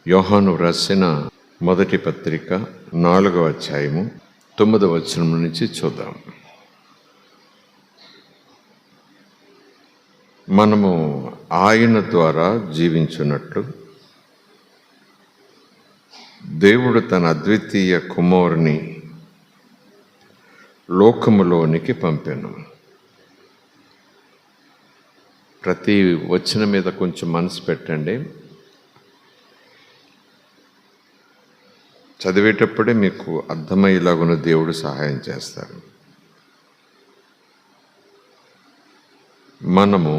యోహాను రాసిన మొదటి పత్రిక 4వ అధ్యాయము 9వ వచనం నుంచి చూద్దాం. మనము ఆయన ద్వారా జీవించున్నట్లు దేవుడు తన అద్వితీయ కుమారుని లోకములోనికి పంపెను. ప్రతి వచనం మీద కొంచెం మనసు పెట్టండి. చదివేటప్పుడే మీకు అర్థమయ్యేలాగున దేవుడు సహాయం చేస్తారు. మనము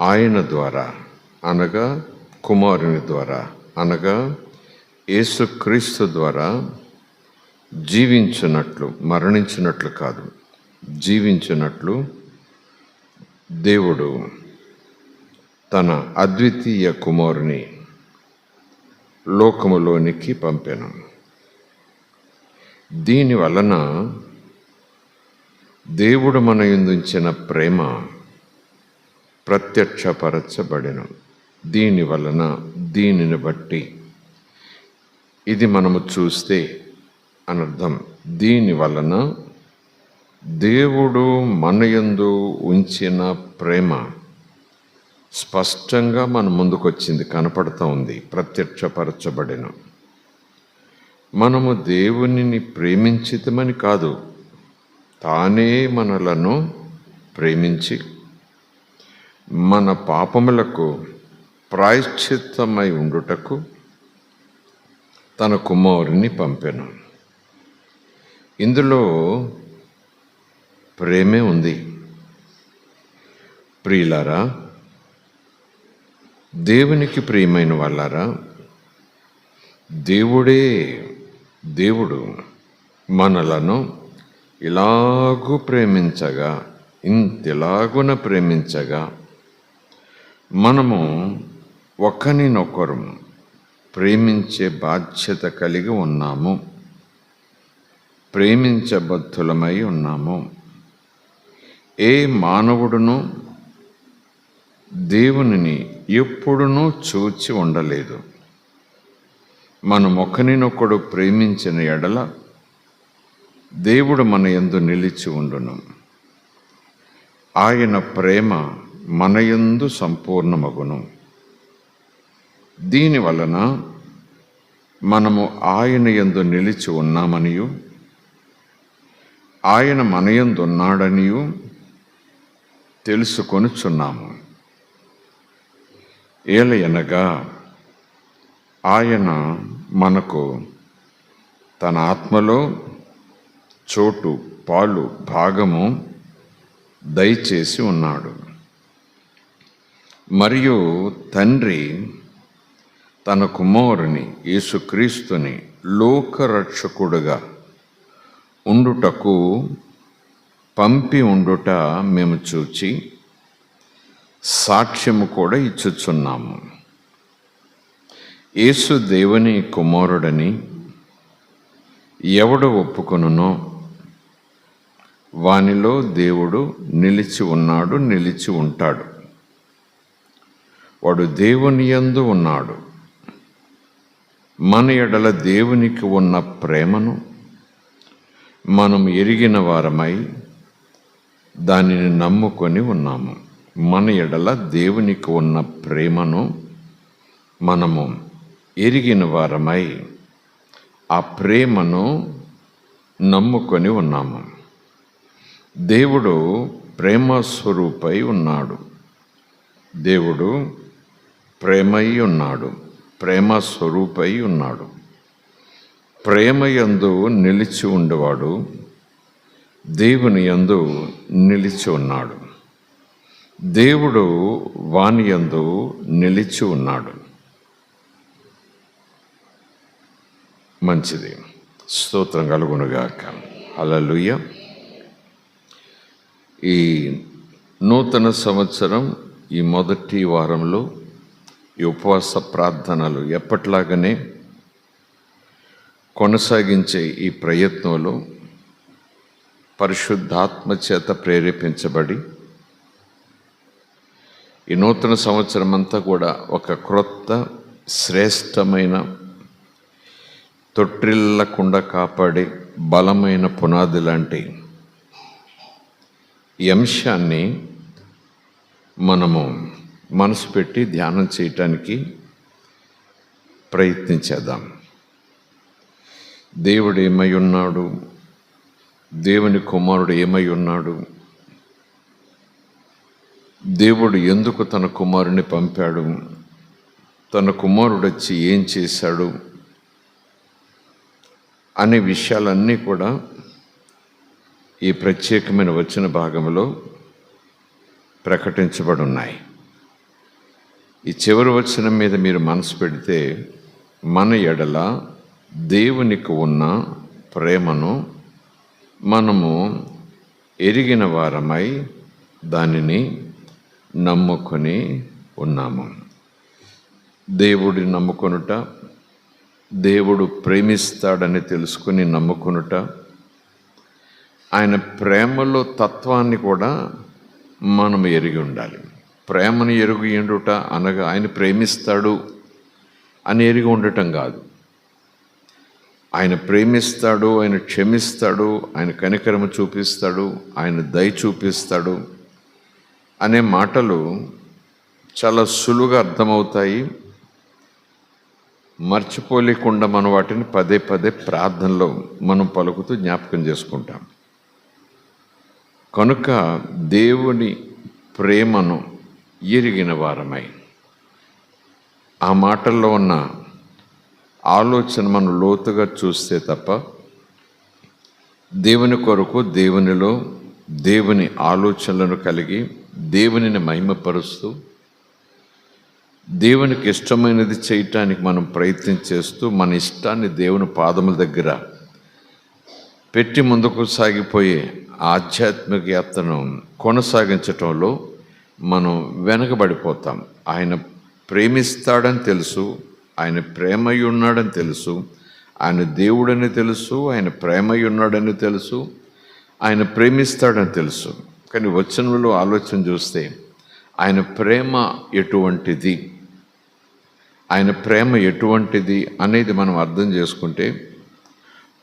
ఆయన ద్వారా అనగా కుమారుని ద్వారా అనగా యేసుక్రీస్తు ద్వారా జీవించున్నట్లు, మరణించినట్లు కాదు, జీవించున్నట్లు దేవుడు తన అద్వితీయ కుమారుని లోకములోనికి పంపెను. దీని వలన దేవుడు మన యందుంచిన ప్రేమ ప్రత్యక్షపరచబడెను. దీని వలన, దీనిని బట్టి, ఇది మనము చూస్తే అనర్థం. దీని వలన దేవుడు మన యందు ఉంచిన ప్రేమ స్పష్టంగా మన ముందుకొచ్చింది, కనపడుతూ ఉంది, ప్రత్యక్షపరచబడెను. మనము దేవునిని ప్రేమించితమని కాదు, తానే మనలను ప్రేమించి మన పాపములకు ప్రాయశ్చిత్తమై ఉండుటకు తన కుమారుని పంపెను. ఇందులో ప్రేమే ఉంది. ప్రియులారా, దేవునికి ప్రియమైన వాళ్ళారా, దేవుడు మనలను ఇలాగూ ప్రేమించగా, ఇంతలాగున ప్రేమించగా, మనము ఒకరినొకరు ప్రేమించే బాధ్యత కలిగి ఉన్నాము, ప్రేమించబద్ధులమై ఉన్నాము. ఏ మానవుడును దేవునిని ఎప్పుడునూ చూచి ఉండలేదు. మనం ఒకరినొకడు ప్రేమించిన ఎడల దేవుడు మన యందు నిలిచి ఉండును. ఆయన ప్రేమ మన యందు సంపూర్ణమగును. దీని వలన మనము ఆయన యందు నిలిచి ఉన్నామనియు, ఆయన మన యందు ఉన్నాడనియు తెలుసుకొనుచున్నాము. ఏలయనగా ఆయన మనకు తన ఆత్మలో చోటు, పాలు, భాగము దయచేసి ఉన్నాడు. మరియు తండ్రి తన కుమారుని యేసుక్రీస్తుని లోకరక్షకుడుగా ఉండుటకు పంపి ఉండుట మేము చూచి సాక్ష్యము కూడా ఇచ్చుచున్నాము. యేసు దేవుని కుమారుడని ఎవడు ఒప్పుకొనునో వానిలో దేవుడు నిలిచి ఉన్నాడు, నిలిచి ఉంటాడు. వాడు దేవుని యందు ఉన్నాడు. మన ఎడల దేవునికి ఉన్న ప్రేమను మనం ఎరిగిన వారమై దానిని నమ్ముకొని ఉన్నాము. మన ఎడల దేవునికి ఉన్న ప్రేమను మనము ఎరిగిన వారమై ఆ ప్రేమను నమ్ముకొని ఉన్నాము. దేవుడు ప్రేమ స్వరూపై ఉన్నాడు. దేవుడు ప్రేమై ఉన్నాడు, ప్రేమ స్వరూపై ఉన్నాడు. ప్రేమయందు నిలిచి ఉండేవాడు దేవుని యందు నిలిచి ఉన్నాడు. దేవుడు వాని యందు నిలిచి ఉన్నాడు. మంచిది, స్తోత్రం కలుగునుగాక. హల్లెలూయా. ఈ నూతన సంవత్సరం ఈ మొదటి వారంలో ఈ ఉపవాస ప్రార్థనలు ఎప్పట్లాగానే కొనసాగించే ఈ ప్రయత్నంలో పరిశుద్ధాత్మ చేత ప్రేరేపించబడి ఈ నూతన సంవత్సరం అంతా కూడా ఒక క్రొత్త శ్రేష్టమైన తొట్టిల్లకుండా కాపాడే బలమైన పునాది లాంటి ఈ అంశాన్ని మనము మనసు పెట్టి ధ్యానం చేయటానికి ప్రయత్నించేద్దాం. దేవుడు ఏమై ఉన్నాడు, దేవుని కుమారుడు ఏమై ఉన్నాడు, దేవుడు ఎందుకు తన కుమారుని పంపాడు, తన కుమారుడు వచ్చి ఏం చేశాడు అనే విషయాలన్నీ కూడా ఈ ప్రత్యేకమైన వచన భాగంలో ప్రకటించబడి ఉన్నాయి. ఈ చివరి వచనం మీద మీరు మనసు పెడితే, మన ఎడల దేవునికి ఉన్న ప్రేమను మనము ఎరిగిన వారమై దానిని నమ్ముకొని ఉన్నాము. దేవుడిని నమ్ముకొనుట, దేవుడు ప్రేమిస్తాడని తెలుసుకుని నమ్ముకొనుట, ఆయన ప్రేమలో తత్వాన్ని కూడా మనం ఎరిగి ఉండాలి. ప్రేమను ఎరుగు ఉండుట అనగా ఆయన ప్రేమిస్తాడు అని ఎరిగి ఉండటం కాదు. ఆయన ప్రేమిస్తాడు, ఆయన క్షమిస్తాడు, ఆయన కనికరము చూపిస్తాడు, ఆయన దయ చూపిస్తాడు అనే మాటలు చాలా సులువుగా అర్థమవుతాయి. మర్చిపోలేకుండా మనం వాటిని పదే పదే ప్రార్థనలో మనం పలుకుతూ జ్ఞాపకం చేసుకుంటాం. కనుక దేవుని ప్రేమను ఎరిగిన వారమై ఆ మాటల్లో ఉన్న ఆలోచన మనం లోతుగా చూస్తే తప్ప దేవుని కొరకు దేవునిలో దేవుని ఆలోచనలను కలిగి దేవునిని మహిమపరుస్తూ దేవునికి ఇష్టమైనది చేయటానికి మనం ప్రయత్నం చేస్తూ మన ఇష్టాన్ని దేవుని పాదముల దగ్గర పెట్టి ముందుకు సాగిపోయే ఆధ్యాత్మిక యాత్రను కొనసాగించటంలో మనం వెనకబడిపోతాం. ఆయన ప్రేమిస్తాడని తెలుసు, ఆయన ప్రేమై ఉన్నాడని తెలుసు, ఆయన దేవుడని తెలుసు, ఆయన ప్రేమై ఉన్నాడని తెలుసు, ఆయన ప్రేమిస్తాడని తెలుసు. కానీ వచనంలో ఆలోచన చూస్తే ఆయన ప్రేమ ఎటువంటిది, ఆయన ప్రేమ ఎటువంటిది అనేది మనం అర్థం చేసుకుంటే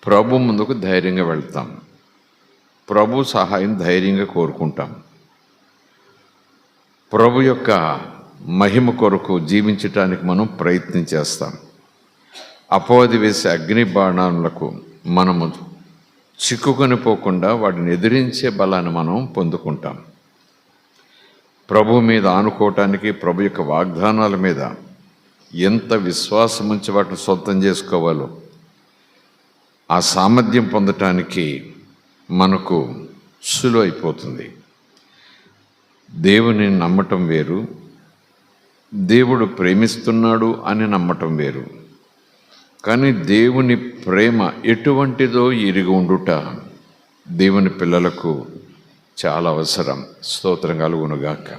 ప్రభు ముందుకు ధైర్యంగా వెళ్తాం, ప్రభు సహాయం ధైర్యంగా కోరుకుంటాం, ప్రభు యొక్క మహిమ కొరకు జీవించటానికి మనం ప్రయత్నం చేస్తాం. అపవాది వేసే అగ్ని బాణాలకు మనము చిక్కుకొని పోకుండా వాటిని ఎదిరించే బలాన్ని మనం పొందుకుంటాం. ప్రభు మీద ఆనుకోవటానికి, ప్రభు యొక్క వాగ్దానాల మీద ఎంత విశ్వాసం ఉంచి వాటిని సొంతం చేసుకోవాలో ఆ సామర్థ్యం పొందటానికి మనకు సులువు అయిపోతుంది. దేవుని నమ్మటం వేరు, దేవుడు ప్రేమిస్తున్నాడు అని నమ్మటం వేరు. కానీ దేవుని ప్రేమ ఎటువంటిదో ఎరిగి ఉండుట దేవుని పిల్లలకు చాలా అవసరం. స్తోత్రం కలుగునుగాక.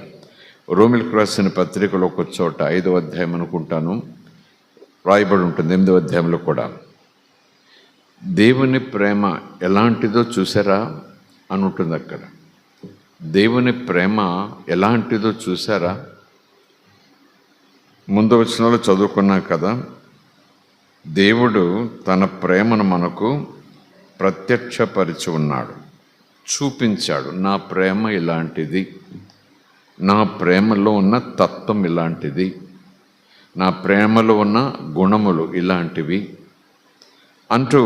రోమిలకు రాసిన పత్రికలో ఒక చోట 5వ అధ్యాయం అనుకుంటాను రాయబడి ఉంటుంది, 8వ అధ్యాయంలో కూడా దేవుని ప్రేమ ఎలాంటిదో చూసారా అని ఉంటుంది. అక్కడ దేవుని ప్రేమ ఎలాంటిదో చూసారా. ముందు వచనంలో చదువుకున్నాం కదా, దేవుడు తన ప్రేమను మనకు ప్రత్యక్షపరిచి ఉన్నాడు, చూపించాడు. నా ప్రేమ ఇలాంటిది, నా ప్రేమలో ఉన్న తత్వం ఇలాంటిది, నా ప్రేమలో ఉన్న గుణములు ఇలాంటివి అంటూ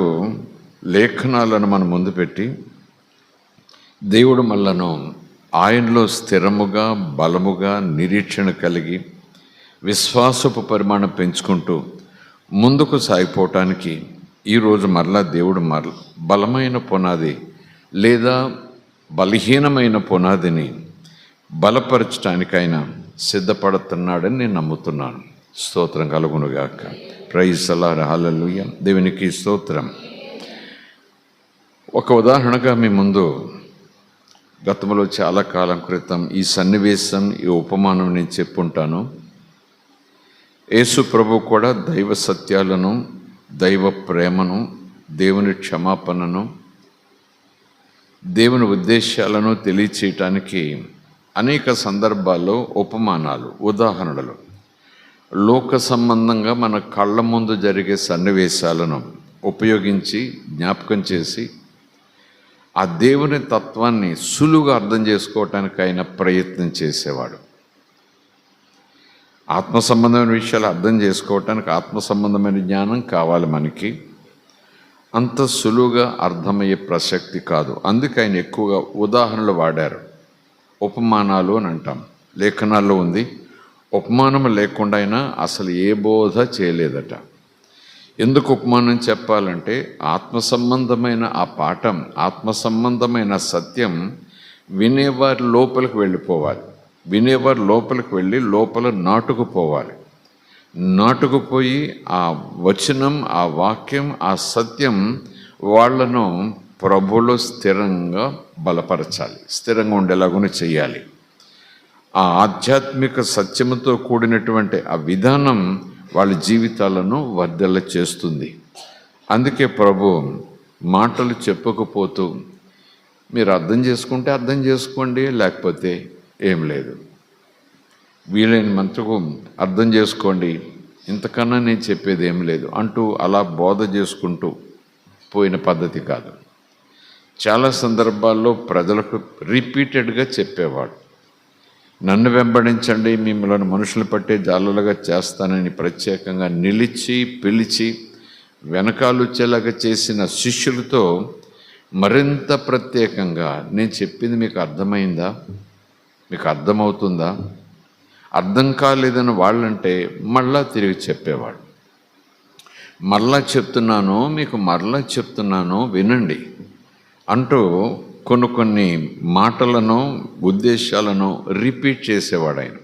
లేఖనాలను మన ముందు పెట్టి దేవుడు మనలను ఆయనలో స్థిరముగా బలముగా నిరీక్షణ కలిగి విశ్వాసపు పరిమాణం పెంచుకుంటూ ముందుకు సాగిపోవటానికి ఈరోజు మరలా దేవుడు బలమైన పునాది లేదా బలహీనమైన పునాదిని బలపరచడానికి ఆయన సిద్ధపడుతున్నాడని నేను నమ్ముతున్నాను. స్తోత్రం కలుగునుగాక. ప్రైజ్ అలార్, హల్లెలూయా. దేవునికి స్తోత్రం. ఒక ఉదాహరణగా మీ ముందు గతంలో చాలా కాలం క్రితం ఈ సన్నివేశం, ఈ ఉపమానం నేను చెప్పుంటాను. యేసు ప్రభు కూడా దైవ సత్యాలను, దైవ ప్రేమను, దేవుని క్షమాపణను, దేవుని ఉద్దేశాలను తెలియచేయటానికి అనేక సందర్భాల్లో ఉపమానాలు, ఉదాహరణలు లోక సంబంధంగా మన కళ్ళ ముందు జరిగే సన్నివేశాలను ఉపయోగించి జ్ఞాపకం చేసి ఆ దేవుని తత్వాన్ని సులువుగా అర్థం చేసుకోవటానికి ఆయన ప్రయత్నం చేసేవాడు. ఆత్మ సంబంధమైన విషయాలు అర్థం చేసుకోవటానికి ఆత్మ సంబంధమైన జ్ఞానం కావాలి మనకి. అంత సులువుగా అర్థమయ్యే ప్రసక్తి కాదు. అందుకే ఆయన ఎక్కువగా ఉదాహరణలు వాడారు. ఉపమానాలు అని అంటాం, లేఖనాల్లో ఉంది. ఉపమానం లేకుండా అయినా అసలు ఏ బోధ చేయలేదట. ఎందుకు ఉపమానం చెప్పాలంటే ఆత్మ సంబంధమైన ఆ పాఠం, ఆత్మ సంబంధమైన సత్యం వినేవారి లోపలికి వెళ్ళిపోవాలి. వినేవారు లోపలికి వెళ్ళి లోపల నాటుకుపోవాలి. నాటుకుపోయి ఆ వచనం, ఆ వాక్యం, ఆ సత్యం వాళ్లను ప్రభువులో స్థిరంగా బలపరచాలి, స్థిరంగా ఉండేలాగునే చేయాలి. ఆ ఆధ్యాత్మిక సత్యముతో కూడినటువంటి ఆ విధానం వాళ్ళ జీవితాలను వర్ధిల్ల చేస్తుంది. అందుకే ప్రభు మాటలు చెప్పకపోతూ మీరు అర్థం చేసుకుంటే అర్థం చేసుకోండి, లేకపోతే ఏం లేదు, వీలైన మంత్రకు అర్థం చేసుకోండి, ఇంతకన్నా నేను చెప్పేది ఏం లేదు అంటూ అలా బోధ చేసుకుంటూ పోయిన పద్ధతి కాదు. చాలా సందర్భాల్లో ప్రజలకు రిపీటెడ్గా చెప్పేవాడు. నన్ను వెంబడించండి, మిమ్మల్ని మనుషులు పట్టే జాలలుగా చేస్తానని ప్రత్యేకంగా నిలిచి పిలిచి వెనకాలొచ్చేలాగా చేసిన శిష్యులతో మరింత ప్రత్యేకంగా నేను చెప్పింది మీకు అర్థమైందా, మీకు అర్థమవుతుందా, అర్థం కాలేదని వాళ్ళంటే మళ్ళా తిరిగి చెప్పేవాడు. మరలా చెప్తున్నాను, మీకు మరలా చెప్తున్నాను వినండి అంటూ కొన్ని మాటలను, ఉద్దేశాలను రిపీట్ చేసేవాడు. ఆయన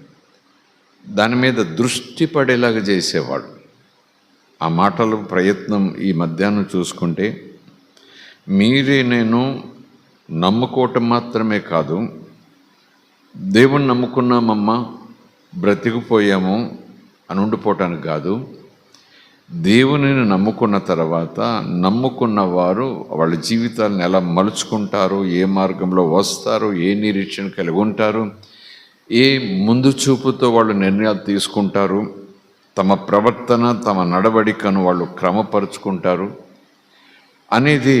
దాని మీద దృష్టి పడేలాగా చేసేవాడు. ఆ మాటల ప్రయత్నం ఈ మధ్యాహ్నం చూసుకుంటే మీరే నేను నమ్ముకోవటం మాత్రమే కాదు, దేవుణ్ణి నమ్ముకున్నామమ్మా బ్రతికిపోయాము అని ఉండిపోవటానికి కాదు, దేవునిని నమ్ముకున్న తర్వాత నమ్ముకున్న వారు వాళ్ళ జీవితాలను ఎలా మలుచుకుంటారు, ఏ మార్గంలో వస్తారు, ఏ నిరీక్షణ కలిగి ఉంటారు, ఏ ముందు చూపుతో వాళ్ళు నిర్ణయాలు తీసుకుంటారు, తమ ప్రవర్తన, తమ నడవడికను వాళ్ళు క్రమపరుచుకుంటారు అనేది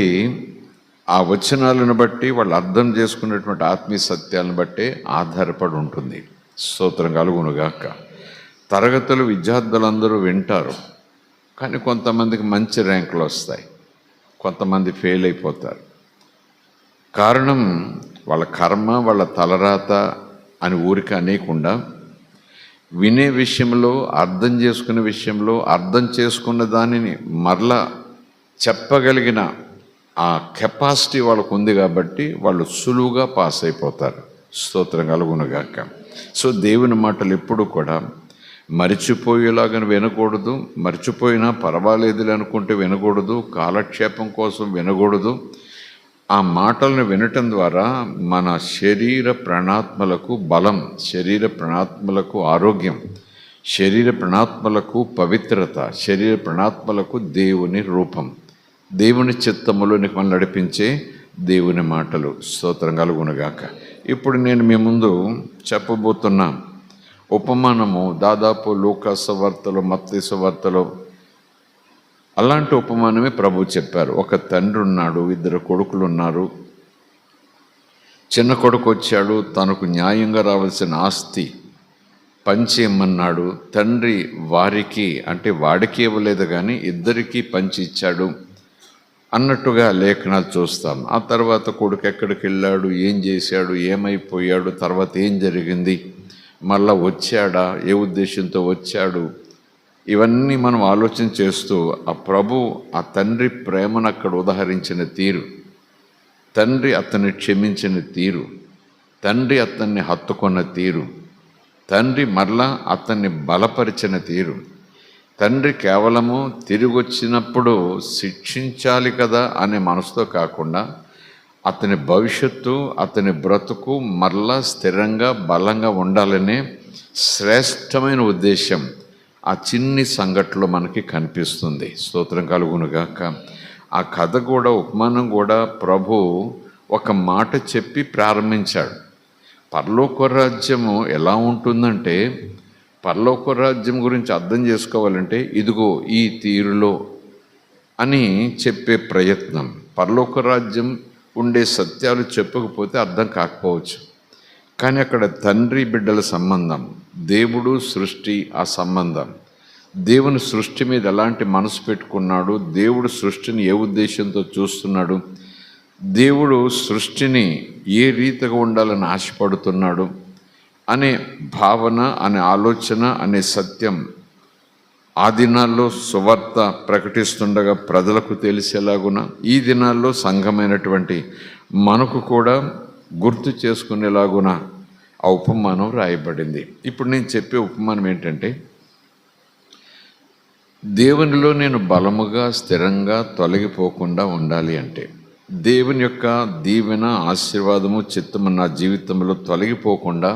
ఆ వచనాలను బట్టి వాళ్ళు అర్థం చేసుకున్నటువంటి ఆత్మీయ సత్యాలను బట్టే ఆధారపడి ఉంటుంది. స్తోత్రం కలుగునుగాక. తరగతులు విద్యార్థులందరూ వింటారు, కానీ కొంతమందికి మంచి ర్యాంకులు వస్తాయి, కొంతమంది ఫెయిల్ అయిపోతారు. కారణం వాళ్ళ కర్మ, వాళ్ళ తలరాత అని ఊరికి అనేకుండా వినే విషయంలో, అర్థం చేసుకునే విషయంలో, అర్థం చేసుకున్న దానిని మరలా చెప్పగలిగిన ఆ కెపాసిటీ వాళ్ళకు ఉంది కాబట్టి వాళ్ళు సులువుగా పాస్ అయిపోతారు. స్తోత్రం కలుగునుగాక. సో దేవుని మాటలు ఎప్పుడు కూడా మరిచిపోయేలాగా వినకూడదు, మర్చిపోయినా పర్వాలేదులే అనుకుంటే వినకూడదు, కాలక్షేపం కోసం వినకూడదు. ఆ మాటలను వినటం ద్వారా మన శరీర ప్రాణాత్మలకు బలం, శరీర ప్రాణాత్మలకు ఆరోగ్యం, శరీర ప్రాణాత్మలకు పవిత్రత, శరీర ప్రాణాత్మలకు దేవుని రూపం, దేవుని చిత్తములోనికి మనం నడిపించే దేవుని మాటలు. స్తోత్రం కలుగునుగాక. ఇప్పుడు నేను మీ ముందు చెప్పబోతున్న ఉపమానము దాదాపు లూకా సువార్తలో, మత్తయి సువార్తలో అలాంటి ఉపమానమే ప్రభు చెప్పారు. ఒక తండ్రి ఉన్నాడు, 2 కొడుకులు ఉన్నారు. చిన్న కొడుకు వచ్చాడు, తనకు న్యాయంగా రావాల్సిన ఆస్తి పంచి ఇమ్మన్నాడు. తండ్రి వారికి అంటే వాడికి ఇవ్వలేదు కానీ ఇద్దరికీ పంచి ఇచ్చాడు అన్నట్టుగా లేఖనాలు చూస్తాం. ఆ తర్వాత కొడుకు ఎక్కడికి వెళ్ళాడు, ఏం చేశాడు, ఏమైపోయాడు, తర్వాత ఏం జరిగింది, మళ్ళా వచ్చాడా, ఏ ఉద్దేశంతో వచ్చాడు, ఇవన్నీ మనం ఆలోచన చేస్తూ ఆ ప్రభు ఆ తండ్రి ప్రేమను అక్కడ ఉదహరించిన తీరు, తండ్రి అతన్ని క్షమించిన తీరు, తండ్రి అతన్ని హత్తుకున్న తీరు, తండ్రి మరలా అతన్ని బలపరిచిన తీరు, తండ్రి కేవలము తిరిగి వచ్చినప్పుడు శిక్షించాలి కదా అనే మనసుతో కాకుండా అతని భవిష్యత్తు, అతని బ్రతుకు మరలా స్థిరంగా బలంగా ఉండాలనే శ్రేష్టమైన ఉద్దేశం ఆ చిన్ని సంఘటనలో మనకి కనిపిస్తుంది. స్తోత్రం కలుగునుగాక. ఆ కథ కూడా, ఉపమానం కూడా ప్రభు ఒక మాట చెప్పి ప్రారంభించాడు. పరలోక రాజ్యము ఎలా ఉంటుందంటే, పరలోక రాజ్యం గురించి అర్థం చేసుకోవాలంటే ఇదిగో ఈ తీరులో అని చెప్పే ప్రయత్నం. పరలోక రాజ్యం ఉండే సత్యాలు చెప్పకపోతే అర్థం కాకపోవచ్చు. కానీ అక్కడ తండ్రి బిడ్డల సంబంధం, దేవుడు సృష్టి, ఆ సంబంధం, దేవుని సృష్టి మీద ఎలాంటి మనసు పెట్టుకున్నాడు, దేవుడు సృష్టిని ఏ ఉద్దేశంతో చూస్తున్నాడు, దేవుడు సృష్టిని ఏ రీతిగా ఉండాలని ఆశపడుతున్నాడు అనే భావన, అనే ఆలోచన, అనే సత్యం ఆ దినాల్లో సువార్త ప్రకటిస్తుండగా ప్రజలకు తెలిసేలాగున ఈ దినాల్లో సంఘమైనటువంటి మనకు కూడా గుర్తు చేసుకునేలాగున ఆ ఉపమానం రాయబడింది. ఇప్పుడు నేను చెప్పే ఉపమానం ఏంటంటే, దేవునిలో నేను బలముగా స్థిరంగా తొలగిపోకుండా ఉండాలి అంటే, దేవుని యొక్క దీవెన, ఆశీర్వాదము, చిత్తము నా జీవితంలో తొలగిపోకుండా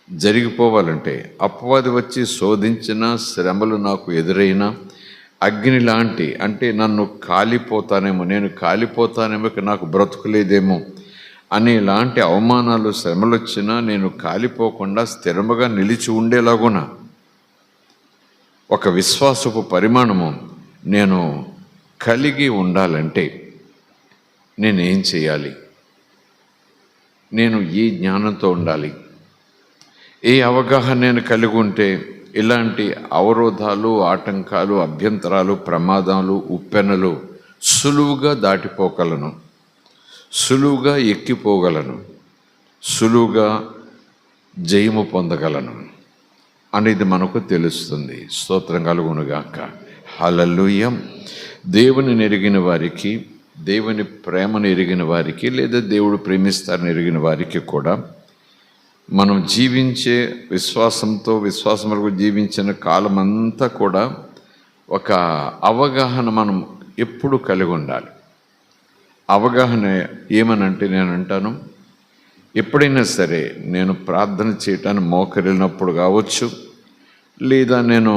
జరిగిపోవాలంటే, అపవాది వచ్చి శోధించిన, శ్రమలు నాకు ఎదురైనా, అగ్ని లాంటి, అంటే నన్ను కాలిపోతానేమో, నేను కాలిపోతానేమో, నాకు బ్రతుకులేదేమో అనేలాంటి అవమానాలు, శ్రమలు వచ్చినా నేను కాలిపోకుండా స్థిరముగా నిలిచి ఉండేలాగున ఒక విశ్వాసపు పరిమాణము నేను కలిగి ఉండాలంటే నేనేం చేయాలి? నేను ఈ జ్ఞానంతో ఉండాలి, ఏ అవగాహన నేను కలిగి ఉంటే ఇలాంటి అవరోధాలు, ఆటంకాలు, అభ్యంతరాలు, ప్రమాదాలు, ఉప్పెనలు సులువుగా దాటిపోగలను, సులువుగా ఎక్కిపోగలను, సులువుగా జయము పొందగలను అనేది మనకు తెలుస్తుంది. స్తోత్రం కలుగునుగాక. హల్లెలూయా. దేవుని ఎరిగిన వారికి, దేవుని ప్రేమను ఎరిగిన వారికి, లేదా దేవుడు ప్రేమిస్తారని ఎరిగిన వారికి కూడా మనం జీవించే విశ్వాసములకు జీవించిన కాలమంతా కూడా ఒక అవగాహన మనం ఎప్పుడు కలిగి ఉండాలి. అవగాహన ఏమనంటే, నేను అంటాను, ఎప్పుడైనా సరే నేను ప్రార్థన చేయటానికి మోకరిల్లినప్పుడు కావచ్చు, లేదా నేను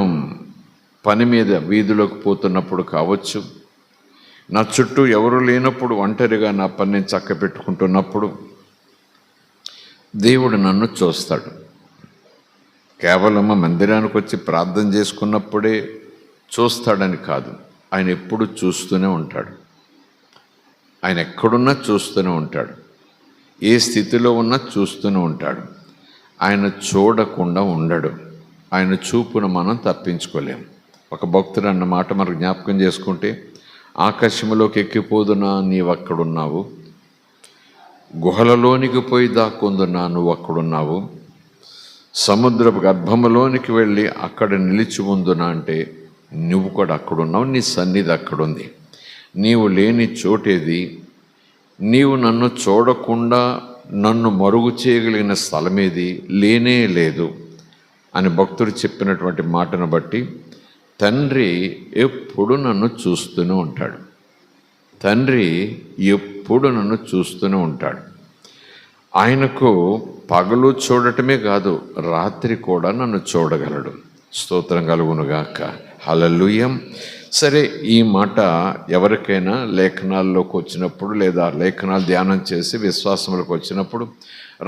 పని మీద వీధిలోకి పోతున్నప్పుడు కావచ్చు, నా చుట్టూ ఎవరు లేనప్పుడు ఒంటరిగా నా పని నేను చక్క పెట్టుకుంటున్నప్పుడు దేవుడు నన్ను చూస్తాడు. కేవలం మందిరానికి వచ్చి ప్రార్థన చేసుకున్నప్పుడే చూస్తాడని కాదు, ఆయన ఎప్పుడు చూస్తూనే ఉంటాడు. ఆయన ఎక్కడున్నా చూస్తూనే ఉంటాడు, ఏ స్థితిలో ఉన్నా చూస్తూనే ఉంటాడు. ఆయన చూడకుండా ఉండడు. ఆయన చూపును మనం తప్పించుకోలేము. ఒక భక్తుడు అన్న మాట మనకు జ్ఞాపకం చేసుకుంటే, ఆకాశంలోకి ఎక్కిపోదునా నీవు అక్కడున్నావు, గుహలలోనికి పోయి దాక్కుందునా నువ్వు అక్కడున్నావు, సముద్రపు గర్భములోనికి వెళ్ళి అక్కడ నిలిచి ఉందునా అంటే నువ్వు కూడా అక్కడున్నావు, నీ సన్నిధి అక్కడుంది. నీవు లేని చోటేది, నీవు నన్ను చూడకుండా నన్ను మరుగు చేయగలిగిన స్థలమేది లేనే లేదు అని భక్తుడు చెప్పినటువంటి మాటను బట్టి తండ్రి ఎప్పుడు నన్ను చూస్తూనే ఉంటాడు. తండ్రి ఎప్పుడు నన్ను చూస్తూనే ఉంటాడు. ఆయనకు పగలు చూడటమే కాదు, రాత్రి కూడా నన్ను చూడగలడు. స్తోత్రం కలుగునుగాక. హల్లెలూయా. సరే, ఈ మాట ఎవరికైనా లేఖనాల్లోకి వచ్చినప్పుడు, లేదా లేఖనాలు ధ్యానం చేసి విశ్వాసములకు వచ్చినప్పుడు,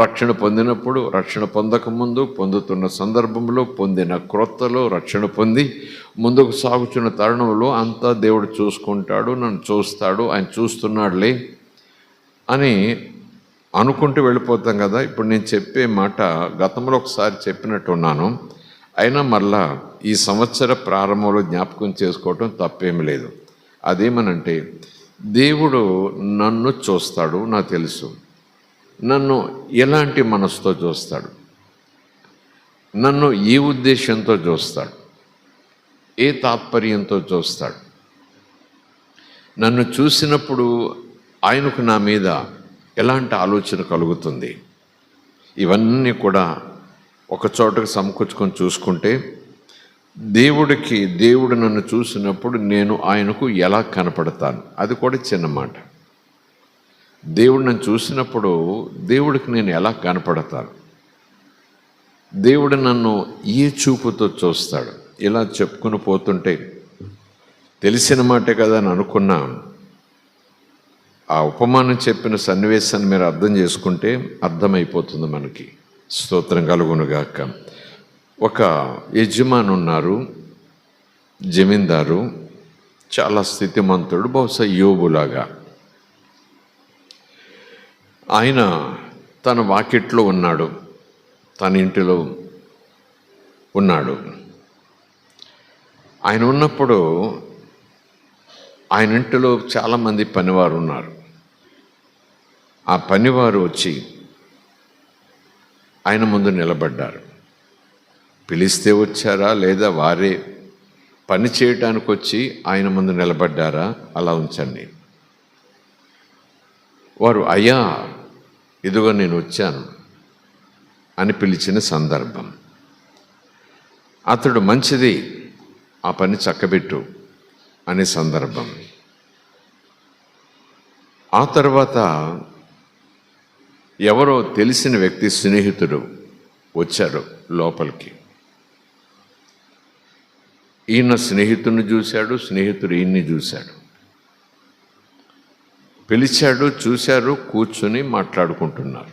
రక్షణ పొందినప్పుడు, రక్షణ పొందకముందు, పొందుతున్న సందర్భంలో, పొందిన క్రొత్తలో, రక్షణ పొంది ముందుకు సాగుతున్న తరుణంలో అంతా దేవుడు చూసుకుంటాడు, నన్ను చూస్తాడు, ఆయన చూస్తున్నాడులే అని అనుకుంటూ వెళ్ళిపోతాం కదా. ఇప్పుడు నేను చెప్పే మాట గతంలో ఒకసారి చెప్పినట్టున్నాను, అయినా మళ్ళా ఈ సంవత్సర ప్రారంభంలో జ్ఞాపకం చేసుకోవటం తప్పేమి లేదు. అదేమనంటే, దేవుడు నన్ను చూస్తాడు, నాకు తెలుసు. నన్ను ఎలాంటి మనసుతో చూస్తాడు, నన్ను ఏ ఉద్దేశంతో చూస్తాడు, ఏ తాత్పర్యంతో చూస్తాడు, నన్ను చూసినప్పుడు ఆయనకు నా మీద ఎలాంటి ఆలోచన కలుగుతుంది, ఇవన్నీ కూడా ఒక చోటకు సమకూర్చుకొని చూసుకుంటే, దేవుడు నన్ను చూసినప్పుడు నేను ఆయనకు ఎలా కనపడతాను, అది కూడా చిన్న మాట. దేవుడు నన్ను చూసినప్పుడు దేవుడికి నేను ఎలా కనపడతాను, దేవుడు నన్ను ఏ చూపుతో చూస్తాడు, ఇలా చెప్పుకుని పోతుంటే తెలిసిన మాటే కదా అని అనుకున్నా. ఆ ఉపమానం చెప్పిన సన్నివేశాన్ని మీరు అర్థం చేసుకుంటే అర్థమైపోతుంది మనకి. స్తోత్రం కలుగునుగాక. ఒక యజమాని ఉన్నారు, జమీందారు, చాలా స్థితిమంతుడు, బహుశా యోబులాగా. ఆయన తన వాకిట్లో ఉన్నాడు, తన ఇంటిలో ఉన్నాడు. ఆయన ఉన్నప్పుడు ఆయన ఇంటిలో చాలామంది పనివారు ఉన్నారు. ఆ పనివారు వచ్చి ఆయన ముందు నిలబడ్డారు. పిలిస్తే వచ్చారా లేదా వారే పని చేయటానికి వచ్చి ఆయన ముందు నిలబడ్డారా అలా ఉంచండి. వారు అయ్యా ఇదిగో నేను వచ్చాను అని పిలిచిన సందర్భం. అతడు మంచిది, ఆ పని చక్కబెట్టు అనే సందర్భం. ఆ తర్వాత ఎవరో తెలిసిన వ్యక్తి స్నేహితుడు వచ్చారు లోపలికి. ఈయన స్నేహితుడిని చూశాడు, స్నేహితుడు ఈయన్ని చూశాడు. పిలిచాడు, చూశారు, కూర్చొని మాట్లాడుకుంటున్నారు.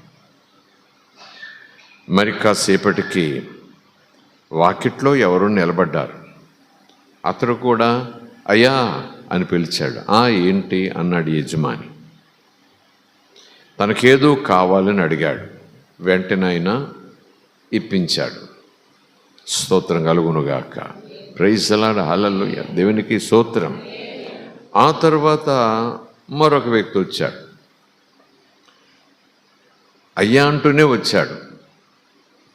మరి కాసేపటికి వాకిట్లో ఎవరో నిలబడ్డారు. అతడు కూడా అయ్యా అని పిలిచాడు. ఏంటి అన్నాడు యజమాని. తనకేదో కావాలని అడిగాడు. వెంటనే ఆయన ఇప్పించాడు. స్తోత్రం కలుగునుగాక. ప్రైజ్ ది లార్డ్, హల్లెలూయా, దేవునికి స్తోత్రం. ఆ తర్వాత మరొక వ్యక్తి వచ్చాడు. అయ్యా అంటూనే వచ్చాడు.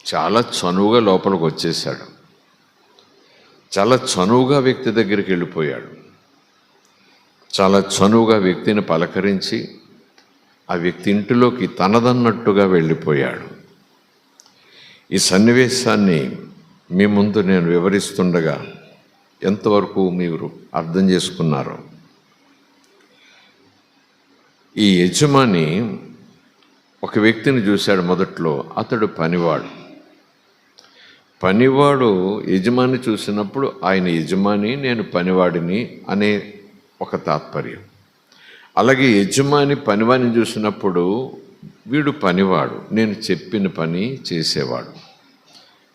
చాలా చనువుగా లోపలికి వచ్చేసాడు. చాలా చనువుగా వ్యక్తి దగ్గరికి వెళ్ళిపోయాడు. చాలా చనువుగా వ్యక్తిని పలకరించి ఆ వ్యక్తి ఇంటిలోకి తనదన్నట్టుగా వెళ్ళిపోయాడు. ఈ సన్నివేశాన్ని మీ ముందు నేను వివరిస్తుండగా ఎంతవరకు మీరు అర్థం చేసుకున్నారో. ఈ యజమాని ఒక వ్యక్తిని చూశాడు మొదట్లో. అతడు పనివాడు యజమాని చూసినప్పుడు ఆయన యజమాని, నేను పనివాడిని అనే ఒక తాత్పర్యం. అలాగే యజమాని పనివాడిని చూసినప్పుడు వీడు పనివాడు, నేను చెప్పిన పని చేసేవాడు.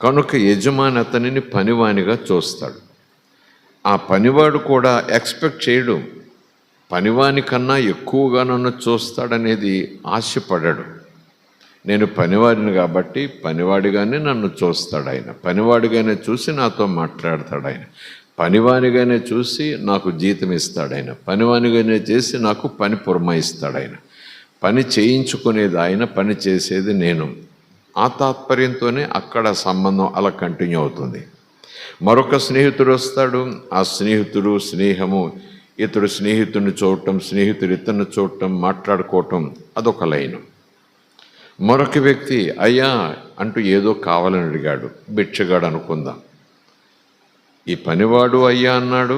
కనుక యజమాని అతనిని పనివానిగా చూస్తాడు. ఆ పనివాడు కూడా ఎక్స్పెక్ట్ చేయడు, పనివాని కన్నా ఎక్కువగా నన్ను చూస్తాడనేది ఆశపడడు. నేను పనివాడిని కాబట్టి పనివాడిగానే నన్ను చూస్తాడు ఆయన. పనివాడిగానే చూసి నాతో మాట్లాడతాడు ఆయన. పనివానిగానే చూసి నాకు జీతం ఇస్తాడు ఆయన. పనివానిగానే చేసి నాకు పని పురమాయిస్తాడు ఆయన. పని చేయించుకునేది ఆయన, పని చేసేది నేను. ఆ తాత్పర్యంతోనే అక్కడ సంబంధం అలా కంటిన్యూ అవుతుంది. మరొక స్నేహితుడు వస్తాడు. ఆ స్నేహితుడు స్నేహము, ఇతడు స్నేహితుడిని చూడటం, స్నేహితుడు ఇతన్ని చూడటం, మాట్లాడుకోవటం, అదొక లైను. మరొక వ్యక్తి అయ్యా అంటూ ఏదో కావాలని అడిగాడు. భిక్షగాడు అనుకుందాం. ఈ పనివాడు అయ్యా అన్నాడు,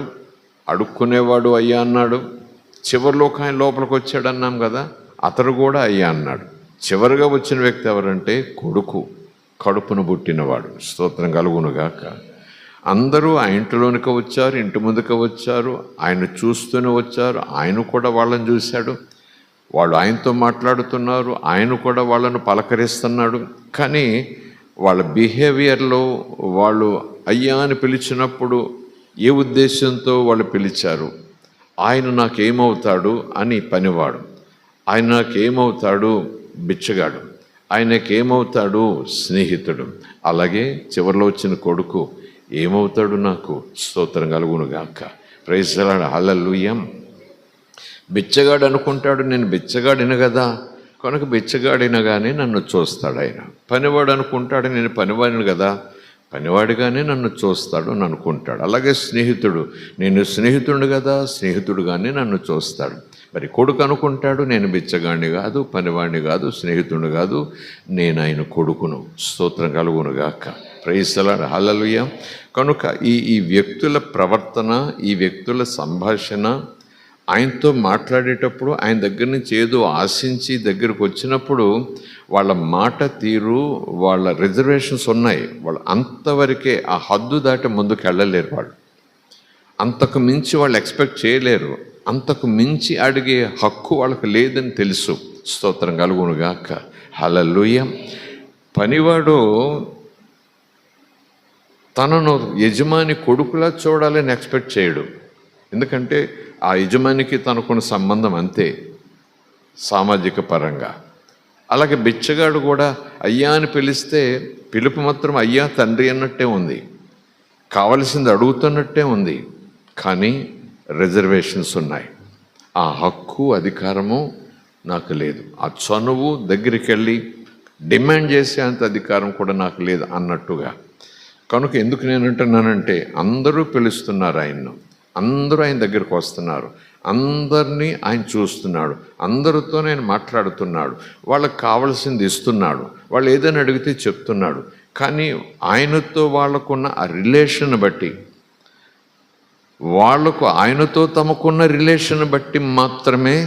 అడుక్కునేవాడు అయ్యా అన్నాడు. చివరిలో ఆయన లోపలికి వచ్చాడు అన్నాం కదా, అతడు కూడా అయ్యా అన్నాడు. చివరిగా వచ్చిన వ్యక్తి ఎవరంటే కొడుకు, కడుపును పుట్టినవాడు. స్తోత్రం కలుగునుగాక. అందరూ ఆ ఇంటిలోనికి వచ్చారు, ఇంటి ముందుకు వచ్చారు, ఆయన చూస్తూనే వచ్చారు. ఆయన కూడా వాళ్ళని చూశాడు, వాళ్ళు ఆయనతో మాట్లాడుతున్నారు, ఆయన కూడా వాళ్ళను పలకరిస్తున్నాడు. కానీ వాళ్ళ బిహేవియర్లో వాళ్ళు అయ్యా అని పిలిచినప్పుడు ఏ ఉద్దేశంతో వాళ్ళు పిలిచారు, ఆయన నాకేమవుతాడు అని పనివాడు, ఆయన నాకేమవుతాడు బిచ్చగాడు, ఆయనకేమవుతాడు స్నేహితుడు. అలాగే చివరిలో వచ్చిన కొడుకు ఏమవుతాడు నాకు. స్తోత్రం కలుగునుగాక. ప్రైజ్ ది లార్డ్, హల్లెలూయా. బిచ్చగాడు అనుకుంటాడు నేను బిచ్చగాడిన కదా, కనుక బిచ్చగాడినగానే నన్ను చూస్తాడు ఆయన. పనివాడు అనుకుంటాడు నేను పనివాడిని కదా, పనివాడిగానే నన్ను చూస్తాడు అని అనుకుంటాడు. అలాగే స్నేహితుడు నేను స్నేహితుడు కదా, స్నేహితుడుగానే నన్ను చూస్తాడు. మరి కొడుకు అనుకుంటాడు నేను బిచ్చగాడిని కాదు, పనివాడిని కాదు, స్నేహితుడిని కాదు, నేను ఆయన కొడుకును. స్తోత్రం కలుగునుగాక. ప్రైజ్ ది లార్డ్, హల్లెలూయా. కనుక ఈ వ్యక్తుల ప్రవర్తన, ఈ వ్యక్తుల సంభాషణ, ఆయనతో మాట్లాడేటప్పుడు ఆయన దగ్గర నుంచి ఏదో ఆశించి దగ్గరకు వచ్చినప్పుడు వాళ్ళ మాట తీరు, వాళ్ళ రిజర్వేషన్స్ ఉన్నాయి. వాళ్ళు అంతవరకే, ఆ హద్దు దాటి ముందుకు వెళ్ళలేరు. వాళ్ళు అంతకు మించి వాళ్ళు ఎక్స్పెక్ట్ చేయలేరు. అంతకు మించి అడిగే హక్కు వాళ్ళకు లేదని తెలుసు. స్తోత్రం కలుగునుగాక. హల్లెలూయా. పనివాడు తనను యజమాని కొడుకులా చూడాలని ఎక్స్పెక్ట్ చేయడు. ఎందుకంటే ఆ యజమానికి తనకున్న సంబంధం అంతే సామాజిక పరంగా. అలాగే బిచ్చగాడు కూడా అయ్యా అని పిలిస్తే పిలుపు మాత్రం అయ్యా తండ్రి అన్నట్టే ఉంది, కావలసింది అడుగుతున్నట్టే ఉంది. కానీ రిజర్వేషన్స్ ఉన్నాయి. ఆ హక్కు అధికారము నాకు లేదు. ఆ చనువు దగ్గరికి వెళ్ళి డిమాండ్ చేసే అంత అధికారం కూడా నాకు లేదు అన్నట్టుగా. కనుక ఎందుకు నేనంటున్నానంటే అందరూ పిలుస్తున్నారు ఆయన్ను, అందరూ ఆయన దగ్గరికి వస్తున్నారు, అందరినీ ఆయన చూస్తున్నాడు, అందరితో ఆయన మాట్లాడుతున్నాడు, వాళ్ళకి కావలసింది ఇస్తున్నాడు, వాళ్ళు ఏదైనా అడిగితే చెప్తున్నాడు. కానీ ఆయనతో వాళ్ళకున్న ఆ రిలేషన్ బట్టి, వాళ్లకు ఆయనతో తమకున్న రిలేషన్ బట్టి మాత్రమే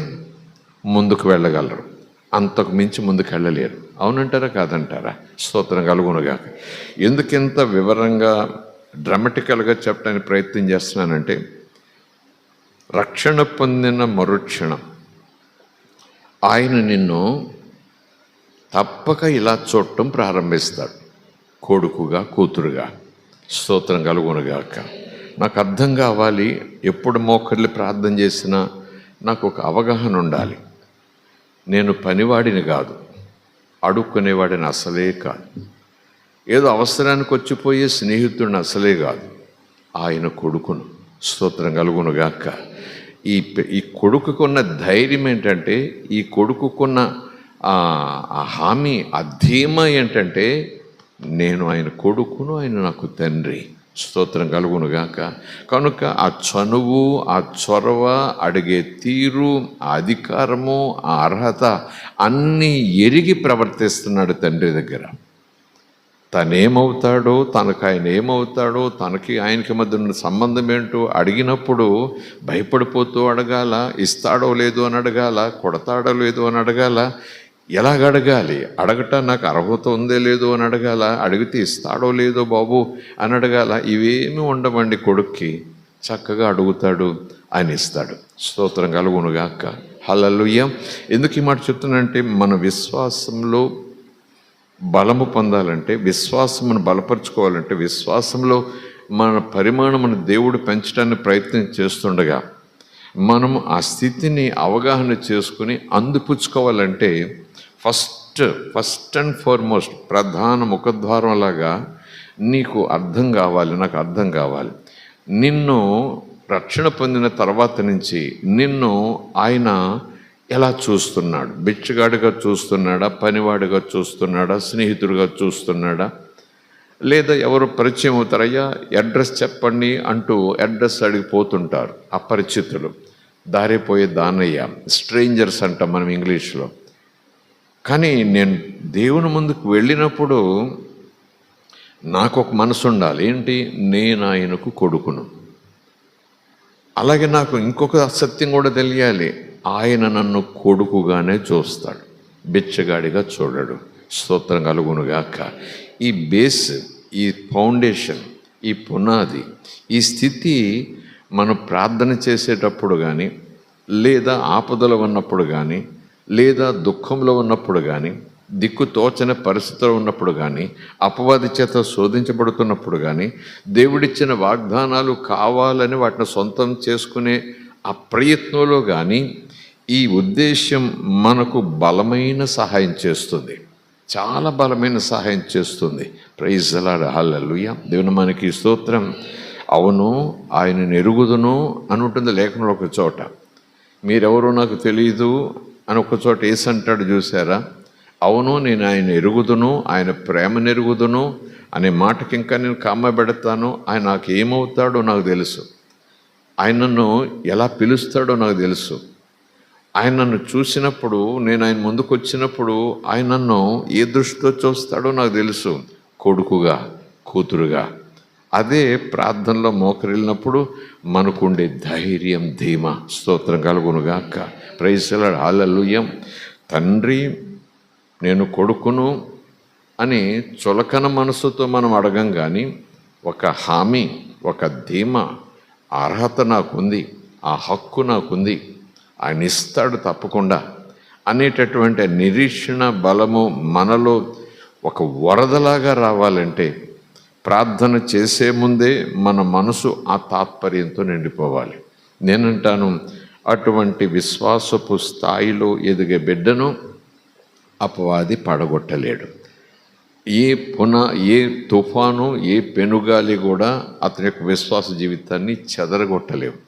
ముందుకు వెళ్ళగలరు, అంతకు మించి ముందుకు వెళ్ళలేరు. అవునంటారా కాదంటారా? స్తోత్రం కలుగునుగా. ఎందుకింత వివరంగా డ్రామాటికల్గా చెప్పడానికి ప్రయత్నం చేస్తున్నానంటే, రక్షణ పొందిన మరుక్షణం ఆయన నిన్ను తప్పక ఇలా చూడటం ప్రారంభిస్తాడు, కొడుకుగా కూతురుగా. స్తోత్రం కలుగునుగాక. నాకు అర్థం కావాలి, ఎప్పుడు మోకర్లు ప్రార్థన చేసినా నాకు ఒక అవగాహన ఉండాలి. నేను పనివాడిని కాదు, అడుక్కునేవాడిని అసలే కాదు, ఏదో అవసరానికి వచ్చిపోయే స్నేహితుడిని అసలే కాదు, ఆయన కొడుకును. స్తోత్రం కలుగునుగాక. ఈ కొడుకుకున్న ధైర్యం ఏంటంటే, ఈ కొడుకుకున్న ఆ హామీ, ఆ ధీమా ఏంటంటే, నేను ఆయన కొడుకును, ఆయన నాకు తండ్రి. స్తోత్రం కలుగునుగాక. కనుక ఆ చనువు, ఆ చొరవ, అడిగే తీరు, ఆ అధికారము, ఆ అర్హత అన్నీ ఎరిగి ప్రవర్తిస్తున్నాడు తండ్రి దగ్గర. తనేమవుతాడో, తనకు ఆయన ఏమవుతాడో, తనకి ఆయనకి మధ్య ఉన్న సంబంధం ఏంటో అడిగినప్పుడు భయపడిపోతూ అడగాల, ఇస్తాడో లేదో అని అడగాల, కొడతాడో లేదో అని అడగాల, ఎలాగ అడగాలి, అడగటా నాకు అర్హత ఉందే లేదో అని అడగాల, అడిగితే ఇస్తాడో లేదో బాబు అని అడగాల. ఇవేమీ ఉండవండి. కొడుక్కి చక్కగా అడుగుతాడు, ఆయన ఇస్తాడు. స్తోత్రం కలుగునుగాక. హల్లెలూయా. ఎందుకు ఈ మాట చెప్తున్నానంటే, మన విశ్వాసంలో బలము పొందాలంటే, విశ్వాసమును బలపరుచుకోవాలంటే, విశ్వాసంలో మన పరిమాణమును దేవుడు పెంచడానికి ప్రయత్నం చేస్తుండగా మనం ఆ స్థితిని అవగాహన చేసుకుని అందిపుచ్చుకోవాలంటే ఫస్ట్ అండ్ ఫార్మోస్ట్ ప్రధాన ముఖద్వారం లాగా నీకు అర్థం కావాలి, నాకు అర్థం కావాలి. నిన్ను రక్షణ పొందిన తర్వాత నుంచి నిన్ను ఆయన ఎలా చూస్తున్నాడు? బిచ్చగాడిగా చూస్తున్నాడా, పనివాడిగా చూస్తున్నాడా, స్నేహితుడిగా చూస్తున్నాడా, లేదా ఎవరు పరిచయం అవుతారయ్యా అడ్రస్ చెప్పండి అంటూ అడ్రస్ అడిగిపోతుంటారు అపరిచితులు, దారిపోయే దానయ్య, స్ట్రేంజర్స్ అంటాం మనం ఇంగ్లీష్లో. కానీ నేను దేవుని ముందుకు వెళ్ళినప్పుడు నాకు ఒక మనసు ఉండాలి. ఏంటి? నేను ఆయనకు కొడుకును. అలాగే నాకు ఇంకొక సత్యం కూడా తెలియాలి, ఆయన నన్ను కొడుకుగానే చూస్తాడు, బిచ్చగాడిగా చూడడు. స్తోత్రం కలుగునుగాక. ఈ బేస్, ఈ ఫౌండేషన్, ఈ పునాది, ఈ స్థితి మనం ప్రార్థన చేసేటప్పుడు కానీ, లేదా ఆపదలో ఉన్నప్పుడు కానీ, లేదా దుఃఖంలో ఉన్నప్పుడు కానీ, దిక్కు తోచని పరిస్థితిలో ఉన్నప్పుడు కానీ, అపవాది చేత శోధించబడుతున్నప్పుడు కానీ, దేవుడిచ్చిన వాగ్దానాలు కావాలని వాటిని సొంతం చేసుకునే ఆ ప్రయత్నంలో కానీ ఈ ఉద్దేశ్యం మనకు బలమైన సహాయం చేస్తుంది, చాలా బలమైన సహాయం చేస్తుంది. Praise the Lord. హల్లెలూయా. దేవుని మనకి స్తోత్రం. అవును, ఆయనను ఎరుగుదును అని ఉంటుంది లేఖనంలో ఒక చోట. మీరెవరో నాకు తెలియదు అని ఒక చోట యేసు అంటాడు, చూసారా? అవును, నేను ఆయన ఎరుగుదును, ఆయన ప్రేమను ఎరుగుదును అనే మాటకి ఇంకా నేను కామ పెడతాను. ఆయన నాకు ఏమవుతాడో నాకు తెలుసు, ఆయన నన్ను ఎలా పిలుస్తాడో నాకు తెలుసు, ఆయన నన్ను చూసినప్పుడు, నేను ఆయన ముందుకు వచ్చినప్పుడు ఆయన నన్ను ఏ దృష్టితో చూస్తాడో నాకు తెలుసు, కొడుకుగా, కూతురుగా. అదే ప్రార్థనలో మోకరిల్లినప్పుడు మనకుండే ధైర్యం, ధీమా. స్తోత్రం కలుగునుగాక. Praise the Lord. హల్లెలూయా. తండ్రి నేను కొడుకును అని చులకన మనసుతో మనం అడగం, కానీ ఒక హామీ, ఒక ధీమా, అర్హత నాకుంది, ఆ హక్కు నాకుంది, ఆయన ఇస్తాడు తప్పకుండా అనేటటువంటి నిరీక్షణ బలము మనలో ఒక వరదలాగా రావాలంటే ప్రార్థన చేసే ముందే మన మనసు ఆ తాత్పర్యంతో నిండిపోవాలి. నేనంటాను, అటువంటి విశ్వాసపు స్థాయిలో ఎదిగే బిడ్డను అపవాది పడగొట్టలేడు. ఏ తుఫాను, ఏ పెనుగాలి కూడా అతని యొక్క విశ్వాస జీవితాన్ని చెదరగొట్టలేవు.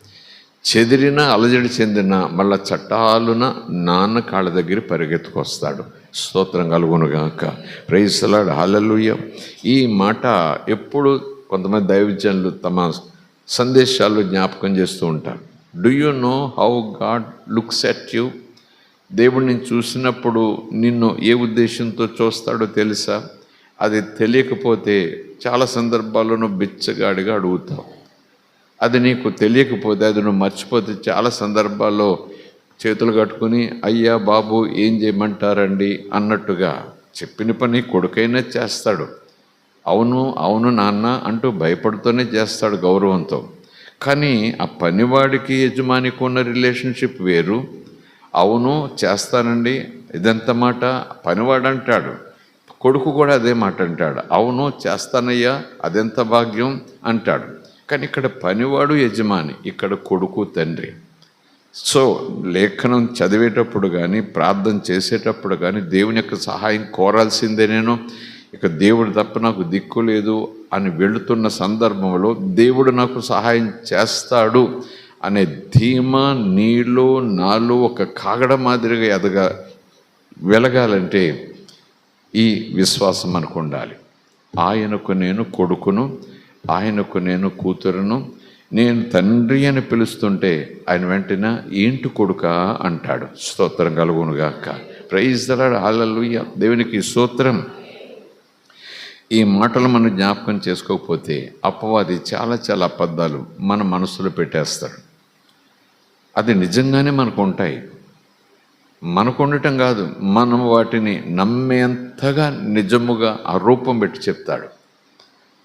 చెదిరినా, అలజడి చెందిన మళ్ళా చట్టాలున నాన్న కాళ్ళ దగ్గర పరిగెత్తుకొస్తాడు. స్తోత్రం కలుగునుగాక. ప్రైజ్ ది లార్డ్, హల్లెలూయా. ఈ మాట ఎప్పుడు కొంతమంది దైవజనులు తమ సందేశాల్లో జ్ఞాపకం చేస్తూ ఉంటారు. Do you know how God looks at you? దేవుడు నిన్ను చూసినప్పుడు నిన్ను ఏ ఉద్దేశంతో చూస్తాడో తెలుసా? అది తెలియకపోతే చాలా సందర్భాల్లో నువ్వు బిచ్చగాడిగా అడుగుతావు. అది నీకు తెలియకపోతే, అది నువ్వు మర్చిపోతే చాలా సందర్భాల్లో చేతులు కట్టుకుని అయ్యా బాబు ఏం చేయమంటారండి అన్నట్టుగా చెప్పిన పని కొడుకైనా చేస్తాడు. అవును అవును నాన్న అంటూ భయపడుతూనే చేస్తాడు గౌరవంతో. కానీ ఆ పనివాడికి యజమానికి ఉన్న రిలేషన్షిప్ వేరు. అవును చేస్తానండి, ఇదెంత మాట పనివాడు అంటాడు, కొడుకు కూడా అదే మాట అంటాడు, అవును చేస్తానయ్యా అదెంత భాగ్యం అంటాడు. కానీ ఇక్కడ పనివాడు యజమాని, ఇక్కడ కొడుకు తండ్రి. సో లేఖనం చదివేటప్పుడు కానీ ప్రార్థన చేసేటప్పుడు కానీ దేవుని యొక్క సహాయం కోరాల్సిందే. నేను ఇక దేవుడు తప్ప నాకు దిక్కు లేదు అని వెళుతున్న సందర్భంలో దేవుడు నాకు సహాయం చేస్తాడు అనే ధీమా నీలో నాలో ఒక కాగడ మాదిరిగా వెలగాలంటే ఈ విశ్వాసం మనకు ఉండాలి. ఆయనకు నేను కొడుకును, ఆయనకు నేను కూతురును, నేను తండ్రి అని పిలుస్తుంటే ఆయన వెంటనే ఏంటి కొడుక అంటాడు. స్తోత్రం కలుగునుగాక. Praise the Lord, hallelujah. దేవునికి స్తోత్రం. ఈ మాటలు మనం జ్ఞాపకం చేసుకోకపోతే అపవాది చాలా చాలా అబద్ధాలు మన మనసులో పెట్టేస్తాడు. అది నిజంగానే మనకు ఉంటాయి. మనకు ఉండటం కాదు, మనం వాటిని నమ్మేంతగా నిజముగా ఆ రూపం పెట్టి చెప్తాడు.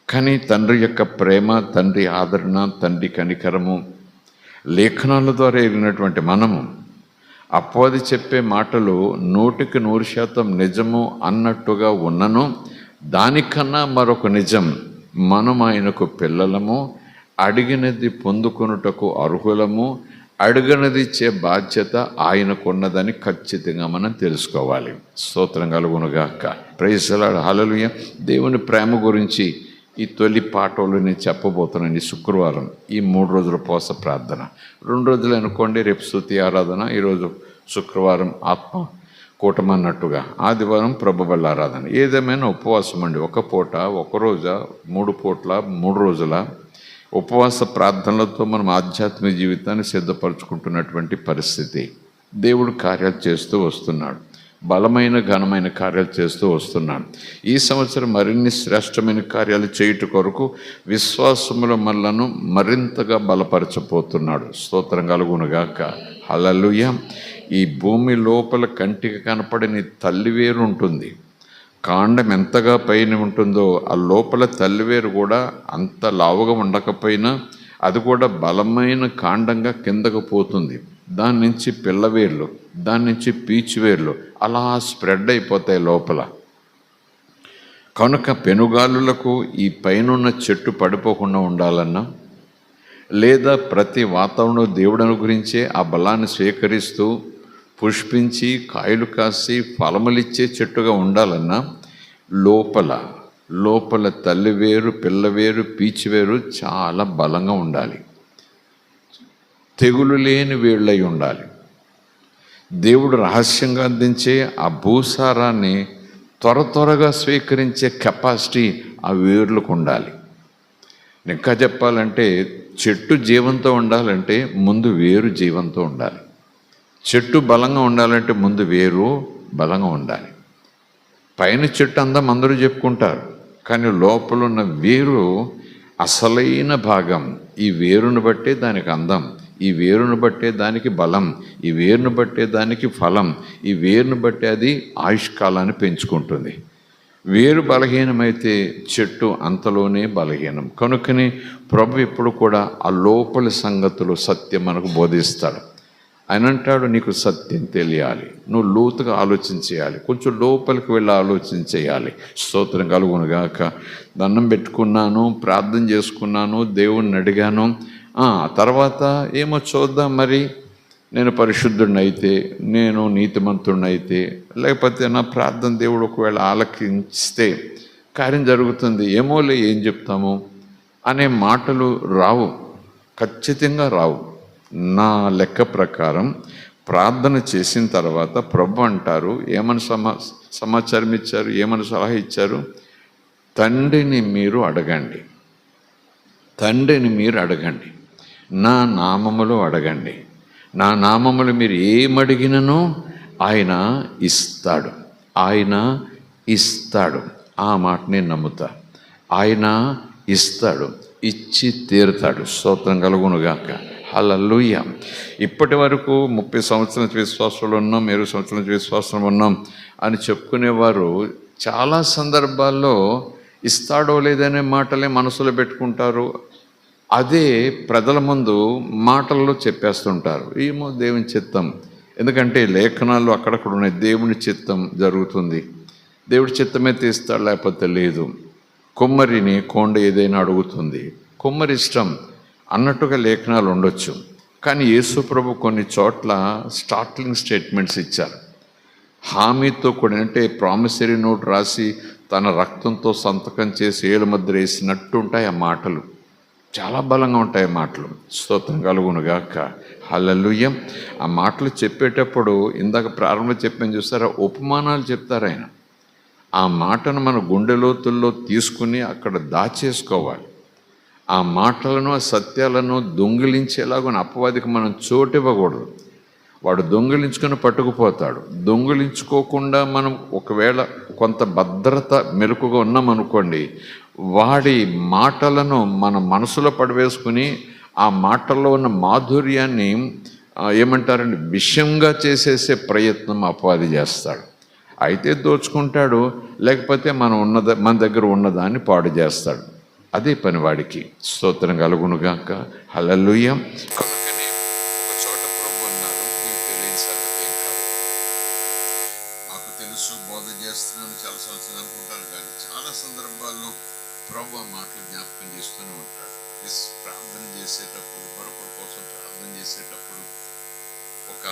కానీ తండ్రి యొక్క ప్రేమ, తండ్రి ఆదరణ, తండ్రి కనికరము లేఖనాల ద్వారా ఎరిగినటువంటి మనము అపవాది చెప్పే మాటలు 100% నిజము అన్నట్టుగా ఉన్నను, దానికన్నా మరొక నిజం, మనం ఆయనకు పిల్లలము, అడిగినది పొందుకొనుటకు అర్హులము, అడిగినది ఇచ్చే బాధ్యత ఆయనకున్నదని ఖచ్చితంగా మనం తెలుసుకోవాలి. స్తోత్రం కలుగునుగాక. Praise the Lord, hallelujah. దేవుని ప్రేమ గురించి ఈ తొలి పాఠంలో నేను చెప్పబోతున్నాను. శుక్రవారం ఈ 3 రోజుల ఉపవాస ప్రార్థన, 2 రోజులు అనుకోండి, రేపు స్తుతి ఆరాధన, ఈరోజు శుక్రవారం ఆత్మ కూటమి అన్నట్టుగా, ఆదివారం ప్రభు బల్ల ఆరాధన. ఏదేమైనా ఉపవాసం అండి. ఒక పూట, ఒక రోజా, 3 పూట్ల, 3 రోజుల ఉపవాస ప్రార్థనలతో మనం ఆధ్యాత్మిక జీవితాన్ని సిద్ధపరచుకుంటున్నటువంటి పరిస్థితి. దేవుడు కార్యాలు చేస్తూ వస్తున్నాడు, బలమైన ఘనమైన కార్యాలు చేస్తూ వస్తున్నాడు. ఈ సంవత్సరం మరిన్ని శ్రేష్టమైన కార్యాలు చేయుట కొరకు విశ్వాసముల మనలను మరింతగా బలపరచబోతున్నాడు. స్తోత్రం కలుగునుగాక. హల్లెలూయా. ఈ భూమి లోపల కంటికి కనపడని తల్లివేరు ఉంటుంది. కాండం ఎంతగా పైన ఉంటుందో ఆ లోపల తల్లివేరు కూడా అంత లావుగా ఉండకపోయినా అది కూడా బలమైన కాండంగా కిందకు పోతుంది. దాని నుంచి పిల్లవేర్లు, దాని నుంచి పీచువేర్లు అలా స్ప్రెడ్ అయిపోతాయి లోపల. కనుక పెనుగాలులకు ఈ పైనున్న చెట్టు పడిపోకుండా ఉండాలన్నా, లేదా ప్రతి వాతావరణం దేవుడు అనుగురించే ఆ బలాన్ని స్వీకరిస్తూ పుష్పించి కాయలు కాసి ఫలములిచ్చే చెట్టుగా ఉండాలన్నా లోపల తల్లివేరు, పిల్లవేరు, పీచువేరు చాలా బలంగా ఉండాలి. తెగులు లేని వేళ్ళై ఉండాలి. దేవుడు రహస్యంగా అందించే ఆ భూసారాన్ని త్వరగా స్వీకరించే కెపాసిటీ ఆ వేర్లకు ఉండాలి. ఇంకా చెప్పాలంటే చెట్టు జీవంతో ఉండాలంటే ముందు వేరు జీవంతో ఉండాలి. చెట్టు బలంగా ఉండాలంటే ముందు వేరు బలంగా ఉండాలి. పైన చెట్టు అందం అందరూ చెప్పుకుంటారు, కానీ లోపల ఉన్న వేరు అసలైన భాగం. ఈ వేరును బట్టే దానికి అందం, ఈ వేరును బట్టే దానికి బలం, ఈ వేరును బట్టే దానికి ఫలం, ఈ వేరును బట్టే అది ఆయుష్కాలాన్ని పెంచుకుంటుంది. వేరు బలహీనమైతే చెట్టు అంతలోనే బలహీనం. కనుకని ప్రభు ఎప్పుడు కూడా ఆ లోపలి సంగతులు సత్యం మనకు బోధిస్తాడు. ఆయన అంటాడు, నీకు సత్యం తెలియాలి, నువ్వు లోతుగా ఆలోచన చేయాలి, కొంచెం లోపలికి వెళ్ళి ఆలోచన చేయాలి. స్తోత్రం కలుగును గాక. దండం పెట్టుకున్నాను, ప్రార్థన చేసుకున్నాను, దేవుణ్ణి అడిగాను, తర్వాత ఏమో చూద్దాం, మరి నేను పరిశుద్ధుడిని అయితే, నేను నీతిమంతుడిని అయితే, లేకపోతే నా ప్రార్థన దేవుడు ఒకవేళ ఆలకిస్తే కార్యం జరుగుతుంది, ఏమోలే ఏం చెప్తాము అనే మాటలు రావు, ఖచ్చితంగా రావు. నా లెక్క ప్రకారం ప్రార్థన చేసిన తర్వాత ప్రభు అంటారు, ఏమని సమాచారం ఇచ్చారు, ఏమని సలహా ఇచ్చారు? తండ్రిని మీరు అడగండి, తండ్రిని మీరు అడగండి, నా నామములో అడగండి, నా నామములు మీరు ఏమడిగిననో ఆయన ఇస్తాడు, ఆయన ఇస్తాడు. ఆ మాట నేను నమ్ముతా. ఆయన ఇస్తాడు, ఇచ్చి తీరుతాడు. స్తోత్రం కలుగునుగాక. హల్లెలూయా. ఇప్పటి వరకు 30 సంవత్సరాల నుంచి విశ్వాసంలో ఉన్నాం, 20 సంవత్సరాల నుంచి విశ్వాసం ఉన్నాం అని చెప్పుకునేవారు చాలా సందర్భాల్లో ఇస్తాడో లేదనే మాటలే మనసులో పెట్టుకుంటారు. అదే ప్రజల ముందు మాటల్లో చెప్పేస్తుంటారు, ఏమో దేవుని చిత్తం. ఎందుకంటే లేఖనాలు అక్కడక్కడ ఉన్నాయి, దేవుని చిత్తం జరుగుతుంది, దేవుడి చిత్తమే తీస్తాడు, లేకపోతే లేదు. కుమ్మరిని కొండ ఏదైనా అడుగుతుంది, కుమ్మరి ఇష్టం అన్నట్టుగా లేఖనాలు ఉండొచ్చు. కానీ యేసు ప్రభు కొన్ని చోట్ల స్టార్ట్లింగ్ స్టేట్మెంట్స్ ఇచ్చారు, హామీతో కూడిన, అంటే ప్రామిసరీ నోట్ రాసి తన రక్తంతో సంతకం చేసి ఏలుముద్ర వేసినట్టు ఉంటాయి ఆ మాటలు, చాలా బలంగా ఉంటాయి మాటలు. స్తోత్రం కలుగునుగాక. హల్లెలూయా. ఆ మాటలు చెప్పేటప్పుడు ఇందాక ప్రారంభంలో చెప్పాను చూస్తారా, ఉపమానాలు చెప్తారు ఆయన. ఆ మాటను మన గుండె లోతుల్లో తీసుకుని అక్కడ దాచేసుకోవాలి. ఆ మాటలను, ఆ సత్యాలను దొంగిలించేలాగా అపవాదికి మనం చోటు ఇవ్వకూడదు. వాడు దొంగిలించుకొని పట్టుకుపోతాడు. దొంగిలించుకోకుండా మనం ఒకవేళ కొంత భద్రత మెలకుగా ఉన్నామనుకోండి, వాడి మాటలను మన మనసులో పడివేసుకుని ఆ మాటల్లో ఉన్న మాధుర్యాన్ని ఏమంటారండి, విషంగా చేసేసే ప్రయత్నం అపవాది చేస్తాడు. అయితే దోచుకుంటాడు, లేకపోతే మన దగ్గర ఉన్నదాన్ని పాడు చేస్తాడు. అదే పని వాడికి. స్తోత్రం కలుగునుగాక. హల్లెలూయా. కనుకనే ఒక చోట ప్రభు అన్నారు, నీకు తెలియని సంగతి ఏం కాదు. మాకు తెలుసు, బోధ చేస్తున్నాను చాలా సంవత్సరాలు అనుకుంటాను, కానీ చాలా సందర్భాల్లో ప్రభు ఆ మాటలు జ్ఞాపకం చేస్తూనే ఉంటాడు. ప్రార్థన చేసేటప్పుడు, మరొకరి కోసం ప్రార్థన చేసేటప్పుడు ఒక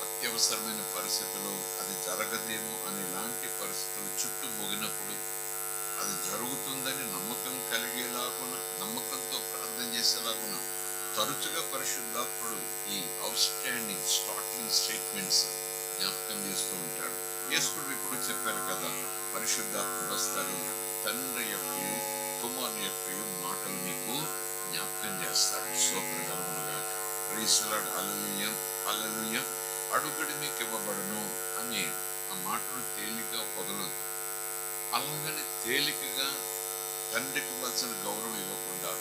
అత్యవసరమైన పరిస్థితులు అది జరగదేమో అని ఇలాంటి పరిస్థితులు చుట్టూ మొగినప్పుడు అది జరుగుతుందని నమ్మకం కలిగేలాగున, నమ్మకంతో ప్రార్థన చేసేలాగున తరచుగా పరిశుద్ధాత్ముడు ఈ అవుట్ స్టాండింగ్ స్టార్టింగ్ స్టేట్మెంట్స్ జ్ఞాపకం చేస్తూ ఉంటాడు. యేసుడు ఇప్పుడు చెప్పారు కదా, పరిశుద్ధాత్ముడు వస్తారు, తండ్రి యొక్క కుమారుని యొక్క మాటలు మీకు జ్ఞాపకం చేస్తాడు. స్తోత్రం కలుగునుగాక. Praise the Lord. Hallelujah, hallelujah. అడుగుడి మీకు ఇవ్వబడును అని ఆ మాటను తేలిగ్గా వదలొద్దు. అలాగని తేలికగా తండ్రికి ఇవ్వాల్సిన గౌరవం ఇవ్వకుండా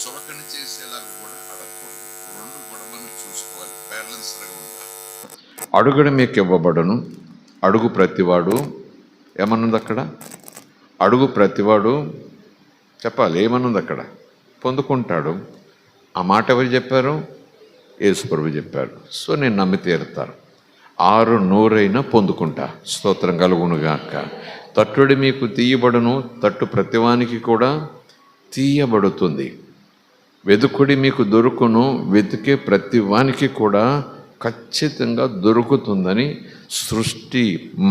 చులకన చేసేలాగా కూడా అడగకూడదు. రెండు కూడా మనం చూసుకోవాలి, బ్యాలెన్స్గా ఉండాలి. అడుగుడి మీకు ఇవ్వబడును. అడుగు ప్రతివాడు, ఏమన్నది అక్కడ? అడుగు ప్రతివాడు చెప్పాలి, ఏమన్నది అక్కడ? పొందుకుంటాడు. ఆ మాట ఎవరు చెప్పారు? యేసు ప్రభు చెప్పారు. సో నేను నమ్మి తీరుతాను, 600 పొందుకుంటా. స్తోత్రం కలుగునుగాక. తట్టుడి మీకు తీయబడును, తట్టు ప్రతివానికి కూడా తీయబడుతుంది. వెదుకుడి మీకు దొరుకును, వెతికే ప్రతివానికి కూడా ఖచ్చితంగా దొరుకుతుందని సృష్టి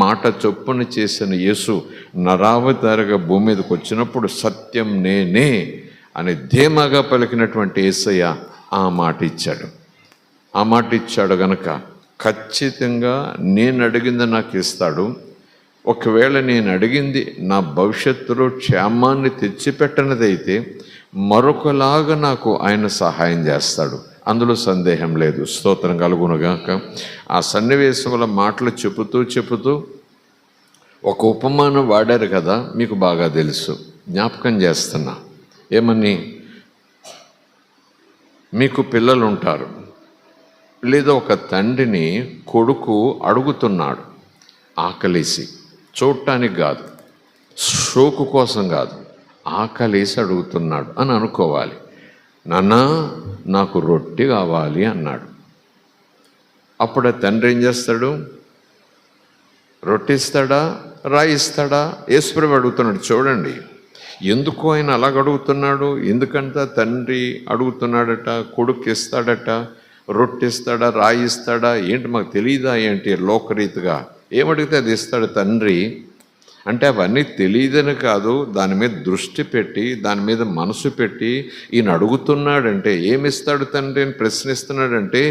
మాట చొప్పున చేసిన యేసు నరావతారగా భూమి మీదకి వచ్చినప్పుడు సత్యం నేనే అని ధీమాగా పలికినటువంటి యేసయ్య ఆ మాట ఇచ్చాడు. ఆ మాట ఇచ్చాడు గనక ఖచ్చితంగా నేను అడిగింది నాకు ఇస్తాడు. ఒకవేళ నేను అడిగింది నా భవిష్యత్తులో క్షేమాన్ని తెచ్చిపెట్టనిదైతే మరొకలాగా నాకు ఆయన సహాయం చేస్తాడు, అందులో సందేహం లేదు. స్తోత్రం కలుగునుగాక. ఆ సన్నివేశముల మాటలు చెబుతూ ఒక ఉపమానం వాడారు కదా, మీకు బాగా తెలుసు, జ్ఞాపకం చేస్తున్నా. ఏమని? మీకు పిల్లలు ఉంటారు, లేదా ఒక తండ్రిని కొడుకు అడుగుతున్నాడు ఆకలేసి, చూడటానికి కాదు, షోకు కోసం కాదు, ఆకలేసి అడుగుతున్నాడు అని అనుకోవాలి. నాన్న నాకు రొట్టె కావాలి అన్నాడు. అప్పుడు ఆ తండ్రి ఏం చేస్తాడు? రొట్టిస్తాడా, రాయిస్తాడా? యేసుప్రభు అడుగుతున్నాడు. చూడండి, ఎందుకు ఆయన అలాగ అడుగుతున్నాడు? ఎందుకంటే తండ్రి అడుగుతున్నాడట, కొడుకు ఇస్తాడట, రొట్టిస్తాడా, రాయిస్తాడా? ఏంటి మాకు తెలియదా ఏంటి? లోకరీతిగా ఏమడిగితే అది ఇస్తాడు తండ్రి. అంటే అవన్నీ తెలియదని కాదు, దాని మీద దృష్టి పెట్టి, దాని మీద మనసు పెట్టి ఈయన అడుగుతున్నాడంటే ఏమిస్తాడు తండ్రి అని ప్రశ్నిస్తున్నాడంటే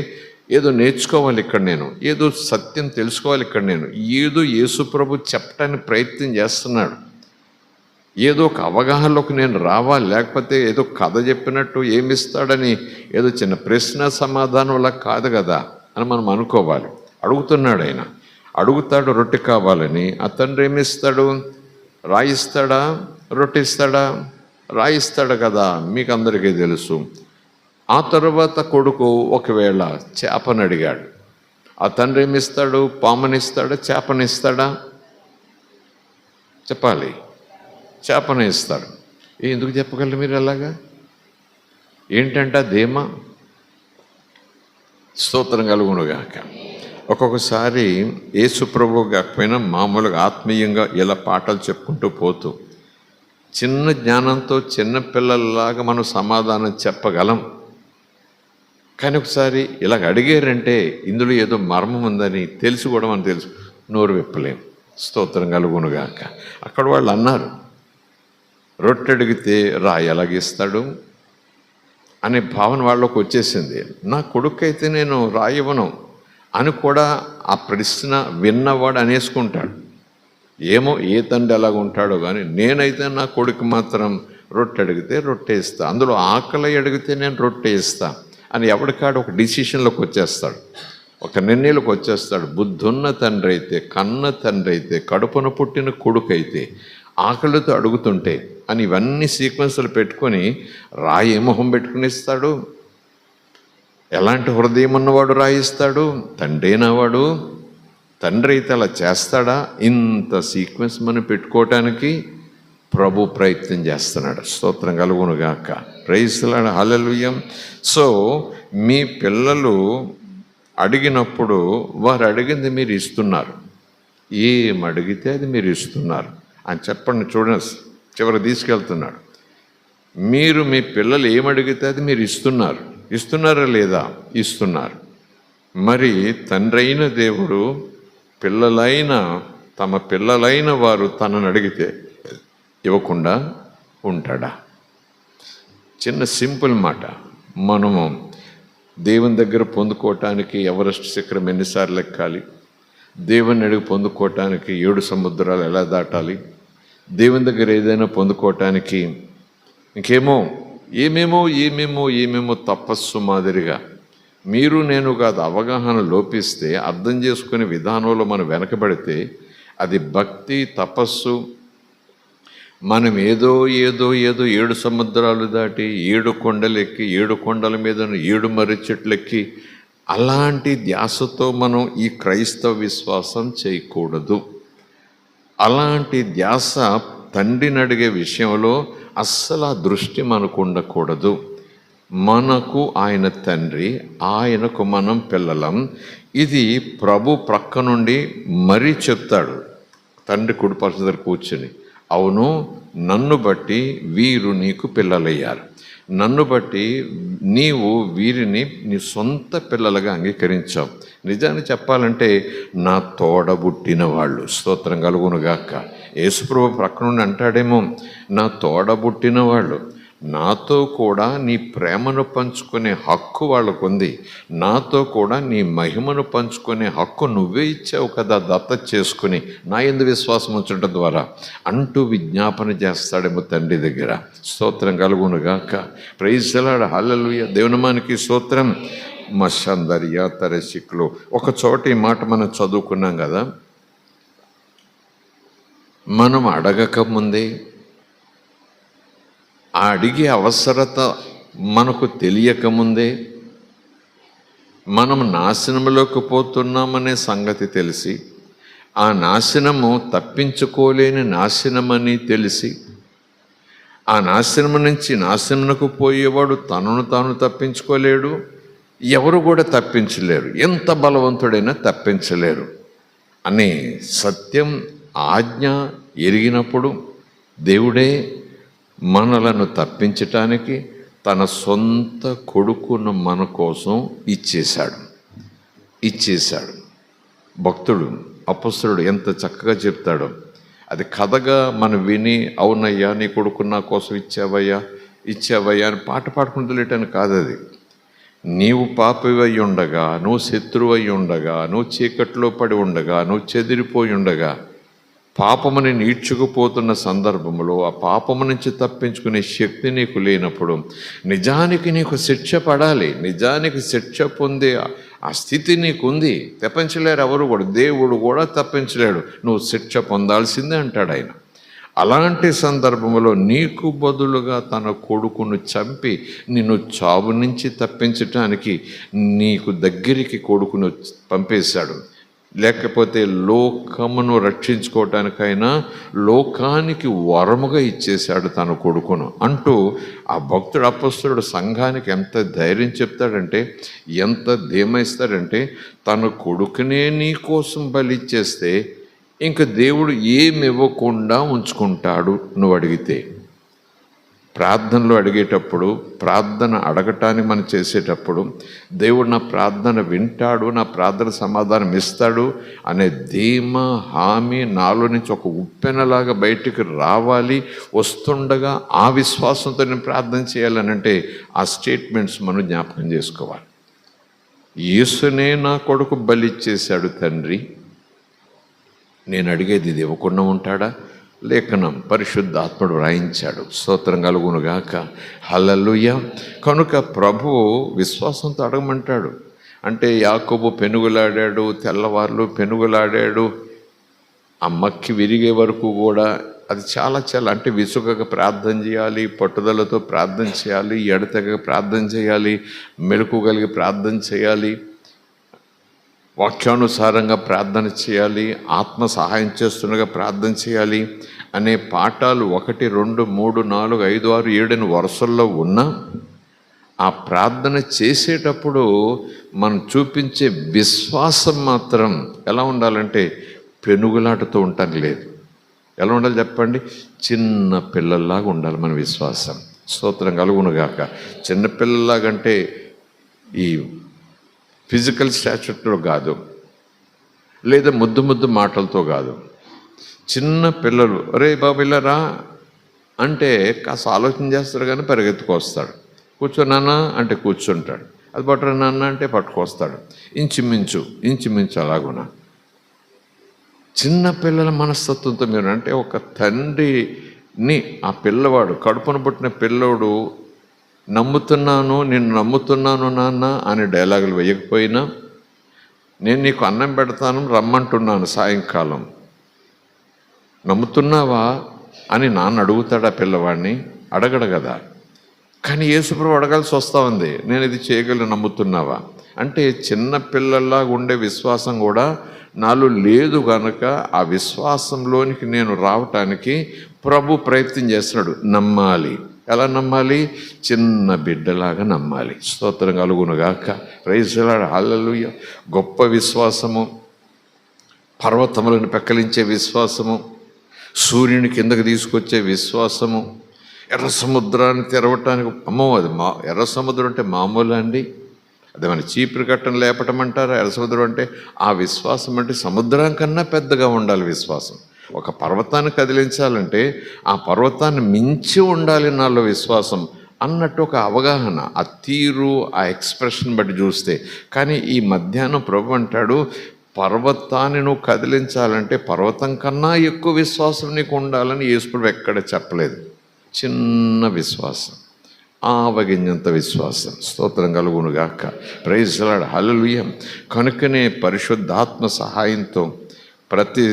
ఏదో నేర్చుకోవాలి ఇక్కడ, నేను ఏదో సత్యం తెలుసుకోవాలి ఇక్కడ, నేను ఏదో యేసుప్రభు చెప్పడానికి ప్రయత్నం చేస్తున్నాడు. ఏదో ఒక అవగాహనలోకి నేను రావాలి, లేకపోతే ఏదో కథ చెప్పినట్టు ఏమిస్తాడని ఏదో చిన్న ప్రశ్న సమాధానంలా కాదు కదా అని మనం అనుకోవాలి. అడుగుతున్నాడు ఆయన, అడుగుతాడు రొట్టె కావాలని. ఆ తండ్రి ఏమిస్తాడు? రాయిస్తాడా, రొట్టె రాయిస్తాడు కదా, మీకు అందరికీ తెలుసు. ఆ తర్వాత కొడుకు ఒకవేళ చేపని అడిగాడు. ఆ తండ్రి ఏమిస్తాడు? పామునిస్తాడా, చేపనిస్తాడా? చెప్పాలి. చేపని ఇస్తాడు. ఎందుకు చెప్పగలరు మీరు అలాగా? ఏంటంటే ధీమా. స్తోత్రం కలుగునుగాక. ఒక్కొక్కసారి యేసుప్రభు కాకపోయినా మామూలుగా ఆత్మీయంగా ఇలా పాటలు చెప్పుకుంటూ పోతూ చిన్న జ్ఞానంతో చిన్న పిల్లల్లాగా మనం సమాధానం చెప్పగలం. కానీ ఒకసారి ఇలాగ అడిగారంటే ఇందులో ఏదో మర్మం ఉందని తెలిసి కూడా మనం తెలుసు, నోరు విప్పలేం. స్తోత్రం కలుగునుగాక. అక్కడ వాళ్ళు అన్నారు, రొట్టె అడిగితే రాయి ఎలాగిస్తాడు అనే భావన వాళ్ళకి వచ్చేసింది. నా కొడుకు అయితే నేను రాయివ్వను అని కూడా ఆ ప్రశ్న విన్నవాడు అనేసుకుంటాడు. ఏమో ఏ తండ్రి ఎలాగ ఉంటాడో కానీ నేనైతే నా కొడుకు మాత్రం రొట్టె అడిగితే రొట్టె ఇస్తా, అందులో ఆకలి అడిగితే నేను రొట్టె ఇస్తా అని ఎవడికాడు ఒక డిసిషన్లోకి వచ్చేస్తాడు, ఒక నిర్ణయంలోకి వచ్చేస్తాడు. బుద్ధున్న తండ్రి అయితే, కన్న తండ్రి అయితే, కడుపున పుట్టిన కొడుకు అయితే ఆకలితో అడుగుతుంటే అని ఇవన్నీ సీక్వెన్స్లు పెట్టుకొని రాయి ఏ మొహం పెట్టుకుని ఇస్తాడు? ఎలాంటి హృదయం ఉన్నవాడు రాయిస్తాడు? తండ్రేనావాడు? తండ్రి అయితే అలా చేస్తాడా? ఇంత సీక్వెన్స్ మనం పెట్టుకోవటానికి ప్రభు ప్రయత్నం చేస్తున్నాడు. స్తోత్రం కలుగునుగాక. Praise the Lord. Hallelujah. So మీ పిల్లలు అడిగినప్పుడు వారు అడిగింది మీరు ఇస్తున్నారు. ఏం అడిగితే అది మీరు ఇస్తున్నారు అని చెప్పండి. చూడండి, చివరికి తీసుకెళ్తున్నాడు. మీరు మీ పిల్లలు ఏమడిగితే అది మీరు ఇస్తున్నారు. ఇస్తున్నారా లేదా? ఇస్తున్నారు. మరి తండ్రి అయిన దేవుడు తమ పిల్లలైన వారు తనను అడిగితే ఇవ్వకుండా ఉంటాడా? చిన్న సింపుల్ మాట. మనము దేవుని దగ్గర పొందుకోవటానికి ఎవరెస్ట్ శిఖరం ఎన్నిసార్లు ఎక్కాలి, దేవుని అడిగి పొందుకోవటానికి 7 సముద్రాలు ఎలా దాటాలి, దేవుని దగ్గర ఏదైనా పొందుకోవటానికి ఇంకేమో ఏమేమో తపస్సు మాదిరిగా మీరు నేను కాదు అవగాహన లోపిస్తే, అర్థం చేసుకునే విధానంలో మనం వెనకబడితే అది భక్తి, తపస్సు. మనం ఏదో 7 సముద్రాలు దాటి 7 కొండలు ఎక్కి 7 కొండల మీద 7 మర్రి చెట్లు ఎక్కి అలాంటి ధ్యాసతో మనం ఈ క్రైస్తవ విశ్వాసం చేయకూడదు. అలాంటి ధ్యాస తండ్రిని అడిగే విషయంలో అస్సలు ఆ దృష్టి మనకు ఉండకూడదు. మనకు ఆయన తండ్రి, ఆయనకు మనం పిల్లలం. ఇది ప్రభు ప్రక్క నుండి మరీ చెప్తాడు. తండ్రి కుడిపరచ దగ్గర కూర్చుని, అవును నన్ను బట్టి వీరు నీకు పిల్లలయ్యారు, నన్ను బట్టి నీవు వీరిని నీ సొంత పిల్లలుగా అంగీకరించావు. నిజాన్ని చెప్పాలంటే నా తోడబుట్టిన వాళ్ళు. స్తోత్రం కలుగునుగాక. యేసుప్రభు ప్రక్క నుండి అంటాడేమో, నా తోడబుట్టిన వాళ్ళు, నాతో కూడా నీ ప్రేమను పంచుకునే హక్కు వాళ్ళకుంది, నాతో కూడా నీ మహిమను పంచుకునే హక్కు నువ్వే ఇచ్చావు కదా దత్తత చేసుకుని నా యందు విశ్వాసం ఉంచడం ద్వారా అంటూ విజ్ఞాపన చేస్తాడేమో తండ్రి దగ్గర. స్తోత్రం కలుగునుగాక. Praise the Lord. హల్లెలూయా. దేవునామానికి స్తోత్రం. మషందరియా తరసిక్లో ఒక చోట ఈ మాట మనం చదువుకున్నాం కదా, మనం అడగకముందే ఆ అడిగే అవసరత మనకు తెలియకముందే మనం నాశనంలోకి పోతున్నామనే సంగతి తెలిసి, ఆ నాశనము తప్పించుకోలేని నాశనమని తెలిసి, ఆ నాశనం నుంచి నాశనమునకు పోయేవాడు తనను తాను తప్పించుకోలేడు, ఎవరు కూడా తప్పించలేరు, ఎంత బలవంతుడైనా తప్పించలేరు అనే సత్యం, ఆజ్ఞ ఎరిగినప్పుడు దేవుడే మనలను తప్పించటానికి తన సొంత కొడుకును మన కోసం ఇచ్చేశాడు. భక్తుడు అపొస్తలుడు ఎంత చక్కగా చెప్తాడో, అది కథగా మనం విని అవునయ్యా నీ కొడుకు నా కోసం ఇచ్చావయ్యా అని పాట పాడుకుంటూ లేటాను కాదు. అది నీవు పాపివై ఉండగా, నువ్వు శత్రువై ఉండగా, నువ్వు చీకట్లో పడి ఉండగా, నువ్వు చెదిరిపోయి ఉండగా, పాపముని ఈడ్చుకుపోతున్న సందర్భంలో ఆ పాపము నుంచి తప్పించుకునే శక్తి నీకు లేనప్పుడు నిజానికి నీకు శిక్ష పడాలి, నిజానికి శిక్ష పొందే ఆ స్థితి నీకుంది. తప్పించలేరు ఎవరు కూడా, దేవుడు కూడా తప్పించలేడు, నువ్వు శిక్ష పొందాల్సిందే అంటాడు ఆయన. అలాంటి సందర్భంలో నీకు బదులుగా తన కొడుకును చంపి నిన్ను చావు నుంచి తప్పించటానికి నీకు దగ్గరికి కొడుకును పంపేశాడు. లేకపోతే లోకమును రక్షించుకోవటానికైనా లోకానికి వరముగా ఇచ్చేశాడు తన కొడుకును అంటూ ఆ భక్తుడు అపొస్తలుడు సంఘానికి ఎంత ధైర్యం చెప్తాడంటే, ఎంత ధీమైస్తాడంటే, తన కొడుకునే నీ కోసం బలిచ్చేస్తే ఇంక దేవుడు ఏమి ఇవ్వకుండా ఉంచుకుంటాడు నువ్వు అడిగితే. ప్రార్థనలో అడిగేటప్పుడు, ప్రార్థన అడగటానికి మనం చేసేటప్పుడు దేవుడు నా ప్రార్థన వింటాడు, నా ప్రార్థన సమాధానం ఇస్తాడు అనే ధీమా, హామీ నాలో నుంచి ఒక ఉప్పెనలాగా బయటికి రావాలి. వస్తుండగా ఆ విశ్వాసంతో నేను ప్రార్థన చేయాలని అంటే ఆ స్టేట్మెంట్స్ మనం జ్ఞాపకం చేసుకోవాలి. యేసునే నా కొడుకు బలిచ్చేశాడు తండ్రి, నేను అడిగేది ఇది ఇవ్వకుండా ఉంటాడా? లేఖనం పరిశుద్ధాత్ముడు వ్రాయించాడు. స్తోత్రం కలుగునుగాక. హల్లెలూయా. కనుక ప్రభువు విశ్వాసంతో అడగమంటాడు. అంటే యాకోబు పెనుగులాడాడు, తెల్లవార్లు పెనుగులాడాడు, ఆ మక్కి విరిగే వరకు కూడా అది చాలా అంటే విసుగక ప్రార్థన చేయాలి, పట్టుదలతో ప్రార్థన చేయాలి, ఎడతెగక ప్రార్థన చేయాలి, మెలకుగలిగి ప్రార్థన చేయాలి, వాక్యానుసారంగా ప్రార్థన చేయాలి, ఆత్మ సహాయం చేస్తుండగా ప్రార్థన చేయాలి అనే పాఠాలు 1, 2, 3, 4, 5, 6, 7 వరుసల్లో ఉన్నా ఆ ప్రార్థన చేసేటప్పుడు మనం చూపించే విశ్వాసం మాత్రం ఎలా ఉండాలంటే పెనుగులాటతో ఉండటం లేదు. ఎలా ఉండాలి చెప్పండి? చిన్న పిల్లల్లాగా ఉండాలి మన విశ్వాసం. స్తోత్రం కలుగునుగాక. చిన్నపిల్లలాగంటే ఈ ఫిజికల్ స్టాచ్యూర్తో కాదు, లేదా ముద్దు మాటలతో కాదు. చిన్న పిల్లలు అరే బాబు ఇలా రా అంటే కాస్త ఆలోచన చేస్తాడు కానీ పరిగెత్తుకొస్తాడు. కూర్చోనాన్న అంటే కూర్చుంటాడు, అది పట్టరా నాన్న అంటే పట్టుకొస్తాడు. ఇంచుమించు అలాగునా చిన్న పిల్లల మనస్తత్వంతో మీరు అంటే ఒక తండ్రిని ఆ పిల్లవాడు కడుపున పుట్టిన పిల్లోడు నిన్ను నమ్ముతున్నాను నాన్న అనే డైలాగులు వేయకపోయినా, నేను నీకు అన్నం పెడతాను రమ్మంటున్నాను సాయంకాలం, నమ్ముతున్నావా అని నాన్న అడుగుతాడా పిల్లవాడిని? అడగడు కదా. కానీ యేసుప్రభువు అడగాల్సి వస్తూ ఉంది, నేను ఇది చేయగలను నమ్ముతున్నావా అంటే. చిన్న పిల్లల్లాగా ఉండే విశ్వాసం కూడా నాలో లేదు కనుక ఆ విశ్వాసంలోనికి నేను రావటానికి ప్రభు ప్రయత్నం చేస్తున్నాడు. నమ్మాలి. ఎలా నమ్మాలి? చిన్న బిడ్డలాగా నమ్మాలి. స్తోత్రం కలుగునుగాక. Praise the Lord. హల్లెలూయా. గొప్ప విశ్వాసము, పర్వతములను పెక్కలించే విశ్వాసము, సూర్యుని కిందకు తీసుకొచ్చే విశ్వాసము, ఎర్ర సముద్రాన్ని తెరవటానికి అది ఎర్ర సముద్రం అంటే మామూలు అండి? అదే మన చీపురు కట్టను లేపటం అంటారా? ఎర్ర సముద్రం అంటే ఆ విశ్వాసం అంటే సముద్రం కన్నా పెద్దగా ఉండాలి విశ్వాసం. ఒక పర్వతాన్ని కదిలించాలంటే ఆ పర్వతాన్ని మించి ఉండాలి నాలో విశ్వాసం అన్నట్టు ఒక అవగాహన, ఆ తీరు, ఆ ఎక్స్ప్రెషన్ బట్టి చూస్తే. కానీ ఈ మధ్యాహ్నం ప్రభు అంటాడు, పర్వతాన్ని నువ్వు కదిలించాలంటే పర్వతం కన్నా ఎక్కువ విశ్వాసం నీకు ఉండాలని యేసుప్రభు ఎక్కడ చెప్పలేదు. చిన్న విశ్వాసం, ఆవగింజంత విశ్వాసం. స్తోత్రం కలుగునుగాక. Praise the Lord. హల్లెలూయా. కనుకనే పరిశుద్ధాత్మ సహాయంతో ప్రతి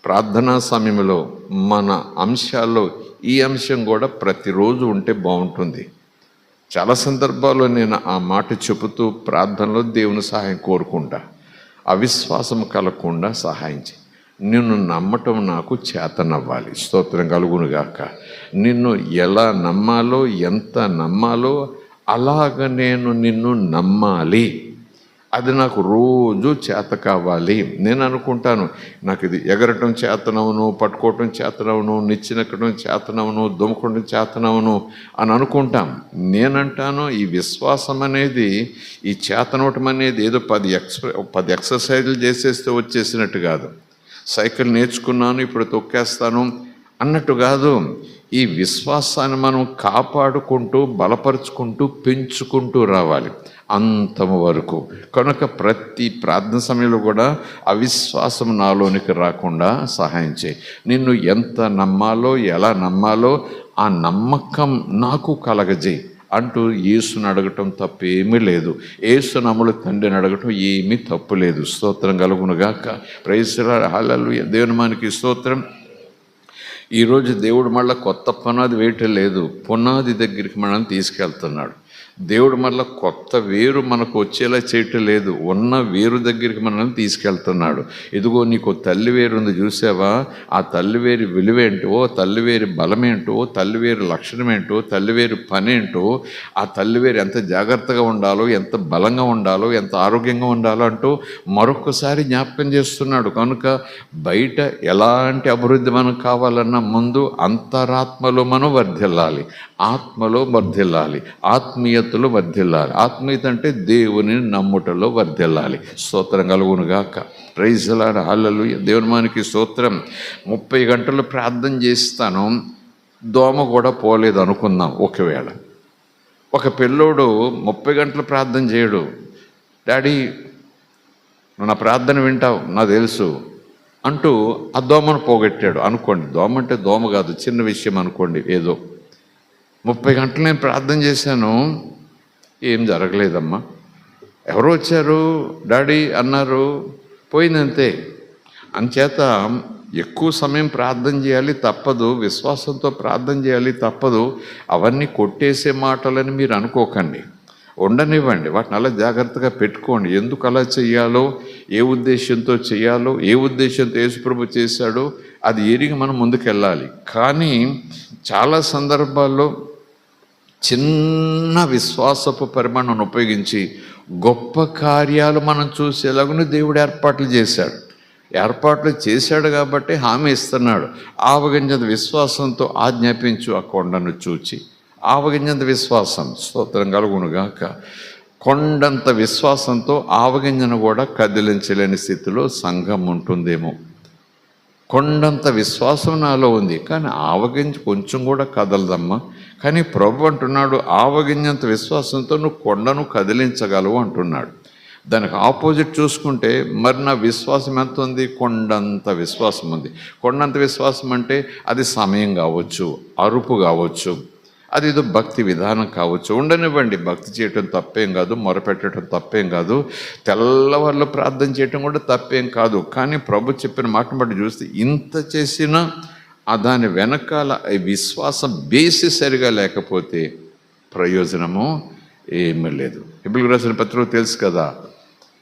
ప్రార్థనా సమయంలో మన అంశాల్లో ఈ అంశం కూడా ప్రతిరోజు ఉంటే బాగుంటుంది. చాలా సందర్భాల్లో నేను ఆ మాట చెబుతూ ప్రార్థనలో దేవుని సహాయం కోరుకుంటా. అవిశ్వాసం కలగకుండా సహాయం చేయి. నిన్ను నమ్మటం నాకు చేతనవ్వాలి. స్తోత్రం కలుగునుగాక. నిన్ను ఎలా నమ్మాలో, ఎంత నమ్మాలో అలాగ నేను నిన్ను నమ్మాలి, అది నాకు రోజు చేత కావాలి. నేను అనుకుంటాను, నాకు ఇది ఎగరటం చేతనవును, పట్టుకోవటం చేతనవును, నిచ్చినెక్కడం చేతనవును, దుమ్మకడం చేతనవును అని అనుకుంటాం. నేనంటాను, ఈ విశ్వాసం అనేది, ఈ చేతనవటం అనేది ఏదో 10 ఎక్సర్సైజులు చేసేస్తే వచ్చేసినట్టు కాదు. సైకిల్ నేర్చుకున్నాను ఇప్పుడు తొక్కేస్తాను అన్నట్టు కాదు. ఈ విశ్వాసాన్ని మనం కాపాడుకుంటూ, బలపరుచుకుంటూ, పెంచుకుంటూ రావాలి అంతము వరకు. కనుక ప్రతి ప్రార్థన సమయంలో కూడా అవిశ్వాసం నాలోనికి రాకుండా సహాయం చేయి. నిన్ను ఎంత నమ్మాలో, ఎలా నమ్మాలో ఆ నమ్మకం నాకు కలగజేయి అంటూ యేసుని అడగటం తప్పేమీ లేదు. యేసు నమ్ములు తండ్రిని అడగటం ఏమీ తప్పు లేదు. స్తోత్రం కలుగునుగాక. Praise the Lord. హల్లెలూయా. దేవుని మనకి స్తోత్రం. ఈరోజు దేవుడు మళ్ళీ కొత్త పునాది వేయటం లేదు, పునాది దగ్గరికి మనల్ని తీసుకెళ్తున్నాడు. దేవుడు మళ్ళీ కొత్త వేరు మనకు వచ్చేలా చేయటం లేదు, ఉన్న వేరు దగ్గరికి మనల్ని తీసుకెళ్తున్నాడు. ఇదిగో నీకు తల్లి వేరు ఉంది చూసావా, ఆ తల్లివేరు విలువేంటో, తల్లివేరు బలమేంటో, తల్లివేరు లక్షణమేంటో, తల్లివేరు పనేంటో, ఆ తల్లివేరు ఎంత జాగ్రత్తగా ఉండాలో, ఎంత బలంగా ఉండాలో, ఎంత ఆరోగ్యంగా ఉండాలో అంటూ మరొకసారి జ్ఞాపకం చేస్తున్నాడు. కనుక బయట ఎలాంటి అభివృద్ధి మనకు కావాలన్నా ముందు అంతరాత్మలో మనం వర్ధిల్లాలి, ఆత్మలో వర్ధిల్లాలి, ఆత్మీయతలో వర్ధిల్లాలి. ఆత్మీయత అంటే దేవుని నమ్ముటలో వర్ధిల్లాలి. స్తోత్రం కలుగునుగాక. Praise the Lord. హల్లెలూయా. దేవుని మనకి స్తోత్రం. 30 గంటలు ప్రార్థన చేస్తాను, దోమ కూడా పోలేదు అనుకుందాం. ఒకవేళ ఒక పిల్లోడు 30 గంటలు ప్రార్థన చేయడు, డాడీ నువ్వు నా ప్రార్థన వింటావు నాకు తెలుసు అంటూ ఆ దోమను పోగొట్టాడు అనుకోండి. దోమ అంటే దోమ కాదు, చిన్న విషయం అనుకోండి. ఏదో 30 గంటలు నేను ప్రార్థన చేశాను, ఏం జరగలేదమ్మా, ఎవరు వచ్చారు డాడీ అన్నారు, పోయిందంతే. అంచేత ఎక్కువ సమయం ప్రార్థన చేయాలి తప్పదు, విశ్వాసంతో ప్రార్థన చేయాలి తప్పదు. అవన్నీ కొట్టేసే మాటలని మీరు అనుకోకండి, ఉండనివ్వండి, వాటిని అలా జాగ్రత్తగా పెట్టుకోండి. ఎందుకు అలా చెయ్యాలో, ఏ ఉద్దేశంతో చేయాలో, ఏ ఉద్దేశంతో యేసుప్రభు చేశాడో అది ఎరిగి మనం ముందుకెళ్ళాలి. కానీ చాలా సందర్భాల్లో చిన్న విశ్వాసపు పరిమాణాన్ని ఉపయోగించి గొప్ప కార్యాలు మనం చూసేలాగా దేవుడు ఏర్పాట్లు చేశాడు కాబట్టి హామీ ఇస్తున్నాడు. ఆవగింజంత విశ్వాసంతో ఆజ్ఞాపించు ఆ కొండను చూచి. ఆవగింజంత విశ్వాసం, స్తోత్రం కలుగునుగాక. కొండంత విశ్వాసంతో ఆవగింజను కూడా కదిలించలేని స్థితిలో సంఘం ఉంటుందేమో. కొండంత విశ్వాసం నాలో ఉంది, కానీ ఆవగింజ కొంచెం కూడా కదలదమ్మా. కానీ ప్రభు అంటున్నాడు, ఆవగింజంత విశ్వాసంతో నువ్వు కొండను కదిలించగలవు అంటున్నాడు. దానికి ఆపోజిట్ చూసుకుంటే మరి నా విశ్వాసం ఎంత ఉంది? కొండంత విశ్వాసం ఉంది. కొండంత విశ్వాసం అంటే అది సమయం కావచ్చు, అరుపు కావచ్చు, అది ఏదో భక్తి విధానం కావచ్చు. ఉండనివ్వండి, భక్తి చేయటం తప్పేం కాదు, మొరపెట్టడం తప్పేం కాదు, తెల్లవాళ్ళు ప్రార్థన చేయటం కూడా తప్పేం కాదు. కానీ ప్రభు చెప్పిన మాటను బట్టి చూస్తే ఇంత చేసినా దాని వెనకాల విశ్వాసం బేసి సరిగా లేకపోతే ప్రయోజనము ఏమీ లేదు. హెబ్రీయులకు రాసిన పత్రిక తెలుసు కదా,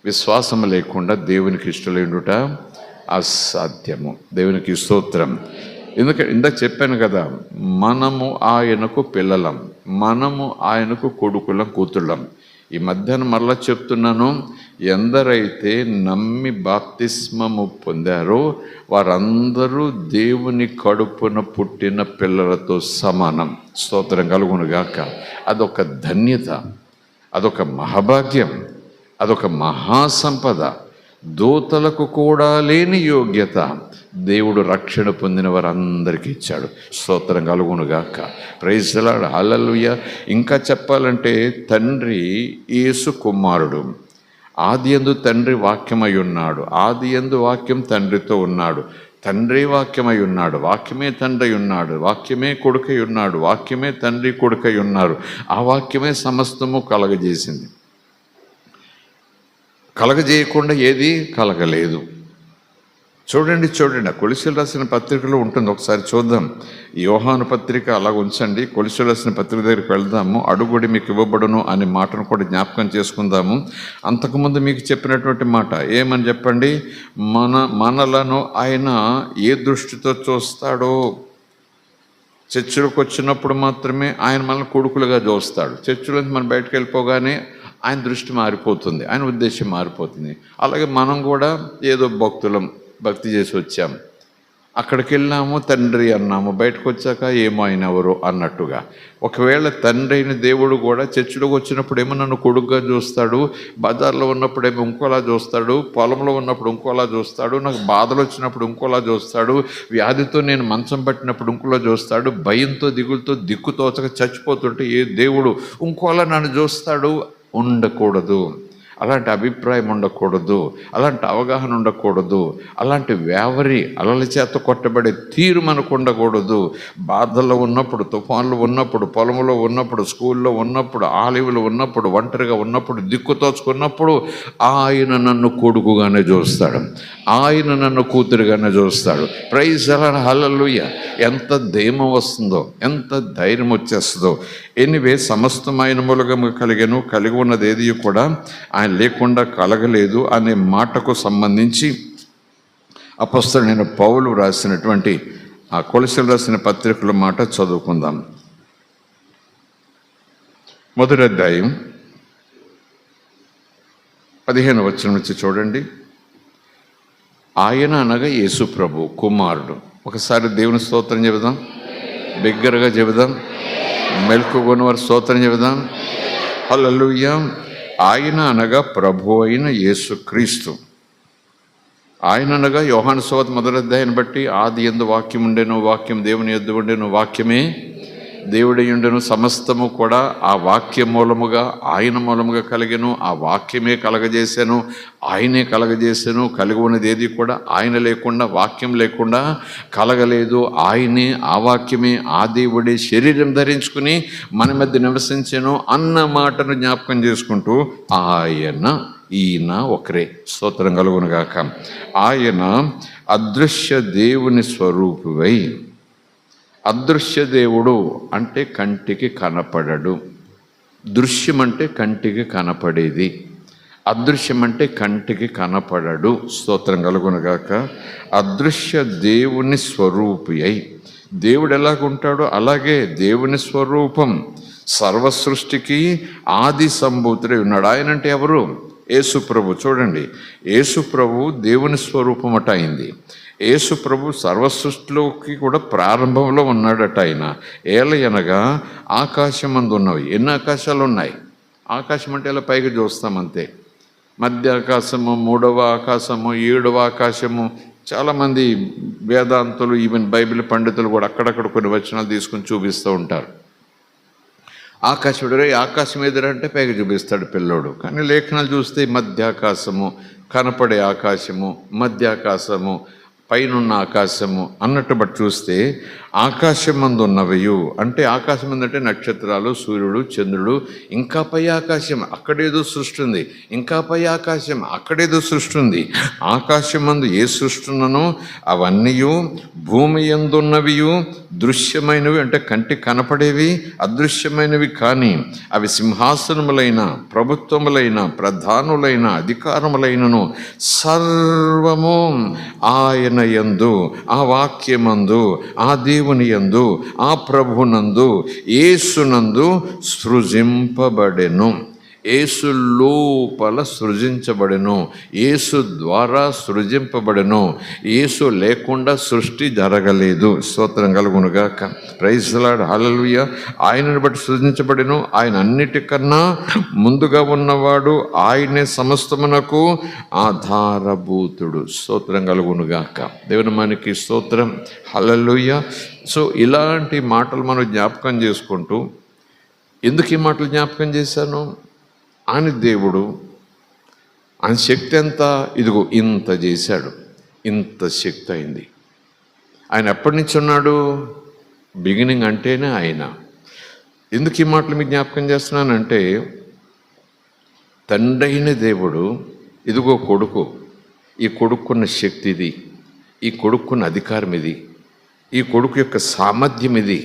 విశ్వాసం లేకుండా దేవునికి ఇష్టలేండుట అసాధ్యము. దేవునికి స్తోత్రం. ఎందుకంటే ఇందాక చెప్పాను కదా, మనము ఆయనకు పిల్లలం, మనము ఆయనకు కొడుకులం, కూతుళ్ళం. ఈ మధ్యాహ్నం మరలా చెప్తున్నాను, ఎందరైతే నమ్మి బాప్తిస్మము పొందారో వారందరూ దేవుని కడుపున పుట్టిన పిల్లలతో సమానం. స్తోత్రం కలుగునుగాక. అదొక ధన్యత, అదొక మహాభాగ్యం, అదొక మహాసంపద. దూతలకు కూడా లేని యోగ్యత దేవుడు రక్షణ పొందిన వారందరికీ ఇచ్చాడు. స్తోత్రం కలుగునుగాక. Praise the Lord. హల్లెలూయా. ఇంకా చెప్పాలంటే తండ్రి యేసు కుమారుడు. ఆదియందు తండ్రి వాక్యమై ఉన్నాడు, ఆదియందు వాక్యం తండ్రితో ఉన్నాడు, తండ్రి వాక్యమై ఉన్నాడు, వాక్యమే తండ్రి ఉన్నాడు, వాక్యమే కొడుకై ఉన్నాడు, వాక్యమే తండ్రి కొడుకై ఉన్నారు. ఆ వాక్యమే సమస్తము కలగజేసింది. కలగజేయకుండా ఏది కలగలేదు. చూడండి ఆ కొలస్సీయులకు రాసిన పత్రికలో ఉంటుంది, ఒకసారి చూద్దాం. యోహాను పత్రిక అలాగ ఉంచండి, కొలస్సీయులకు రాసిన పత్రిక దగ్గరికి వెళ్దాము. అడుగుడి మీకు ఇవ్వబడును అనే మాటను కూడా జ్ఞాపకం చేసుకుందాము. అంతకుముందు మీకు చెప్పినటువంటి మాట ఏమని చెప్పండి, మనలను ఆయన ఏ దృష్టితో చూస్తాడో చర్చిలోకి వచ్చినప్పుడు మాత్రమే ఆయన మనల్ని కొడుకులుగా చూస్తాడు. చర్చిలోంచి మనం బయటకు వెళ్ళిపోగానే ఆయన దృష్టి మారిపోతుంది, ఆయన ఉద్దేశం మారిపోతుంది. అలాగే మనం కూడా ఏదో భక్తి చేసి వచ్చాము, అక్కడికి వెళ్ళాము, తండ్రి అన్నాము, బయటకు వచ్చాక ఏమో ఆయన ఎవరు అన్నట్టుగా. ఒకవేళ తండ్రి అయిన దేవుడు కూడా చర్చిలోకి వచ్చినప్పుడేమో నన్ను కొడుకుగా చూస్తాడు, బజార్లో ఉన్నప్పుడేమో ఇంకోలా చూస్తాడు, పొలంలో ఉన్నప్పుడు ఇంకోలా చూస్తాడు, నాకు బాధలు వచ్చినప్పుడు ఇంకోలా చూస్తాడు, వ్యాధితో నేను మంచం పట్టినప్పుడు ఇంకోలా చూస్తాడు, భయంతో దిగులతో దిక్కుతోచక చచ్చిపోతుంటే ఏ దేవుడు ఇంకోలా నన్ను చూస్తాడు. ఉండకూడదు, అలాంటి అభిప్రాయం ఉండకూడదు, అలాంటి అవగాహన ఉండకూడదు, అలాంటి వ్యావరి అలల చేత కొట్టబడే తీరు మనకు ఉండకూడదు. బాధల్లో ఉన్నప్పుడు, తుఫాన్లు ఉన్నప్పుడు, పొలంలో ఉన్నప్పుడు, స్కూల్లో ఉన్నప్పుడు, ఆలివులు ఉన్నప్పుడు, ఒంటరిగా ఉన్నప్పుడు, దిక్కుతోచుకున్నప్పుడు ఆయన నన్ను కొడుకుగానే చూస్తాడు, ఆయన నన్ను కూతురుగానే చూస్తాడు. ప్రైజ్ అలానే హల్లెలూయా. ఎంత ధైర్యం వస్తుందో, ఎంత ధైర్యం వచ్చేస్తుందో. ఎనివే సమస్తమైన మూలకము కలిగి ఉన్నది ఏది కూడా ఆయన లేకుండా కలగలేదు అనే మాటకు సంబంధించి అపొస్తలుడైన పౌలు రాసినటువంటి ఆ కొలస్సీయులకు రాసిన పత్రికల మాట చదువుకుందాం. 1వ అధ్యాయం 15వ వచనం నుంచి చూడండి. ఆయన అనగా యేసు ప్రభు కుమారుడు. ఒకసారి దేవుని స్తోత్రం చెబుదాం, బిగ్గరగా చెబుదాం, మెలకుగొన్న వారి స్తోత్రం చెబుదాం. హల్లెలూయా. ఆయన అనగా ప్రభు అయిన యేసుక్రీస్తు. ఆయన అనగా యోహాను సువార్త 1వ అధ్యాయాన్ని బట్టి ఆది యందు వాక్యం ఉండెను, వాక్యం దేవుని యొద్ద ఉండెను, వాక్యమే దేవుడై ఉండెను, సమస్తము కూడా ఆ వాక్య మూలముగా ఆయన మూలముగా కలిగెను, ఆ వాక్యమే కలగజేశాను, ఆయనే కలగజేశాను. కలిగి ఉన్నది ఏది కూడా ఆయన లేకుండా, వాక్యం లేకుండా కలగలేదు. ఆయనే, ఆ వాక్యమే, ఆ దేవుడే శరీరం ధరించుకుని మన మధ్య నివసించెను అన్న మాటను జ్ఞాపకం చేసుకుంటూ ఆయన, ఈయన ఒకరే. స్తోత్రం కలుగునుగాక. ఆయన అదృశ్య దేవుని స్వరూపువై. అదృశ్య దేవుడు అంటే కంటికి కనపడడు. దృశ్యం అంటే కంటికి కనపడేది, అదృశ్యం అంటే కంటికి కనపడడు. స్తోత్రం కలుగునుగాక. అదృశ్య దేవుని స్వరూపి అయి. దేవుడు ఎలాగుంటాడో అలాగే దేవుని స్వరూపం. సర్వ సృష్టికి ఆది సంభూతుడై ఉన్నాడు. ఆయన అంటే ఎవరు? యేసు ప్రభు. చూడండి, యేసు ప్రభు దేవుని స్వరూపమట అయింది. యేసు ప్రభు సర్వసృష్టిలోకి కూడా ప్రారంభంలో ఉన్నాడట. ఆయన ఏలయనగా ఆకాశమందు ఉన్నవి. ఎన్ని ఆకాశాలు ఉన్నాయి? ఆకాశం అంటే ఇలా పైకి చూస్తామంతే. మధ్య ఆకాశము, 3వ ఆకాశము, 7వ ఆకాశము. చాలామంది వేదాంతులు, ఈవెన్ బైబిల్ పండితులు కూడా అక్కడక్కడ కొన్ని వచనాలు తీసుకుని చూపిస్తూ ఉంటారు. ఆకాశుడు ఆకాశం ఎదురంటే పైకి చూపిస్తాడు పిల్లోడు. కానీ లేఖనాలు చూస్తే మధ్యాకాశము, కనపడే ఆకాశము, మధ్యాకాశము, పైనున్న ఆకాశము అన్నట్టు బట్టి చూస్తే ఆకాశమందు ఉన్నవయు అంటే ఆకాశం అంటే నక్షత్రాలు, సూర్యుడు, చంద్రుడు, ఇంకా పై ఆకాశం అక్కడేదో సృష్టి ఉంది, ఇంకా పై ఆకాశం అక్కడేదో సృష్టి ఉంది. ఆకాశమందు ఏ సృష్టి ఉన్ననో అవన్నీ భూమి యందున్నవియు దృశ్యమైనవి అంటే కంటి కనపడేవి, అదృశ్యమైనవి కానీ అవి సింహాసనములైన, ప్రభుత్వములైన, ప్రధానులైన, అధికారములైనను సర్వము ఆయన యందు, ఆ వాక్యమందు, ఆ దేవుని యందు, ఆ ప్రభునందు, యేసునందు సృజింపబడెను. యేసు లోపల సృజించబడెను, యేసు ద్వారా సృజింపబడెను. యేసు లేకుండా సృష్టి జరగలేదు. స్తోత్రం కలుగునుగాక. Praise the Lord. హల్లెలూయా. ఆయనను బట్టి సృజించబడెను. ఆయన అన్నిటికన్నా ముందుగా ఉన్నవాడు, ఆయనే సమస్తమునకు ఆధారభూతుడు. స్తోత్రం కలుగునుగాక. దేవుని మనకి స్తోత్రం. హల్లెలూయా. సో ఇలాంటి మాటలు మనం జ్ఞాపకం చేసుకుంటూ, ఎందుకు ఈ మాటలు జ్ఞాపకం చేశాను? ఆయన దేవుడు, ఆయన శక్తి ఎంత? ఇదిగో ఇంత చేశాడు, ఇంత శక్తి అయింది. ఆయన ఎప్పటి నుంచి ఉన్నాడు? బిగినింగ్ అంటేనే ఆయన. ఎందుకు ఈ మాటలు మీకు జ్ఞాపకం చేస్తున్నానంటే, తండ్రి అయిన దేవుడు ఇదిగో కొడుకు, ఈ కొడుకున్న శక్తి ఇది, ఈ కొడుకున్న అధికారం ఇది, ఈ కొడుకు యొక్క సామర్థ్యం ఇది.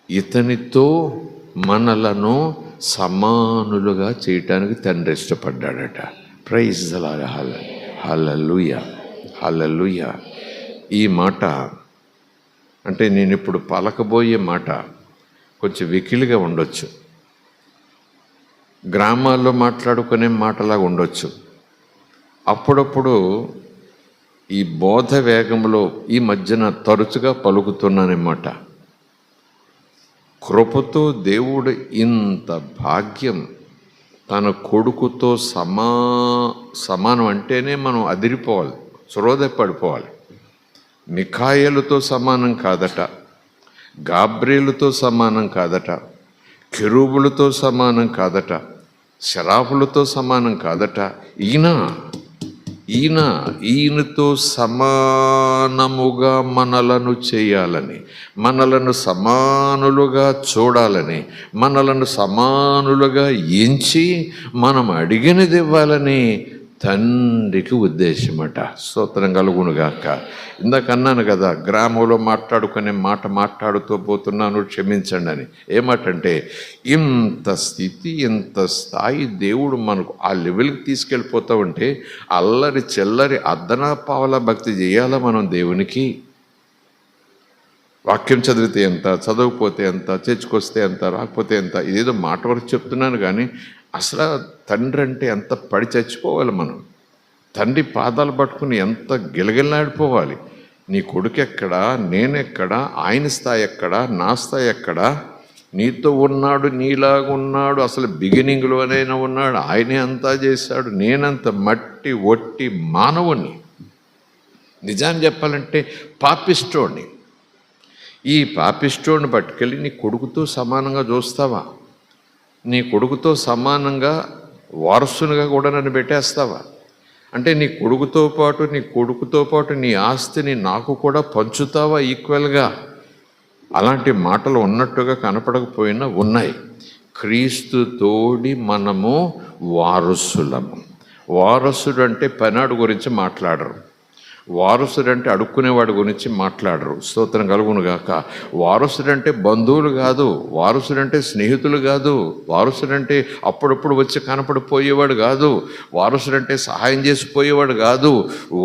ఇతనితో మనలను సమానులుగా చేయటానికి తండ్రి ఇష్టపడ్డాడట. Praise the Lord. Hallelujah. Hallelujah. ఈ మాట అంటే నేను ఇప్పుడు పలకబోయే మాట కొంచెం వెకిలిగా ఉండొచ్చు, గ్రామాల్లో మాట్లాడుకునే మాటలాగా ఉండొచ్చు. అప్పుడప్పుడు ఈ బోధ వేగంలో ఈ మధ్యన తరచుగా పలుకుతున్నానమాట. కృపతో దేవుడు ఇంత భాగ్యం, తన కొడుకుతో సమానం అంటేనే మనం అదిరిపోవాలి, శ్రోధపడిపోవాలి. మిఖాయేలుతో సమానం కాదట, గాబ్రియేలుతో సమానం కాదట, కెరూబులతో సమానం కాదట, శరాఫులతో సమానం కాదట. ఈయనతో సమానముగా మనలను చేయాలని, మనలను సమానులుగా చూడాలని, మనలను సమానులుగా ఎంచి మనం అడిగినది ఇవ్వాలని తండ్రికి ఉద్దేశమట. స్తోత్రం కలుగునుగాక. ఇందాక అన్నాను కదా, గ్రామంలో మాట్లాడుకునే మాట మాట్లాడుతూ పోతున్నాను, క్షమించండి అని. ఏమాటంటే, ఇంత స్థితి, ఇంత స్థాయి దేవుడు మనకు ఆ లెవెల్కి తీసుకెళ్ళిపోతా ఉంటే అల్లరి చెల్లరి అర్ధనా పావలా భక్తి చేయాలా మనం దేవునికి? వాక్యం చదివితే ఎంత, చదవకపోతే ఎంత, చర్చకొస్తే ఎంత, రాకపోతే ఎంత, ఇదేదో మాట వరకు చెప్తున్నాను కానీ అసలు తండ్రి అంటే ఎంత పడి చచ్చిపోవాలి మనం. తండ్రి పాదాలు పట్టుకుని ఎంత గిలగిల్లాడిపోవాలి. నీ కొడుకు ఎక్కడా, నేనెక్కడా, ఆయన స్థాయి ఎక్కడా, నా స్థాయి ఎక్కడా, నీతో ఉన్నాడు, నీలాగున్నాడు, అసలు బిగినింగ్లోనైనా ఉన్నాడు, ఆయనే అంతా చేశాడు, నేనంత మట్టి ఒట్టి మానవుణ్ణి. నిజాన్ని చెప్పాలంటే పాపిష్టోడిని. ఈ పాపిష్టోడిని పట్టుకెళ్ళి నీ కొడుకుతో సమానంగా చూస్తావా? నీ కొడుకుతో సమానంగా వారసునిగా కూడా నన్ను పెట్టేస్తావా? అంటే నీ కొడుకుతో పాటు నీ ఆస్తిని నాకు కూడా పంచుతావా ఈక్వల్గా? అలాంటి మాటలు ఉన్నట్టుగా కనపడకపోయినా ఉన్నాయి. క్రీస్తు తోడి మనము వారసులము. వారసుడు అంటే పనాడు గురించి మాట్లాడరు, వారసుడంటే అడుక్కునేవాడి గురించి మాట్లాడరు. స్తోత్రం కలుగునుగాక. వారసుడంటే బంధువులు కాదు, వారసుడంటే స్నేహితులు కాదు, వారసుడంటే అప్పుడప్పుడు వచ్చి కనపడిపోయేవాడు కాదు, వారసుడంటే సహాయం చేసిపోయేవాడు కాదు.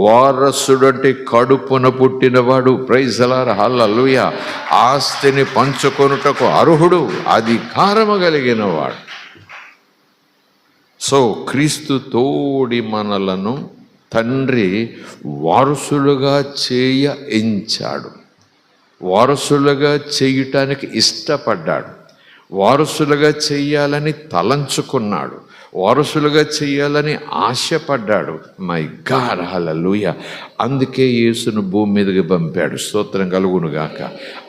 వారసుడంటే కడుపున పుట్టినవాడు. ప్రైజ్ అలార్ హల్లెలూయా. ఆస్తిని పంచుకొనుటకు అర్హుడు, అధికారము కలిగిన వాడు. సో క్రీస్తు తోడి మనలను తండ్రి వారసులుగా ఎంచాడు, వారసులుగా చేయటానికి ఇష్టపడ్డాడు, వారసులుగా చేయాలని తలంచుకున్నాడు, వారసులుగా చేయాలని ఆశపడ్డాడు. మై గాడ్ హల్లెలూయా. అందుకే యేసును భూమి మీదకి పంపాడు. స్తోత్రం కలుగునుగాక.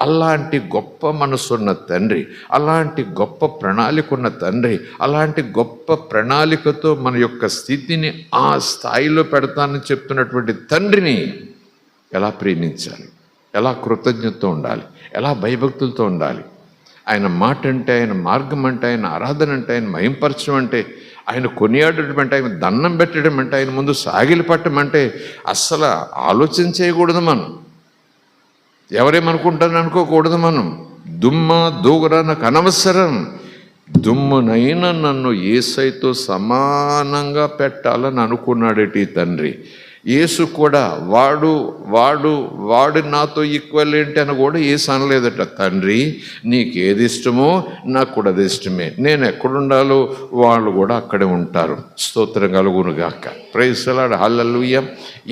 అలాంటి గొప్ప మనసున్న తండ్రి, అలాంటి గొప్ప ప్రణాళిక ఉన్న తండ్రి, అలాంటి గొప్ప ప్రణాళికతో మన యొక్క స్థితిని ఆ స్థాయిలో పెడతానని చెప్తున్నటువంటి తండ్రిని ఎలా ప్రేమించాలి, ఎలా కృతజ్ఞతతో ఉండాలి, ఎలా భయభక్తులతో ఉండాలి. ఆయన మాట అంటే, ఆయన మార్గం అంటే, ఆయన ఆరాధన అంటే, ఆయన మహింపరచడం అంటే, ఆయన కొనియాడటం అంటే, ఆయన దండం పెట్టడం అంటే, ఆయన ముందు సాగిలి పట్టడం అంటే అస్సలు ఆలోచన చేయకూడదు మనం. ఎవరేమనుకుంటారని అనుకోకూడదు మనం. దుమ్మ దూగరా నాకు అనవసరం, దుమ్మునైనా నన్ను యేసయ్యతో సమానంగా పెట్టాలని అనుకున్నాడటి తండ్రి. యేసు కూడా వాడు నాతో ఈక్వల్ ఏంటి అని కూడా యేసు అనలేదట. తండ్రి నీకేది ఇష్టమో నాకు కూడా అది ఇష్టమే, నేను ఎక్కడుండాలో వాళ్ళు కూడా అక్కడే ఉంటారు. స్తోత్రం కలుగునుగాక. ప్రైజ్ ది లార్డ్ హల్లెలూయా.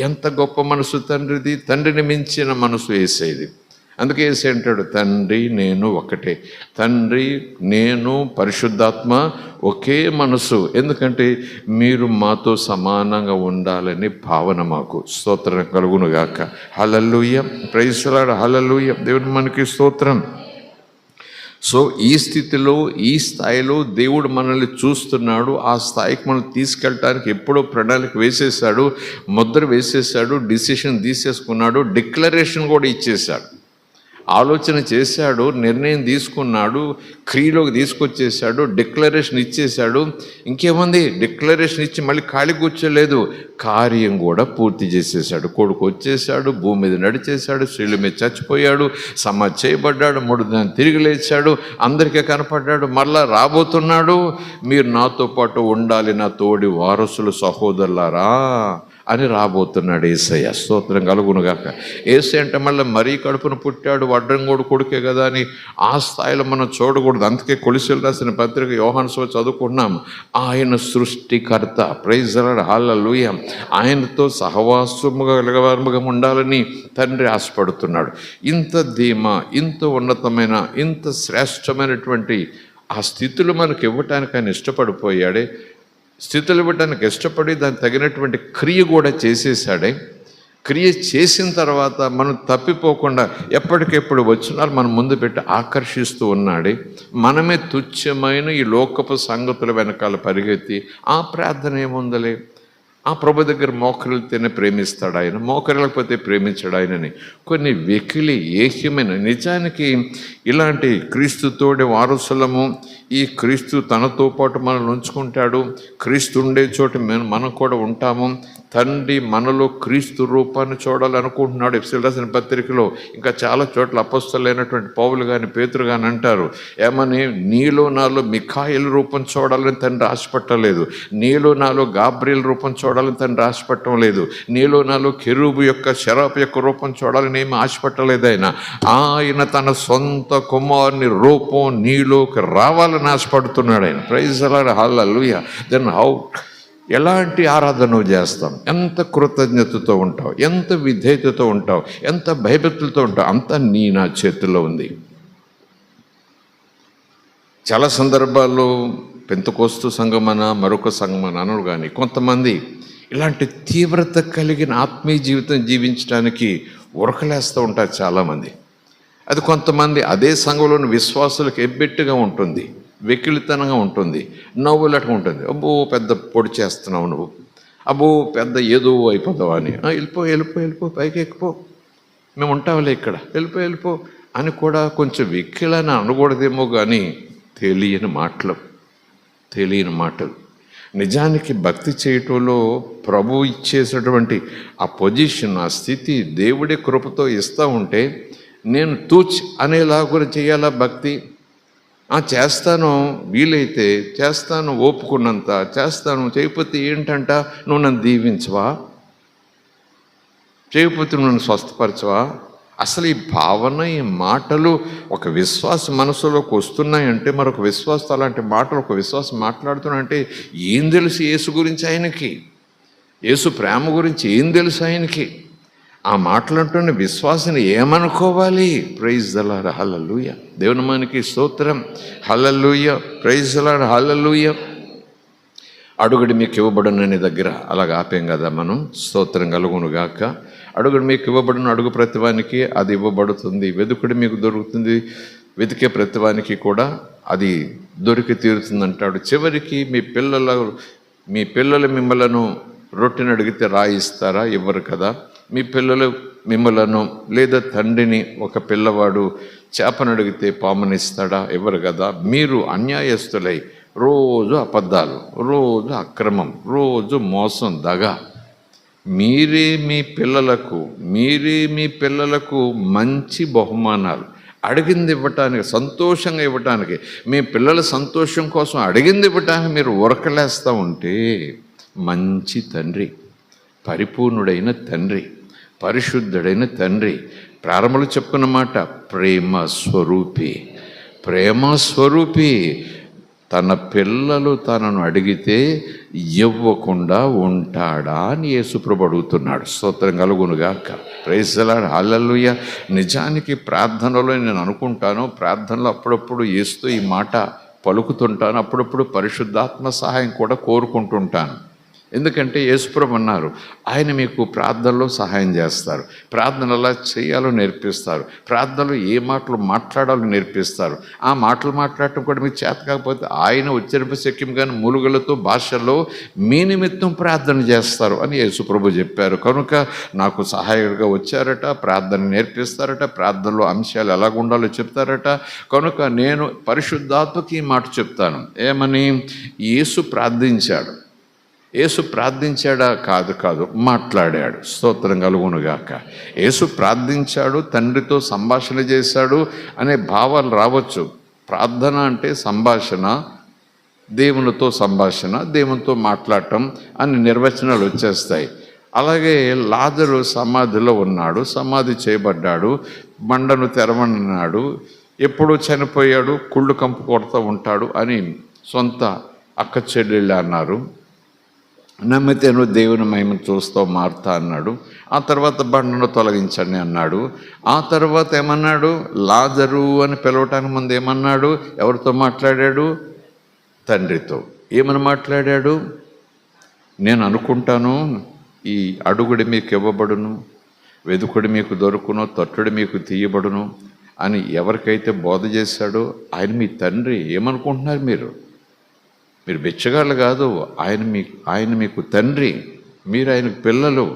ఎంత గొప్ప మనసు తండ్రిది, తండ్రిని మించిన మనసు యేసయ్యది. అందుకే యేసు అంటాడు, తండ్రి నేను ఒకటే, తండ్రి నేను పరిశుద్ధాత్మ ఒకే మనసు. ఎందుకంటే మీరు మాతో సమానంగా ఉండాలని భావన మాకు. స్తోత్రం కలుగునుగాక. హల్లెలూయా. Praise the Lord hallelujah. దేవుని మనకి స్తోత్రం. సో ఈ స్థితిలో, ఈ స్థాయిలో దేవుడు మనల్ని చూస్తున్నాడు. ఆ స్థాయికి మనం తీసుకెళ్ళటానికి ఎప్పుడో ప్రణాళిక వేసేసాడు, ముద్ర వేసేసాడు, డిసిషన్ తీసేసుకున్నాడు, డిక్లరేషన్ కూడా ఇచ్చేశాడు. ఆలోచన చేశాడు, నిర్ణయం తీసుకున్నాడు, క్రియలోకి తీసుకొచ్చేసాడు, డిక్లరేషన్ ఇచ్చేశాడు. ఇంకేముంది, డిక్లరేషన్ ఇచ్చి మళ్ళీ ఖాళీ కూర్చోలేదు, కార్యం కూడా పూర్తి చేసేసాడు. కొడుకు వచ్చేసాడు, భూమి మీద నడిచేశాడు, శిలువ మీద చచ్చిపోయాడు, సమాధి చేయబడ్డాడు, 3 దినాలు తిరిగి లేచాడు, అందరికీ కనపడ్డాడు, మళ్ళా రాబోతున్నాడు. మీరు నాతో పాటు ఉండాలి, నా తోడి వారసులు సహోదరులారా అని రాబోతున్నాడు యేసయ్య. స్తోత్రం కలుగునుగాక. యేసయ్య అంటే మళ్ళీ మరీ కడుపున పుట్టాడు వడ్రంగోడు కొడుకే కదా అని ఆ స్థాయిలో మనం చూడకూడదు. అందుకే కొలస్సీయులకు రాసిన పత్రిక యోహాను సువార్త చదువుకున్నాం. ఆయన సృష్టికర్త, ప్రైజ్ ది లార్డ్, హల్లెలూయా. ఆయనతో సహవాసముగా ఉండాలని తండ్రి ఆశపడుతున్నాడు. ఇంత ధీమా, ఇంత ఉన్నతమైన, ఇంత శ్రేష్టమైనటువంటి ఆ స్థితులు మనకు ఇవ్వటానికి ఆయన ఇష్టపడిపోయాడే. స్థితులు ఇవ్వటానికి ఇష్టపడి దానికి తగినటువంటి క్రియ కూడా చేసేసాడే. క్రియ చేసిన తర్వాత మనం తప్పిపోకుండా ఎప్పటికెప్పుడు వచ్చినారు మన ముందు పెట్టి ఆకర్షిస్తూ ఉన్నాడే. మనమే తుచ్చమైన ఈ లోకపు సంగతుల వెనకాల పరిగెత్తి ఆ ప్రార్థన ఏముందలే, ఆ ప్రభు దగ్గర మోకరిల్తేనే ప్రేమిస్తాడు ఆయన, మోకరిల్లేకపోతే ప్రేమించాడు ఆయనని కొన్ని వెకిలి ఏహ్యమైన. నిజానికి ఇలాంటి క్రీస్తుతోటి వారసులము, ఈ క్రీస్తు తనతో పాటు మనల్ని ఉంచుకుంటాడు. క్రీస్తు ఉండే చోట మనం కూడా ఉంటాము. తండ్రి మనలో క్రీస్తు రూపాన్ని చూడాలనుకుంటున్నాడు. ఎఫెసీయులకు రాసిన పత్రికలో ఇంకా చాలా చోట్ల అపొస్తలులైనటువంటి పౌలు కానీ పేతురు కానీ అంటారు ఏమని, నీలో నాలో మిఖాయేలు రూపం చూడాలని తండ్రి ఆశపట్టలేదు, నీలో నాలో గాబ్రియల్ రూపం చూడాలని తండ్రి ఆశపట్టడం లేదు, నీలో నాలో కెరూబు యొక్క శరాపు యొక్క రూపం చూడాలని ఏమి ఆశపట్టలేదు. ఆయన తన సొంత కుమారుని రూపం నీలోకి రావాలని ఆశపడుతున్నాడు ఆయన. Praise the Lord, hallelujah. Then how, ఎలాంటి ఆరాధన చేస్తాం, ఎంత కృతజ్ఞతతో ఉంటావు, ఎంత విధేయతతో ఉంటావు, ఎంత భయభక్తులతో ఉంటావు, అంతా నా చేతుల్లో ఉంది. చాలా సందర్భాల్లో పెంతెకోస్తు సంఘమన మరొక సంఘమన అనరు, కానీ కొంతమంది ఇలాంటి తీవ్రత కలిగిన ఆత్మీయ జీవితం జీవించడానికి ఉరకలేస్తూ ఉంటారు చాలామంది. అది కొంతమంది అదే సంఘంలోని విశ్వాసులకు ఎబ్బెట్టుగా ఉంటుంది, వెకిలితనంగా ఉంటుంది, నవ్వులట్టుగా ఉంటుంది. అబ్బో పెద్ద పొడి చేస్తున్నావు నువ్వు, అబ్బో పెద్ద ఏదో అయిపోతావు అని, వెళ్ళిపో వెళ్ళిపో వెళ్ళిపో పైకి ఎక్కిపో, మేము ఉంటాంలే ఇక్కడ, వెళ్ళిపో అని కూడా కొంచెం వెకిలని అనకూడదేమో, కానీ తెలియని మాటలు. నిజానికి భక్తి చేయటంలో ప్రభు ఇచ్చేసినటువంటి ఆ పొజిషన్, ఆ స్థితి దేవుడి కృపతో ఇస్తూ ఉంటే నేను తూచ్ అనేలాగా చేయాలా భక్తి. చేస్తాను, వీలైతే చేస్తాను, ఓపుకున్నంత చేస్తాను, చేయకపోతే ఏంటంట, నువ్వు నన్ను దీవించవా, చేయకపోతే నువ్వు నన్ను స్వస్థపరచవా. అసలు ఈ భావన, ఈ మాటలు ఒక విశ్వాస మనసులోకి వస్తున్నాయంటే, మరొక విశ్వాసం అలాంటి మాటలు ఒక విశ్వాసం మాట్లాడుతున్నాయంటే ఏం తెలుసు యేసు గురించి ఆయనకి, యేసు ప్రేమ గురించి ఏం తెలుసు ఆయనకి. ఆ మాటలంటూనే విశ్వాసాన్ని ఏమనుకోవాలి. Praise the Lord, hallelujah. దేవుని మనకి స్తోత్రం, హల్లెలూయా. ప్రైజ్ ది లార్డ్, హల్లెలూయా. అడుగుడి మీకు ఇవ్వబడునని దగ్గర అలాగ ఆపేం కదా మనం. స్తోత్రం కలుగునుగాక. అడుగుడు మీకు ఇవ్వబడును, అడుగు ప్రతివానికి అది ఇవ్వబడుతుంది, వెదుకుడి మీకు దొరుకుతుంది, వెతికే ప్రతివానికి కూడా అది దొరికి తీరుతుంది అంటాడు. చివరికి మీ పిల్లలు మిమ్మలను రొట్టెని అడిగితే రాయిస్తారా? ఇవ్వరు కదా. మీ పిల్లలు మిమ్మలను లేదా తండ్రిని ఒక పిల్లవాడు చేపను అడిగితే పామునిస్తాడా? ఇవ్వరు కదా. మీరు అన్యాయస్తులై రోజు అబద్ధాలు, రోజు అక్రమం, రోజు మోసం, దగ, మీరే మీ పిల్లలకు మంచి బహుమానాలు అడిగింది ఇవ్వటానికి, సంతోషంగా ఇవ్వటానికి, మీ పిల్లల సంతోషం కోసం అడిగింది ఇవ్వటానికి మీరు ఉరకలేస్తూ ఉంటే మంచి తండ్రి, పరిపూర్ణుడైన తండ్రి, పరిశుద్ధుడైన తండ్రి, ప్రారంభంలో చెప్పుకున్న మాట ప్రేమ స్వరూపి తన పిల్లలు తనను అడిగితే ఇవ్వకుండా ఉంటాడా అని యేసుప్రభు అడుగుతున్నాడు. స్తోత్రం కలుగునుగాక. ప్రైజ్ ది లార్డ్, హల్లెలూయా. నిజానికి ప్రార్థనలో నేను అనుకుంటాను, ప్రార్థనలో అప్పుడప్పుడు యేసుతో ఈ మాట పలుకుతుంటాను, అప్పుడప్పుడు పరిశుద్ధాత్మ సహాయం కూడా కోరుకుంటుంటాను. ఎందుకంటే యేసుప్రభు అన్నారు, ఆయన మీకు ప్రార్థనలో సహాయం చేస్తారు, ప్రార్థన ఎలా చేయాలో నేర్పిస్తారు, ప్రార్థనలో ఏ మాటలు మాట్లాడాలో నేర్పిస్తారు. ఆ మాటలు మాట్లాడటం కూడా మీకు చేత కాకపోతే ఆయన ఉచ్చరింపశక్యం కానీ మూలుగులతో భాషలో మీ నిమిత్తం ప్రార్థన చేస్తారు అని యేసుప్రభు చెప్పారు. కనుక నాకు సహాయకుడిగా వచ్చారట, ప్రార్థన నేర్పిస్తారట, ప్రార్థనలో అంశాలు ఎలాగుండాలో చెప్తారట. కనుక నేను పరిశుద్ధాత్మకి ఈ మాట చెప్తాను. ఏమని? యేసు ప్రార్థించాడా? కాదు, మాట్లాడాడు. స్తోత్రం కలుగునుగాక. యేసు ప్రార్థించాడు, తండ్రితో సంభాషణ చేశాడు అనే భావాలు రావచ్చు. ప్రార్థన అంటే సంభాషణ, దేవునితో సంభాషణ, దేవునితో మాట్లాడటం అని నిర్వచనాలు వచ్చేస్తాయి. అలాగే లాజరు సమాధిలో ఉన్నాడు, సమాధి చేయబడ్డాడు, బండను తెరవనన్నాడు, ఎప్పుడూ చనిపోయాడు, కుళ్ళు కంపు కొడుతూ ఉంటాడు అని సొంత అక్క చెల్లెళ్ళు అన్నారు. నమ్మితే నువ్వు దేవుని మహిమను చూస్తావు, మారుతా అన్నాడు. ఆ తర్వాత బండను తొలగించండి అన్నాడు. ఆ తర్వాత ఏమన్నాడు? లాజరు అని పిలవటానికి ముందు ఏమన్నాడు? ఎవరితో మాట్లాడాడు? తండ్రితో. ఏమని మాట్లాడాడు? నేను అనుకుంటాను, ఈ అడుగుడి మీకు ఇవ్వబడును, వెదుకుడి మీకు దొరుకును, తట్టుడి మీకు తీయబడును అని ఎవరికైతే బోధ చేశాడో ఆయన మీ తండ్రి. ఏమనుకుంటున్నారు మీరు? మీరు బిచ్చగాళ్ళు కాదు, ఆయన మీకు తండ్రి, మీరు ఆయనకు పిల్లలు.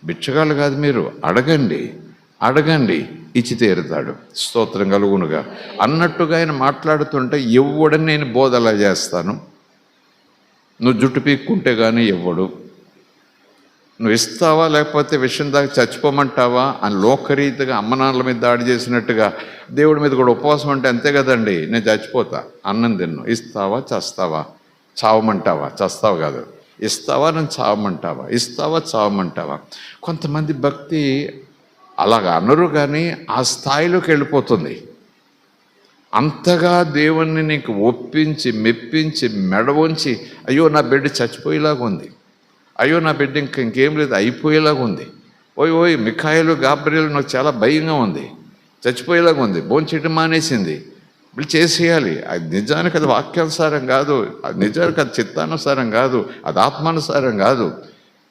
బిచ్చగాళ్ళు కాదు మీరు. అడగండి ఇచ్చి తీరుతాడు, స్తోత్రం కలుగునుగా అన్నట్టుగా ఆయన మాట్లాడుతుంటే, ఎవ్వడని నేను బోధ అలా చేస్తాను, నువ్వు జుట్టు పీక్కుంటే కానీ ఇవ్వడు, నువ్వు ఇస్తావా లేకపోతే విషయం దాకా చచ్చిపోమంటావా అని లోకరీతిగా అమ్మనాన్నల మీద దాడి చేసినట్టుగా దేవుడి మీద కూడా ఉపవాసం అంటే అంతే కదండి. నేను చచ్చిపోతా, అన్నం తిన్ను, ఇస్తావా చస్తావా, చావమంటావా, చస్తావు కాదు, ఇస్తావా నన్ను చావమంటావా, ఇస్తావా చావమంటావా. కొంతమంది భక్తి అలాగ అనరు, కానీ ఆ స్థాయిలోకి వెళ్ళిపోతుంది. అంతగా దేవుణ్ణి నీకు ఒప్పించి మెప్పించి మెడవంచి, అయ్యో నా బిడ్డ చచ్చిపోయేలాగా ఉంది, అయ్యో నా బిడ్డ ఇంకేం లేదు అయిపోయేలాగా ఉంది, ఓయ్ మిఖాయిలు గాబ్రియలు నాకు చాలా భయంగా ఉంది, చచ్చిపోయేలాగా ఉంది, భోంచేయడం మానేసింది, వీళ్ళు చేసేయాలి. అది నిజానికి అది వాక్యానుసారం కాదు, అది నిజానికి అది చిత్తానుసారం కాదు, అది ఆత్మానుసారం కాదు,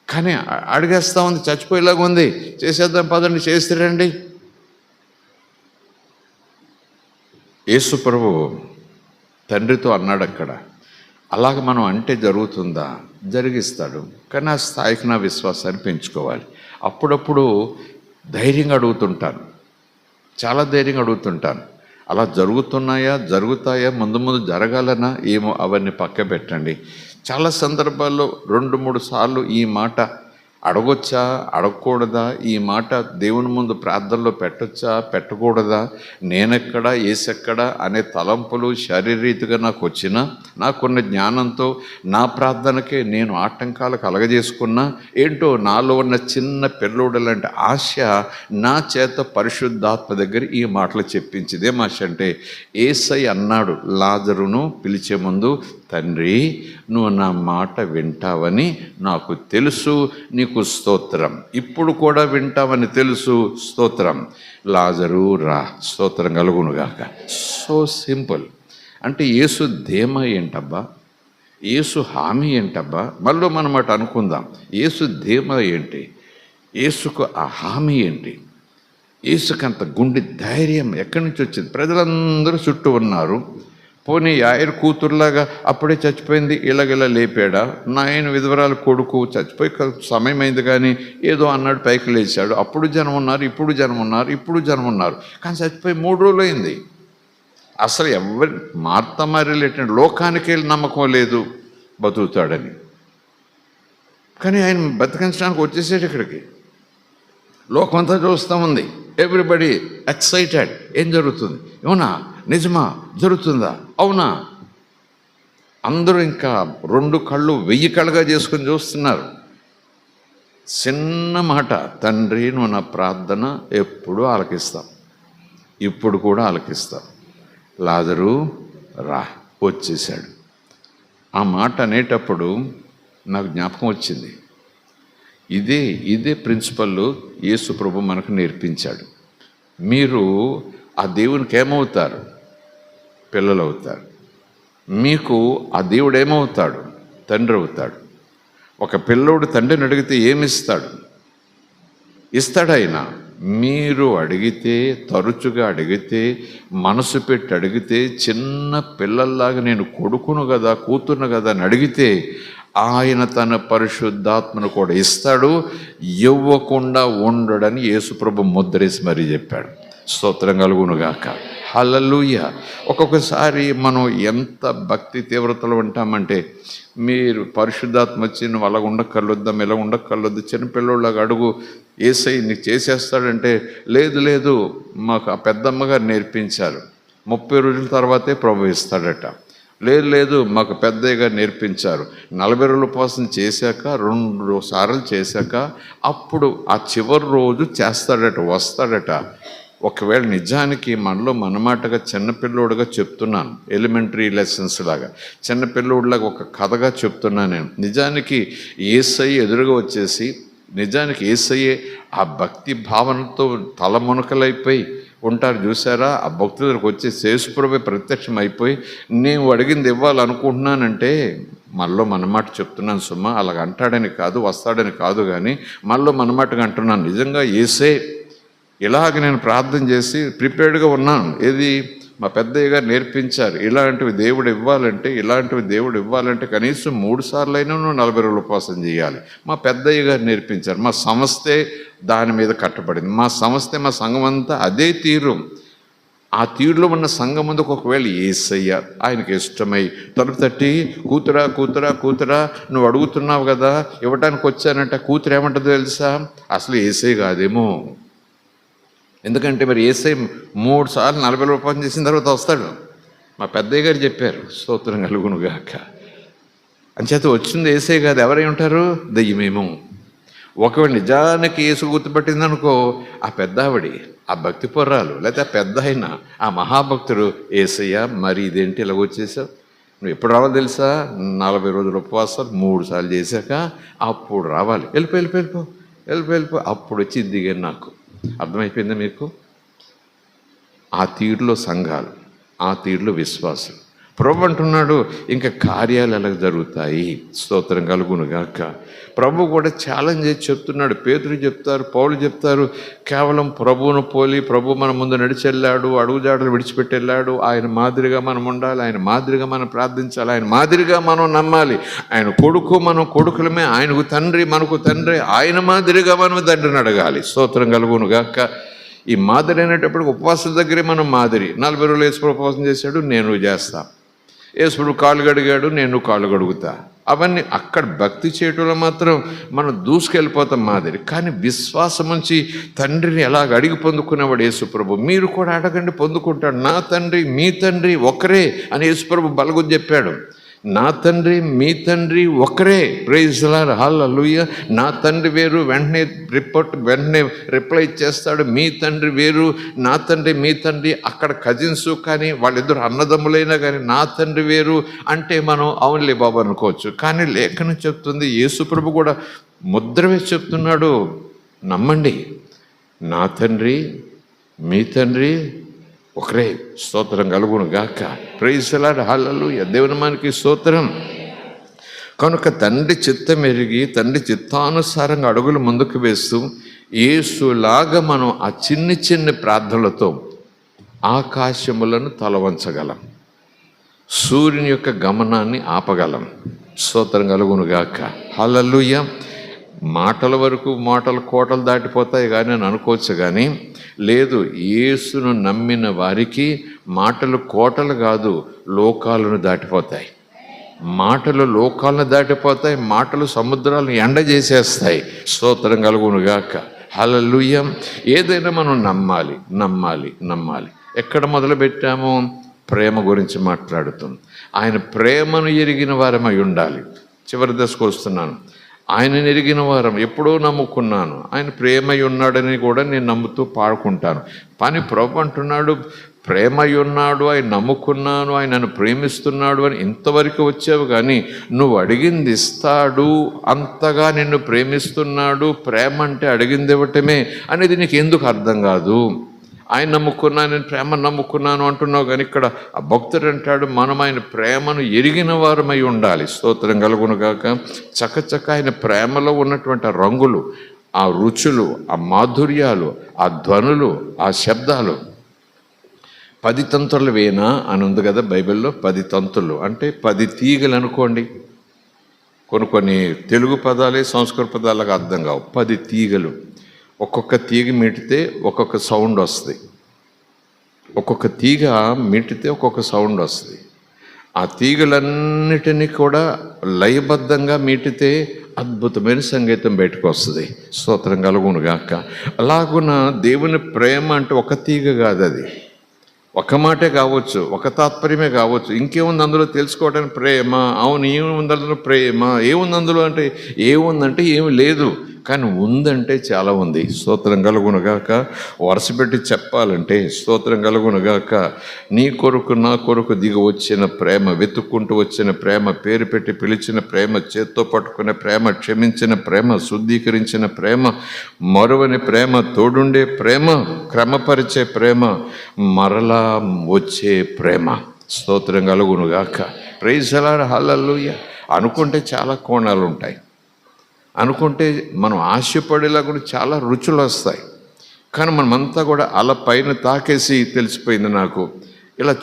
కానీ అడిగేస్తూ ఉంది, చచ్చిపోయేలాగా ఉంది, చేసేద్దాం పదండి, చేస్తారండి. యేసు ప్రభు తండ్రితో అన్నాడు అక్కడ. అలాగ మనం అంటే జరుగుతుందా? జరిగిస్తాడు. కానీ ఆ స్థాయికి నా విశ్వాసాన్ని పెంచుకోవాలి. అప్పుడప్పుడు ధైర్యంగా అడుగుతుంటాను, చాలా ధైర్యంగా అడుగుతుంటాను. అలా జరుగుతాయా, ముందు జరగాలనా ఏమో, అవన్నీ పక్క పెట్టండి. చాలా సందర్భాల్లో 2-3 సార్లు ఈ మాట అడగొచ్చా, అడగకూడదా, ఈ మాట దేవుని ముందు ప్రార్థనలో పెట్టొచ్చా, పెట్టకూడదా, నేనెక్కడా ఏసెక్కడా అనే తలంపులు శారీరరీతిగా నాకు వచ్చినా, నాకున్న జ్ఞానంతో నా ప్రార్థనకే నేను ఆటంకాలు కలగజేసుకున్నా, ఏంటో నాలో ఉన్న చిన్న పిల్లోడు లాంటి ఆశ నా చేత పరిశుద్ధాత్మ దగ్గర ఈ మాటలు చెప్పించింది. ఏం ఆశ అంటే, యేసయ్య అన్నాడు లాజరును పిలిచే ముందు, తండ్రి నువ్వు నా మాట వింటావని నాకు తెలుసు, నీకు స్తోత్రం, ఇప్పుడు కూడా వింటావని తెలుసు, స్తోత్రం, లాజరు రా, స్తోత్రం కలుగునుగాక. So simple. అంటే యేసు ధీమా ఏంటబ్బా, యేసు హామీ ఏంటబ్బా. మళ్ళీ మనం అటు అనుకుందాం, యేసు ధీమా ఏంటి, యేసుకు ఆ హామీ ఏంటి, యేసుకంత గుండె ధైర్యం ఎక్కడి నుంచి వచ్చింది? ప్రజలందరూ చుట్టూ ఉన్నారు, పోనీ యాయరు కూతురులాగా అప్పుడే చచ్చిపోయింది ఇలాగెలా లేపాడా? నాయన విధవరాలు కొడుకు చచ్చిపోయి సమయమైంది కానీ ఏదో అన్నాడు, పైకి లేచాడు, అప్పుడు జనం ఉన్నారు, ఇప్పుడు జనం ఉన్నారు, కానీ చచ్చిపోయి 3 రోజులు అయింది. అసలు ఎవరి మార్త రిలేటెడ్ లోకానికి వెళ్ళి నమ్మకం లేదు బతుకుతాడని, కానీ ఆయన బతికించడానికి వచ్చేసాడు ఇక్కడికి. లోకమంతా చూస్తూ ఉంది, ఎవ్రీబడి ఎక్సైటెడ్. ఏం జరుగుతుంది? అవునా, నిజమా, జరుగుతుందా, అవునా? అందరూ ఇంకా 2 కళ్ళు 1000 కళ్ళుగా చేసుకుని చూస్తున్నారు. చిన్న మాట, తండ్రి నువ్వు నా ప్రార్థన ఎప్పుడూ ఆలకిస్తావు, ఇప్పుడు కూడా ఆలకిస్తావు, లాజరు రా, వచ్చేసాడు. ఆ మాట అనేటప్పుడు నాకు జ్ఞాపకం వచ్చింది, ఇదే ప్రిన్సిపల్ యేసు ప్రభు మనకు నేర్పించాడు. మీరు ఆ దేవునికి ఏమవుతారు? పిల్లలు అవుతారు. మీకు ఆ దేవుడు ఏమవుతాడు? తండ్రి అవుతాడు. ఒక పిల్లోడు తండ్రిని అడిగితే ఏమిస్తాడు? ఇస్తాడు. మీరు అడిగితే, తరచుగా అడిగితే, మనసు పెట్టి అడిగితే, చిన్న పిల్లల్లాగా నేను కొడుకును కదా, కూతురును కదా అని అడిగితే ఆయన తన పరిశుద్ధాత్మను కూడా ఇస్తాడు, ఇవ్వకుండా ఉండడని యేసుప్రభు ముద్రేసి మరీ చెప్పాడు. స్తోత్రం కలుగునుగాక. హల్లెలూయా. ఒక్కొక్కసారి మనం ఎంత భక్తి తీవ్రతలో ఉంటామంటే, మీరు పరిశుద్ధాత్మ వచ్చి నువ్వు అలా ఉండక్కర్లొద్దాం, ఇలా ఉండక్కర్లొద్దు, చిన్నపిల్లోళ్ళగా అడుగు, యేసయ్య నీకు చేసేస్తాడంటే, లేదు మాకు ఆ పెద్దమ్మగారు నేర్పించారు, 30 రోజుల తర్వాతే ప్రభు ఇస్తాడట. లేదు మాకు పెద్దయ్య గారు నేర్పించారు. 40 రోజుల ఉపవాసం చేశాక 2 సార్లు చేశాక అప్పుడు ఆ చివరి రోజు చేస్తాడట, వస్తాడట. ఒకవేళ నిజానికి మనలో మనమాటగా చిన్నపిల్లోడుగా చెప్తున్నాను, ఎలిమెంటరీ లెసన్స్ లాగా చిన్నపిల్లోడులాగా ఒక కథగా చెప్తున్నాను నేను. నిజానికి యేసయ్య ఎదురుగా వచ్చేసి, నిజానికి యేసయ్యే ఆ భక్తి భావనతో తలమునకలైపోయి ఉంటారు చూసారా, ఆ భక్తుల దగ్గరకు వచ్చి యేసుప్రభువే ప్రత్యక్షం అయిపోయి నేను అడిగింది ఇవ్వాలనుకుంటున్నానంటే, మనలో మనమాట చెప్తున్నాను సుమా, అలాగ అంటాడని కాదు, వస్తాడని కాదు, కానీ మనలో మనమాటగా అంటున్నాను. నిజంగా యేసే ఇలాగ నేను ప్రార్థన చేసి ప్రిపేర్డ్గా ఉన్నాను. ఏది మా పెద్దయ్య గారు నేర్పించారు, ఇలాంటివి దేవుడు ఇవ్వాలంటే కనీసం 3 సార్లైనా నువ్వు 40 రోజులు ఉపవాసం చేయాలి. మా పెద్దయ్య గారు నేర్పించారు. మా సంస్థే దాని మీద కట్టబడింది. మా సంఘం అంతా అదే తీరు. ఆ తీరులో ఉన్న సంఘం ముందుకు ఒకవేళ యేసయ్య ఆయనకి ఇష్టమై తలుపు తట్టి, కూతురా నువ్వు అడుగుతున్నావు కదా ఇవ్వటానికి వచ్చానంటే, కూతురు ఏమంటుందో తెలుసా, అసలు యేసయ్య కాదేమో. ఎందుకంటే మరి యేసయ్య 3 సార్లు 40 రోజులు ఉపవాసం చేసిన తర్వాత వస్తాడు. మా పెద్దయ్య గారు చెప్పారు, స్తోత్రం కలుగునుగాక. అంచేత వచ్చింది యేసయ్య కాదు, ఎవరై ఉంటారు, దెయ్యమేమో. ఒకవేళ నిజానికి యేసు గుర్తుపట్టిందనుకో, ఆ పెద్ద ఆవిడి, ఆ భక్తి పొర్రాలు, లేకపోతే ఆ పెద్ద ఆయన, ఆ మహాభక్తుడు, యేసయ్య మరి ఇదేంటి ఇలాగ వచ్చేసావు, నువ్వు ఎప్పుడు రావాలి తెలుసా, 40 రోజుల ఉపవాసాలు 3 సార్లు చేశాక అప్పుడు రావాలి, వెళ్ళిపో. అప్పుడు వచ్చి దిగాను. నాకు అర్థమైపోయిందా మీకు? ఆ తీరులో సంఘాలు, ఆ తీరులో విశ్వాసం. ప్రభు అంటున్నాడు ఇంకా కార్యాలు ఎలా జరుగుతాయి, స్తోత్రం కలుగునుగాక. ప్రభు కూడా ఛాలెంజ్ చేసి చెప్తున్నాడు. పేతురు చెప్తారు, పౌలు చెప్తారు, కేవలం ప్రభువును పోలి ప్రభు మన ముందు నడిచి వెళ్ళాడు, అడుగుజాడలు విడిచిపెట్టి వెళ్ళాడు. ఆయన మాదిరిగా మనం ఉండాలి, ఆయన మాదిరిగా మనం ప్రార్థించాలి, ఆయన మాదిరిగా మనం నమ్మాలి. ఆయన కొడుకు, మనం కొడుకులమే, ఆయనకు తండ్రి, మనకు తండ్రి, ఆయన మాదిరిగా మనం తండ్రిని అడగాలి, స్తోత్రం కలుగునుగాక. ఈ మాదిరి అనేటప్పటికి ఉపవాసం దగ్గరే మనం మాదిరి. 40 రోజులు యేసుప్రభు ఉపవాసం చేశాడు, నేను చేస్తా. యేసుప్రభు కాళ్ళు గడిగాడు, నేను కాళ్ళు గడుగుతా. అవన్నీ అక్కడ భక్తి చేయటంలో మాత్రం మనం దూసుకెళ్ళిపోతాం మాదిరి. కానీ విశ్వాసం నుంచి తండ్రిని ఎలాగ అడిగి పొందుకునేవాడు యేసుప్రభు. మీరు కూడా అడగండి, పొందుకుంటాడు. నా తండ్రి మీ తండ్రి ఒకరే అని యేసుప్రభు బలగు చెప్పాడు. నా తండ్రి మీ తండ్రి ఒకరే, ప్రైజ్ ది లార్డ్, హల్లెలూయా. నా తండ్రి వేరు, వెంటనే రిప్లై ఇచ్చేస్తాడు. మీ తండ్రి వేరు, నా తండ్రి మీ తండ్రి. అక్కడ కజిన్స్ కానీ వాళ్ళిద్దరు అన్నదమ్ములైనా కానీ నా తండ్రి వేరు అంటే మనం అవునులే బాబు అనుకోవచ్చు. కానీ లేఖనం చెప్తుంది, యేసుప్రభు కూడా ముద్ర వేసి చెప్తున్నాడు, నమ్మండి, నా తండ్రి మీ తండ్రి ఒకరే, స్తోత్రం కలుగును గాక. Praise the Lord, hallelujah. దేవుని మనకి స్తోత్రం. కనుక తండ్రి చిత్తం ఎరిగి తండ్రి చిత్తానుసారంగా అడుగులు ముందుకు వేస్తూ యేసులాగా మనం ఆ చిన్ని ప్రార్థనలతో ఆకాశములను తలవంచగలం, సూర్యుని యొక్క గమనాన్ని ఆపగలం, స్తోత్రం కలుగును గాక. హల్లెలూయా. మాటల వరకు కోటలు దాటిపోతాయి కానీ అని అనుకోవచ్చు, కానీ లేదు, యేసును నమ్మిన వారికి మాటలు కోటలు కాదు, లోకాలను దాటిపోతాయి. మాటలు లోకాలను దాటిపోతాయి, మాటలు సముద్రాలను ఎండ చేసేస్తాయి, స్తోత్రం కలుగునుగాక. హల్లెలూయా. ఏదైనా మనం నమ్మాలి. ఎక్కడ మొదలు పెట్టాము? ప్రేమ గురించి మాట్లాడుతాం. ఆయన ప్రేమను ఎరిగిన వారమై ఉండాలి. చివరి దశకు వస్తున్నాను. ఆయన ఎరిగిన వారం, ఎప్పుడో నమ్ముకున్నాను, ఆయన ప్రేమై ఉన్నాడని కూడా నేను నమ్ముతూ పాడుకుంటాను. కానీ ప్రభు అంటున్నాడు, ప్రేమై ఉన్నాడు, ఆయన నమ్ముకున్నాను, ఆయన నన్ను ప్రేమిస్తున్నాడు అని ఇంతవరకు వచ్చావు, కానీ నువ్వు అడిగింది ఇస్తాడు, అంతగా నిన్ను ప్రేమిస్తున్నాడు. ప్రేమ అంటే అడిగింది ఇవ్వటమే అనేది నీకు ఎందుకు అర్థం కాదు? ఆయన నమ్ముకున్నాను, నేను ప్రేమ నమ్ముకున్నాను అంటున్నావు, కానీ ఇక్కడ ఆ భక్తుడు అంటాడు, మనం ఆయన ప్రేమను ఎరిగిన వారమై ఉండాలి, స్తోత్రం కలుగునుగాక. చకచక ఆయన ప్రేమలో ఉన్నటువంటి ఆ రంగులు, ఆ రుచులు, ఆ మాధుర్యాలు, ఆ ధ్వనులు, ఆ శబ్దాలు. 10 తంతుల వీణ అని ఉంది కదా బైబిల్లో. 10 తంతులు అంటే 10 తీగలు అనుకోండి. కొన్ని తెలుగు పదాలే సంస్కృత పదాలకు అర్థం కావు. 10 తీగలు, ఒక్కొక్క తీగ మీటితే ఒక్కొక్క సౌండ్ వస్తుంది. ఒక్కొక్క తీగ మీటితే ఒక్కొక్క సౌండ్ వస్తుంది. ఆ తీగలన్నిటినీ కూడా లయబద్ధంగా మీటితే అద్భుతమైన సంగీతం బయటకు వస్తుంది, స్తోత్రం కలుగునుగాక. అలాగున దేవుని ప్రేమ అంటే ఒక తీగ కాదు, అది ఒక మాటే కావచ్చు, ఒక తాత్పర్యమే కావచ్చు, ఇంకేముంది అందులో తెలుసుకోవడానికి ప్రేమ. అవును, ఏముంది అందులో ప్రేమ, ఏముంది అందులో అంటే ఏముందంటే ఏమి లేదు, కానీ ఉందంటే చాలా ఉంది. స్తోత్రం కలుగునుగాక. వరుసపెట్టి చెప్పాలంటే స్తోత్రం కలుగునుగాక. నీ కొరకు నా కొరకు దిగి వచ్చిన ప్రేమ, వెతుక్కుంటూ వచ్చిన ప్రేమ, పేరు పెట్టి పిలిచిన ప్రేమ, చేత్తో పట్టుకునే ప్రేమ, క్షమించిన ప్రేమ, శుద్ధీకరించిన ప్రేమ, మరువని ప్రేమ, తోడుండే ప్రేమ, క్రమపరిచే ప్రేమ, మరలా వచ్చే ప్రేమ. స్తోత్రం కలుగునుగాక. Praise the Lord. హల్లెలూయా. అనుకుంటే చాలా కోణాలు ఉంటాయి. అనుకుంటే మనం ఆశపడేలా కూడా చాలా రుచులు వస్తాయి. కానీ మనమంతా కూడా అలా పైన తాకేసి తెలిసిపోయింది నాకు, ఇలా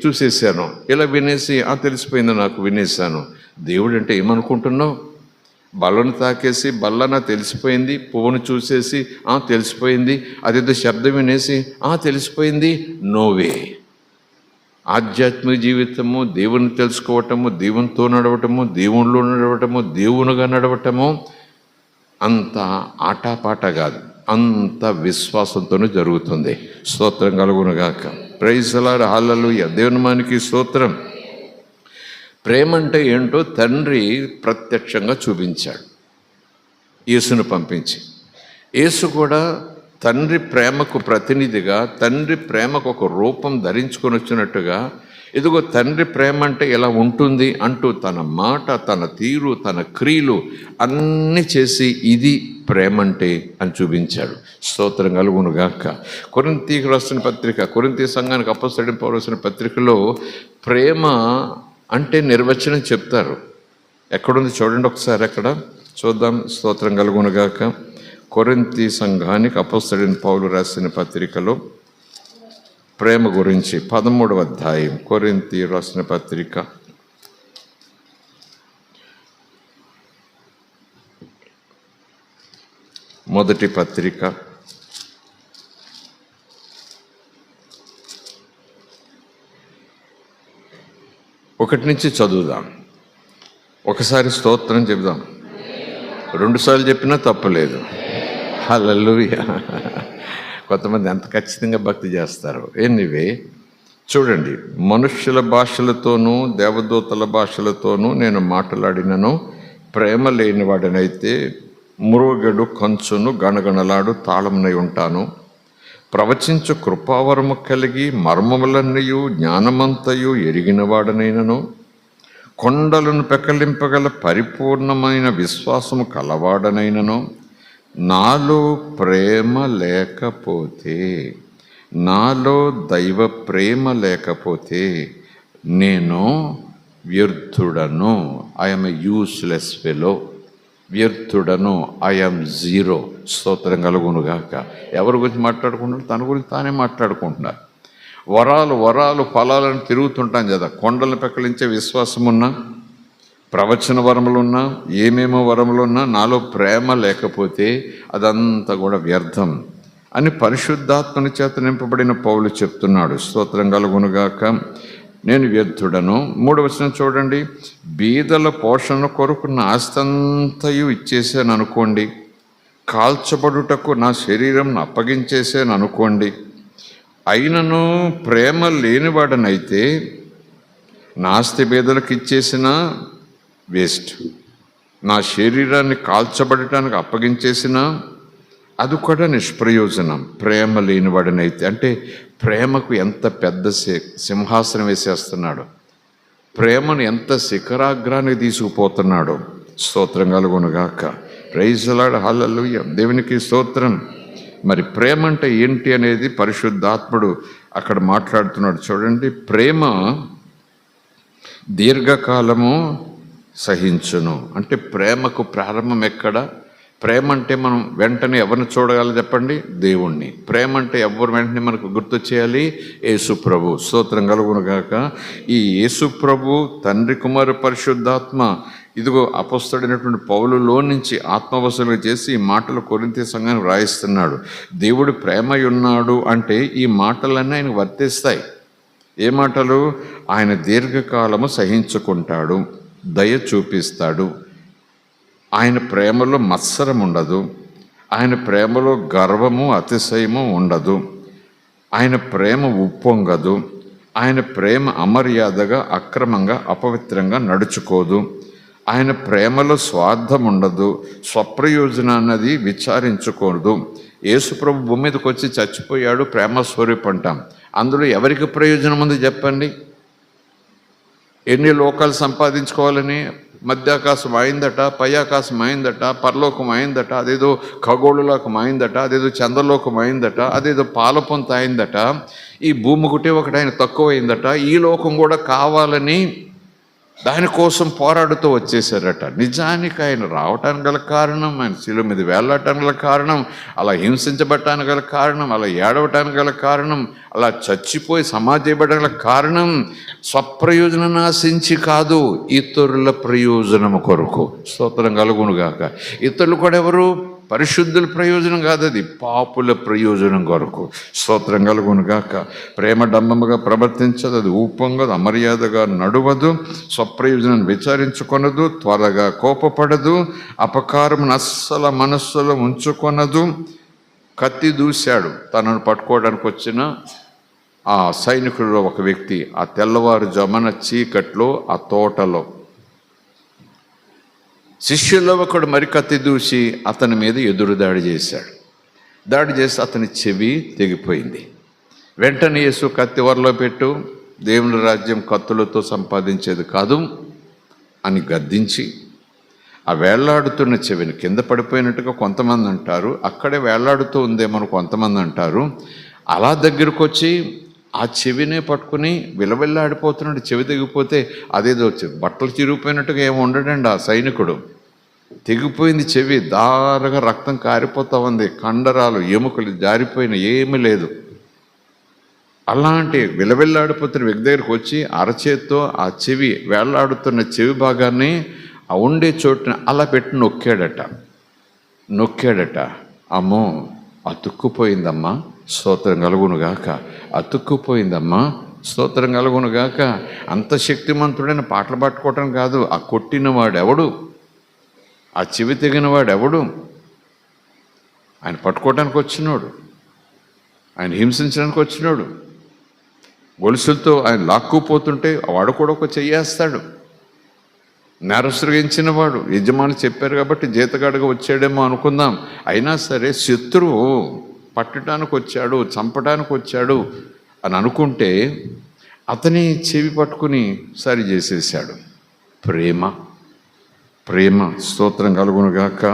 చూసేసాను, ఇలా వినేసి తెలిసిపోయింది నాకు, వినేసాను. దేవుడు అంటే ఏమనుకుంటున్నావు? బల్లను తాకేసి బల్లన తెలిసిపోయింది, పువ్వును చూసేసి తెలిసిపోయింది, అదేదో శబ్దం వినేసి తెలిసిపోయింది. నోవే. ఆధ్యాత్మిక జీవితము, దేవుని తెలుసుకోవటము, దేవునితో నడవటము, దేవునిలో నడవటము, దేవునిగా నడవటము అంత ఆటాపాట కాదు, అంత విశ్వాసంతోనే జరుగుతుంది. స్తోత్రం కలుగునుగాక. Praise the Lord. హల్లెలూయా. దేవుని మానికి స్తోత్రం. ప్రేమ అంటే ఏంటో తండ్రి ప్రత్యక్షంగా చూపించాడు యేసును పంపించి. యేసు కూడా తండ్రి ప్రేమకు ప్రతినిధిగా, తండ్రి ప్రేమకు ఒక రూపం ధరించుకొని వచ్చినట్టుగా, ఇదిగో తండ్రి ప్రేమ అంటే ఎలా ఉంటుంది అంటూ తన మాట, తన తీరు, తన క్రియలు అన్నీ చేసి ఇది ప్రేమ అంటే అని చూపించాడు. స్తోత్రం కలుగునుగాక. కొరింథీకి రాసిన పత్రిక, కొరింథీ సంఘానికి అపోస్తలుడైన పౌలు రాసిన పత్రికలో ప్రేమ అంటే నిర్వచనం చెప్తారు. ఎక్కడుంది చూడండి ఒకసారి, అక్కడ చూద్దాం. స్తోత్రం కలుగునుగాక. కొరింథీ సంఘానికి అపోస్తలుడైన పౌలు రాసిన పత్రికలో ప్రేమ గురించి 13వ అధ్యాయం, కొరింథీ రాసిన పత్రిక 1వ పత్రిక 1 నుంచి చదువుదాం. ఒకసారి స్తోత్రం చెబుదాం, 2 సార్లు చెప్పినా తప్పలేదు. హల్లెలూయా. కొంతమంది ఎంత ఖచ్చితంగా భక్తి చేస్తారు. ఎనీవే చూడండి, మనుష్యుల భాషలతోనూ దేవదూతల భాషలతోనూ నేను మాట్లాడినను ప్రేమ లేనివాడనైతే మురుగడు కంచును గణగణలాడు తాళమునై ఉంటాను. ప్రవచించు కృపావరము కలిగి మర్మములన్నయు జ్ఞానమంతయు ఎరిగినవాడనైనను కొండలను పెకలింపగల పరిపూర్ణమైన విశ్వాసము కలవాడనైనను నాలో ప్రేమ లేకపోతే, నాలో దైవ ప్రేమ లేకపోతే నేను వ్యర్థుడను. I'm a useless fellow. వ్యర్థుడను, ఐఎమ్ జీరో. స్తోత్రం కలుగునుగాక. ఎవరి గురించి మాట్లాడుకుంటున్నారు? తన గురించి తానే మాట్లాడుకుంటున్నారు. వరాలు ఫలాలను తిరుగుతుంటాం కదా. కొండలను పెకలించే విశ్వాసం ఉన్నా, ప్రవచన వరములున్నా, ఏమేమో వరములున్నా నాలో ప్రేమ లేకపోతే అదంతా కూడా వ్యర్థం అని పరిశుద్ధాత్మని చేత నింపబడిన పౌలు చెప్తున్నాడు. స్తోత్రం కలుగునుగాక. నేను వ్యర్థుడను. 3వ వచనం చూడండి. బీదల పోషణ కొరకు నా ఆస్తంతయు ఇచ్చేసాను అనుకోండి, కాల్చబడుటకు నా శరీరం అప్పగించేసాను అనుకోండి, అయినను ప్రేమ లేనివాడనైతే నా ఆస్తి బీదలకు ఇచ్చేసిన వేస్ట్, నా శరీరాన్ని కాల్చబడటానికి అప్పగించేసిన అది కూడా నిష్ప్రయోజనం. ప్రేమ లేనివాడనైతే అంటే ప్రేమకు ఎంత పెద్ద సింహాసనం వేసేస్తున్నాడు, ప్రేమను ఎంత శిఖరాగ్రానికి తీసుకుపోతున్నాడు. స్తోత్రం కలుగునుగాక. Praise the Lord. హల్లెలూయా. దేవునికి స్తోత్రం. మరి ప్రేమ అంటే ఏంటి అనేది పరిశుద్ధాత్ముడు అక్కడ మాట్లాడుతున్నాడు. చూడండి, ప్రేమ దీర్ఘకాలము సహించును. అంటే ప్రేమకు ప్రారంభం ఎక్కడ? ప్రేమ అంటే మనం వెంటనే ఎవరిని చూడగల చెప్పండి? దేవుణ్ణి. ప్రేమ అంటే ఎవరు వెంటనే మనకు గుర్తు చేయాలి? యేసు ప్రభు. స్తోత్రం కలుగునుగాక. ఈ యేసు ప్రభు, తండ్రి, కుమారు, పరిశుద్ధాత్మ ఇదిగో అపొస్తలుడైనటువంటి పౌలులో నుంచి ఆత్మవశులు చేసి ఈ మాటలు కొరింథీ సంఘానికి వ్రాయిస్తున్నాడు. దేవుడు ప్రేమై ఉన్నాడు అంటే ఈ మాటలన్నీ ఆయనకు వర్తిస్తాయి. ఏ మాటలు? ఆయన దీర్ఘకాలము సహించుకుంటాడు, దయ చూపిస్తాడు, ఆయన ప్రేమలో మత్సరం ఉండదు, ఆయన ప్రేమలో గర్వము అతిశయము ఉండదు, ఆయన ప్రేమ ఉప్పొంగదు, ఆయన ప్రేమ అమర్యాదగా, అక్రమంగా, అపవిత్రంగా నడుచుకోదు. ఆయన ప్రేమలో స్వార్థం ఉండదు, స్వప్రయోజనాన్నది విచారించుకోదు. యేసుప్రభు భూమి మీదకి వచ్చి చచ్చిపోయాడు, ప్రేమ స్వరూపం అంటాం. అందులో ఎవరికి ప్రయోజనం ఉంది చెప్పండి? ఎన్ని లోకాలు సంపాదించుకోవాలని, మధ్యాకాశం అయిందట, పై ఆకాశం అయిందట, పరలోకం అయిందట, అదేదో ఖగోళలోకం అయిందట, అదేదో చంద్రలోకం అయిందట, అదేదో పాలపొంత అయిందట, ఈ భూమి ఒకటి ఆయన తక్కువ అయిందట, ఈ లోకం కూడా కావాలని దానికోసం పోరాడుతూ వచ్చేసారట. నిజానికి ఆయన రావటానికి గల కారణం, ఆయన శిలువ మీద వేలాడటానికి గల కారణం, అలా హింసించబడటానికి గల కారణం, అలా ఏడవటానికి గల కారణం, అలా చచ్చిపోయి సమాధి చేయబడడానికి గల కారణం స్వప్రయోజనం ఆశించి కాదు, ఇతరుల ప్రయోజనము కొరకు. స్తోత్రం కలుగునుగాక. ఇతరులు కూడా ఎవరు? పరిశుద్ధుల ప్రయోజనం కాదు, అది పాపుల ప్రయోజనం కొరకు. స్తోత్రం కలుగునుగాక. ప్రేమ డంబముగా ప్రవర్తించదు, అది ఊపొంగదు, అమర్యాదగా నడువదు, స్వప్రయోజనం విచారించుకొనదు, త్వరగా కోపపడదు, అపకారం అస్సల మనస్సులో ఉంచుకొనదు. కత్తి దూశాడు తనను పట్టుకోవడానికి వచ్చిన ఆ సైనికుల్లో ఒక వ్యక్తి, ఆ తెల్లవారుజామున చీకట్లో ఆ తోటలో శిష్యుల్లో ఒకడు మరి కత్తి దూసి అతని మీద ఎదురుదాడి చేశాడు. దాడి చేసి అతని చెవి తెగిపోయింది. వెంటనే యేసు కత్తి వరలో పెట్టు, దేవుని రాజ్యం కత్తులతో సంపాదించేది కాదు అని గద్దించి ఆ వేళ్లాడుతున్న చెవిని, కింద పడిపోయినట్టుగా కొంతమంది అంటారు, అక్కడే వేళ్లాడుతూ ఉందేమని కొంతమంది అంటారు, అలా దగ్గరకు వచ్చి ఆ చెవినే పట్టుకుని విలవిల్లాడిపోతున్నాడు. చెవి తెగిపోతే అదేదో బట్టలు చిరిగిపోయినట్టుగా ఏమి ఉండడండి. ఆ సైనికుడు తెగిపోయింది చెవి, దారగా రక్తం కారిపోతా ఉంది, కండరాలు ఎముకలు జారిపోయిన, ఏమీ లేదు. అలాంటి విలవిల్లాడిపోతున్న వ్యక్తి దగ్గరికి వచ్చి అరచేత్తో ఆ చెవి, వేళ్లాడుతున్న చెవి భాగాన్ని ఆ ఉండే చోటుని అలా పెట్టి నొక్కాడట. అమ్మో, అతుక్కుపోయిందమ్మా, స్తోత్రం కలుగునుగాక. అతుక్కుపోయిందమ్మా, స్తోత్రం కలుగునుగాక. అంత శక్తిమంతుడైన పాటలు పట్టుకోవటం కాదు, ఆ కొట్టినవాడెవడు, ఆ చెవి తెగినవాడెవడు? ఆయన పట్టుకోవటానికి వచ్చినోడు, ఆయన హింసించడానికి వచ్చినోడు. గొలుసులతో ఆయన లాక్కుపోతుంటే వాడు కూడా ఒక చెయ్యేస్తాడు. నేరస్తుడిగించిన వాడు, యజమాని చెప్పారు కాబట్టి జీతగాడుగా వచ్చాడేమో అనుకుందాం. అయినా సరే శత్రువు పట్టడానికి వచ్చాడు, చంపడానికి వచ్చాడు అని అనుకుంటే అతని చెవి పట్టుకుని సరి చేసేసాడు. ప్రేమ స్తోత్రం కలుగునుగాక.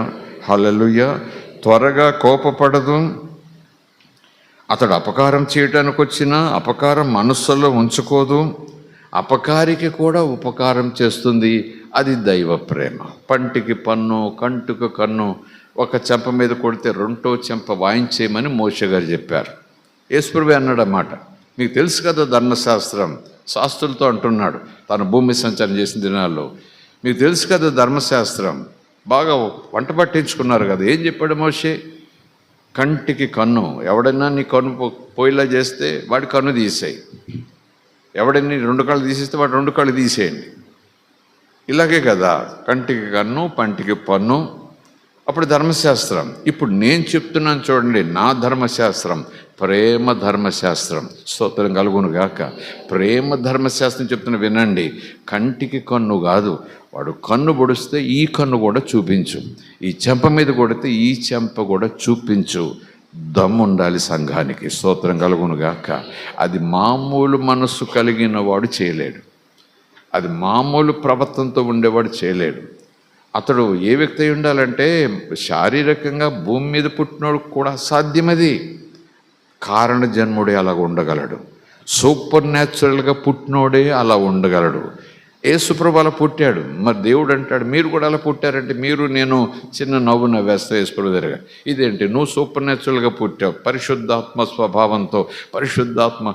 హల్లెలూయా. త్వరగా కోపపడదు. అతడు అపకారం చేయడానికి వచ్చినా అపకారం మనస్సులో ఉంచుకోదు. అపకారికి కూడా ఉపకారం చేస్తుంది. అది దైవ ప్రేమ. పంటికి పన్ను, కంటుకు కన్ను. ఒక చెంప మీద కొడితే రెండో చెంప వాయించేయమని మోషే గారు చెప్పారు. యేసుప్రభు అన్నాడన్నమాట. మీకు తెలుసు కదా ధర్మశాస్త్రం, శాస్త్రులతో అంటున్నాడు తను భూమి సంచారం చేసిన దినాల్లో. మీకు తెలుసు కదా ధర్మశాస్త్రం, బాగా వంట పట్టించుకున్నారు కదా. ఏం చెప్పాడు మోషే? కంటికి కన్ను, ఎవడైనా నీ కన్ను పోయిలా చేస్తే వాడి కన్ను తీసేయి, ఎవడైనా 2 కాళ్ళు తీసేస్తే వాడు 2 కాళ్ళు తీసేయండి. ఇలాగే కదా, కంటికి కన్ను, పంటికి పన్ను. అప్పుడు ధర్మశాస్త్రం. ఇప్పుడు నేను చెప్తున్నాను చూడండి, నా ధర్మశాస్త్రం ప్రేమ ధర్మశాస్త్రం. స్తోత్రం కలుగునుగాక. ప్రేమ ధర్మశాస్త్రం చెప్తున్న వినండి. కంటికి కన్ను కాదు, వాడు కన్ను పొడిస్తే ఈ కన్ను కూడా చూపించు, ఈ చెంప మీద కొడితే ఈ చెంప కూడా చూపించు. దమ్ము ఉండాలి సంఘానికి. స్తోత్రం కలుగునుగాక. అది మామూలు మనస్సు కలిగిన వాడు చేయలేడు, అది మామూలు ప్రవర్తనతో ఉండేవాడు చేయలేడు. అతడు ఏ వ్యక్తి అయి ఉండాలంటే శారీరకంగా భూమి మీద పుట్టినోడు కూడా అసాధ్యమది. కారణ జన్ముడే అలా ఉండగలడు, సూపర్ న్యాచురల్గా పుట్టినోడే అలా ఉండగలడు. యేసుప్రభు అలా పుట్టాడు. మరి దేవుడు అంటాడు మీరు కూడా అలా పుట్టారంటే, మీరు నేను చిన్న నవ్వు నవ్వేస్తా యేసుప్రభు దగ్గర. ఇదేంటి, నువ్వు సూపర్ న్యాచురల్గా పుట్టావు, పరిశుద్ధాత్మ స్వభావంతో, పరిశుద్ధాత్మ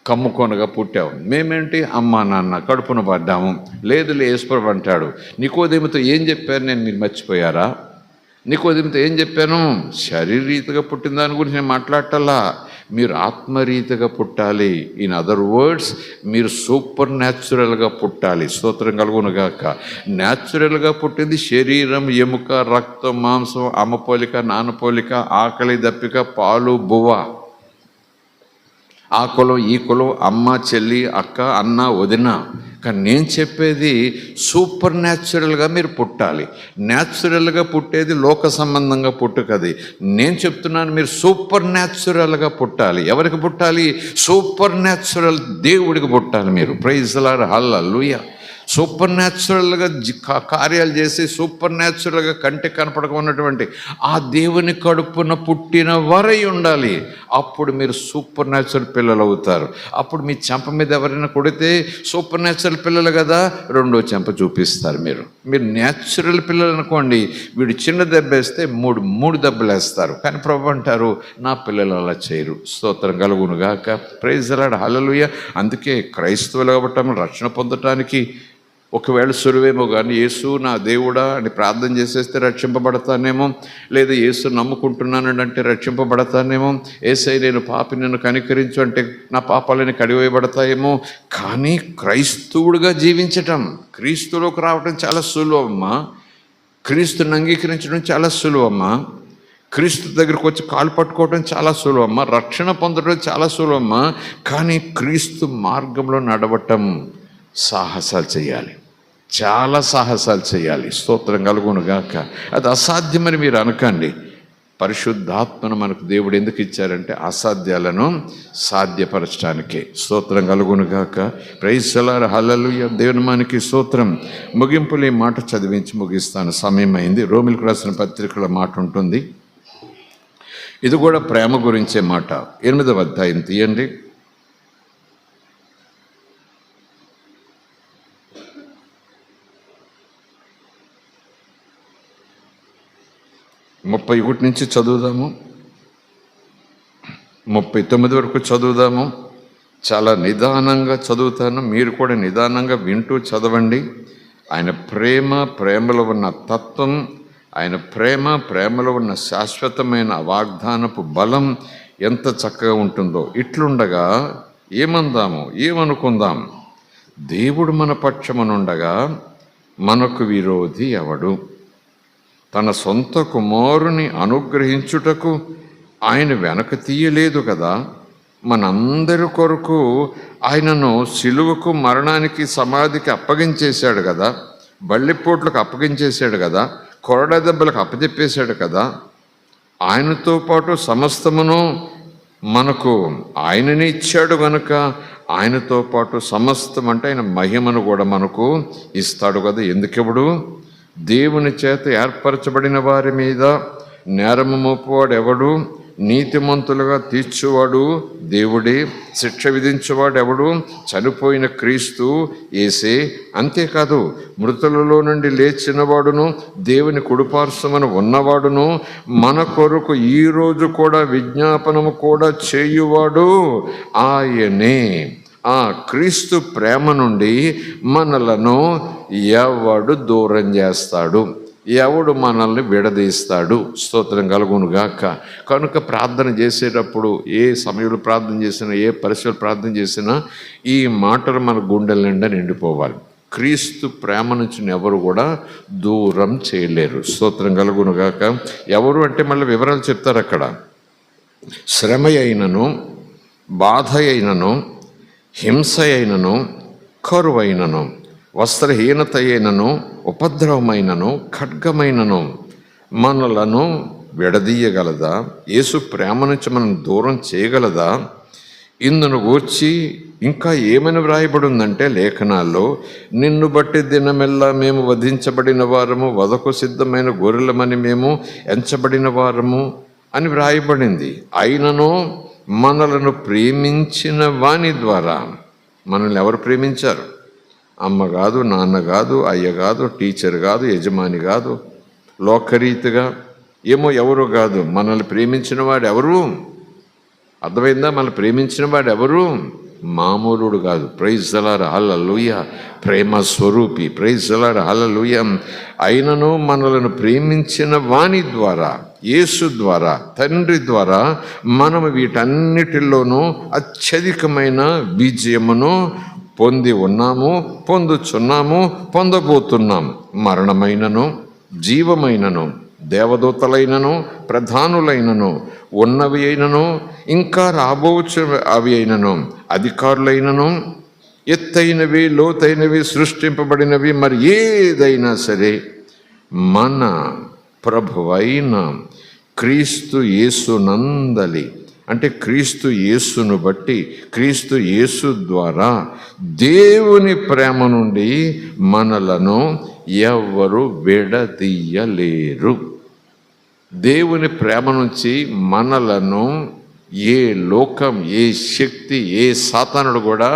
కమ్ముకొనగా పుట్టావు. మేమేంటి అమ్మా నాన్న కడుపున పడ్డాము. లేదు యేసుప్రభు అంటాడు, నికోదేముతో ఏం చెప్పారు నేను, మీరు మర్చిపోయారా? నికోదేముతో ఏం చెప్పాను? శారీరరీతిగా పుట్టిన దాని గురించి నేను మాట్లాడటల్లా, మీరు ఆత్మరీతిగా పుట్టాలి. ఇన్ అదర్ వర్డ్స్, మీరు సూపర్ న్యాచురల్గా పుట్టాలి. స్తోత్రం కలుగునుగాక. న్యాచురల్గా పుట్టింది శరీరం, ఎముక, రక్తం, మాంసం, అమ్మపోలిక, నాన్నపోలిక, ఆకలి, దప్పిక, పాలు, బువ్వ. ఆ కులం ఈ కులం, అమ్మ చెల్లి అక్క అన్న వదిన. కానీ నేను చెప్పేది సూపర్ న్యాచురల్గా మీరు పుట్టాలి. న్యాచురల్గా పుట్టేది లోక సంబంధంగా పుట్టుకది. నేను చెప్తున్నాను మీరు సూపర్ న్యాచురల్గా పుట్టాలి. ఎవరికి పుట్టాలి? సూపర్ న్యాచురల్ దేవుడికి పుట్టాలి మీరు. Praise the Lord, hallelujah. సూపర్ న్యాచురల్గా కార్యాలు చేసి సూపర్ న్యాచురల్గా కంటికి కనపడకున్నటువంటి ఆ దేవుని కడుపున పుట్టిన వారై ఉండాలి. అప్పుడు మీరు సూపర్ న్యాచురల్ పిల్లలు అవుతారు. అప్పుడు మీ చెంప మీద ఎవరైనా కొడితే సూపర్ న్యాచురల్ పిల్లలు కదా, రెండో చెంప చూపిస్తారు. మీరు న్యాచురల్ పిల్లలు అనుకోండి, వీడు చిన్న దెబ్బ వేస్తే మూడు దెబ్బలు వేస్తారు. కానీ ప్రభు అంటారు, నా పిల్లలు అలా చేయరు. స్తోత్రం కలుగును గాక. ప్రైజ్ ది లార్డ్, హల్లెలూయా. అందుకే క్రైస్తవులు కాబట్టి రక్షణ పొందటానికి ఒకవేళ సులువేమో కానీ యేసు నా దేవుడా అని ప్రార్థన చేసేస్తే రక్షింపబడతానేమో, లేదా యేసు నమ్ముకుంటున్నాను అంటే రక్షింపబడతానేమో, యేసై నేను పాపి నన్ను కనికరించు అంటే నా పాపాలని కడివేయబడతాయేమో. కానీ క్రైస్తవుడిగా జీవించటం, క్రీస్తులోకి రావటం చాలా సులువమ్మా. క్రీస్తుని అంగీకరించడం చాలా సులువమ్మా. క్రీస్తు దగ్గరకు వచ్చి కాలు పట్టుకోవడం చాలా సులువమ్మా. రక్షణ పొందడం చాలా సులువమ్మా. కానీ క్రీస్తు మార్గంలో నడవటం సాహసాలు చేయాలి, చాలా సాహసాలు చేయాలి. స్తోత్రం కలుగును గాక. అది అసాధ్యమని మీరు అనకండి. పరిశుద్ధాత్మను మనకు దేవుడు ఎందుకు ఇచ్చారంటే అసాధ్యాలను సాధ్యపరచడానికే. స్తోత్రం కలుగును గాక. Praise the Lord, hallelujah. దేవుని మనకి స్తోత్రం. ముగింపులు ఈ మాట చదివించి ముగిస్తాను, సమయం అయింది. రోమిలకు రాసిన పత్రికలో మాట ఉంటుంది. ఇది కూడా ప్రేమ గురించే మాట. 8వ అధ్యాయం తీయండి. 31 నుంచి చదువుదాము, 39 వరకు చదువుదాము. చాలా నిదానంగా చదువుతాను, మీరు కూడా నిదానంగా వింటూ చదవండి. ఆయన ప్రేమలో ఉన్న తత్వం, ఆయన ప్రేమలో ఉన్న శాశ్వతమైన వాగ్దానపు బలం ఎంత చక్కగా ఉంటుందో. ఇట్లుండగా ఏమనుకుందాం? దేవుడు మన పక్షమునుండగా మనకు విరోధి ఎవడు? తన సొంత కుమారుని అనుగ్రహించుటకు ఆయన వెనక తీయలేదు కదా. మనందరి కొరకు ఆయనను సిలువకు, మరణానికి, సమాధికి అప్పగించేశాడు కదా. బళ్ళిపోట్లకు అప్పగించేశాడు కదా. కొరడా దెబ్బలకు అప్పచెప్పేశాడు కదా. ఆయనతో పాటు సమస్తమును మనకు ఆయననే ఇచ్చాడు కనుక ఆయనతో పాటు సమస్తం అంటే ఆయన మహిమను కూడా మనకు ఇస్తాడు కదా. ఎందుకెవడు? దేవుని చేత ఏర్పరచబడిన వారి మీద నేరము మోపువాడు ఎవడు? నీతిమంతులుగా తీర్చువాడు దేవుడే. శిక్ష విధించేవాడు ఎవడు? చనిపోయిన క్రీస్తు యేసే. అంతేకాదు, మృతులలో నుండి లేచినవాడును దేవుని కుడిపార్శ్వమున ఉన్నవాడును మన కొరకు ఈరోజు కూడా విజ్ఞాపనము కూడా చేయువాడు ఆయనే. ఆ క్రీస్తు ప్రేమ నుండి మనలను ఎవడు దూరం చేస్తాడు? ఎవడు మనల్ని విడదీస్తాడు? స్తోత్రం కలుగును గాక. కనుక ప్రార్థన చేసేటప్పుడు, ఏ సమయంలో ప్రార్థన చేసినా, ఏ పరిస్థితులు ప్రార్థన చేసినా ఈ మాటలు మన గుండెల నిండా నిండిపోవాలి. క్రీస్తు ప్రేమ నుంచి ఎవరు కూడా దూరం చేయలేరు. స్తోత్రం కలుగును గాక. ఎవరు అంటే మళ్ళీ వివరాలు చెప్తారు అక్కడ. శ్రమ అయినను, బాధ అయినను, హింస అయినను, కరువైనను, వస్త్రహీనత అయినను, ఉపద్రవమైనను, ఖడ్గమైనను మనలను విడదీయగలదా? యేసు ప్రేమ నుంచి మనం దూరం చేయగలదా? ఇందును గూర్చి ఇంకా ఏమని వ్రాయబడి ఉందంటే లేఖనాల్లో, నిన్ను బట్టి దినమెల్లా మేము వధించబడిన వారము, వధకు సిద్ధమైన గొర్రెలమని మేము ఎంచబడిన వారము అని వ్రాయబడింది. అయినను మనలను ప్రేమించిన వాని ద్వారా. మనల్ని ఎవరు ప్రేమించారు? అమ్మ కాదు, నాన్న కాదు, అయ్య కాదు, టీచర్ కాదు, యజమాని కాదు, లోకరీతిగా ఎవరు కాదు. మనల్ని ప్రేమించిన వాడు ఎవరు? అర్థమైందా? మనల్ని ప్రేమించిన వాడు ఎవరు? మామూలుడు కాదు. ప్రైజ్ ది లార్డ్, హల్లెలూయా. ప్రేమ స్వరూపి. ప్రైజ్ ది లార్డ్, హల్లెలూయా. అయినను మనలను ప్రేమించిన వాని ద్వారా, యేసు ద్వారా, తండ్రి ద్వారా మనము వీటన్నిటిలోనూ అత్యధికమైన విజయమును పొంది ఉన్నాము, పొందుచున్నాము, పొందబోతున్నాం. మరణమైనను, జీవమైనను, దేవదూతలైనను, ప్రధానులైనను, ఉన్నవి అయినను, ఇంకా రాబోచు అవి అయినను, అధికారులైనను, ఎత్తైనవి, లోతైనవి, సృష్టింపబడినవి, మరి ఏదైనా సరే మన ప్రభువైన క్రీస్తు యేసునందలి, అంటే క్రీస్తు యేసును బట్టి, క్రీస్తు యేసు ద్వారా దేవుని ప్రేమ నుండి మనలను ఎవరు విడదీయలేరు. దేవుని ప్రేమ నుంచి మనలను ఏ లోకం, ఏ శక్తి, ఏ సాతానుడు కూడా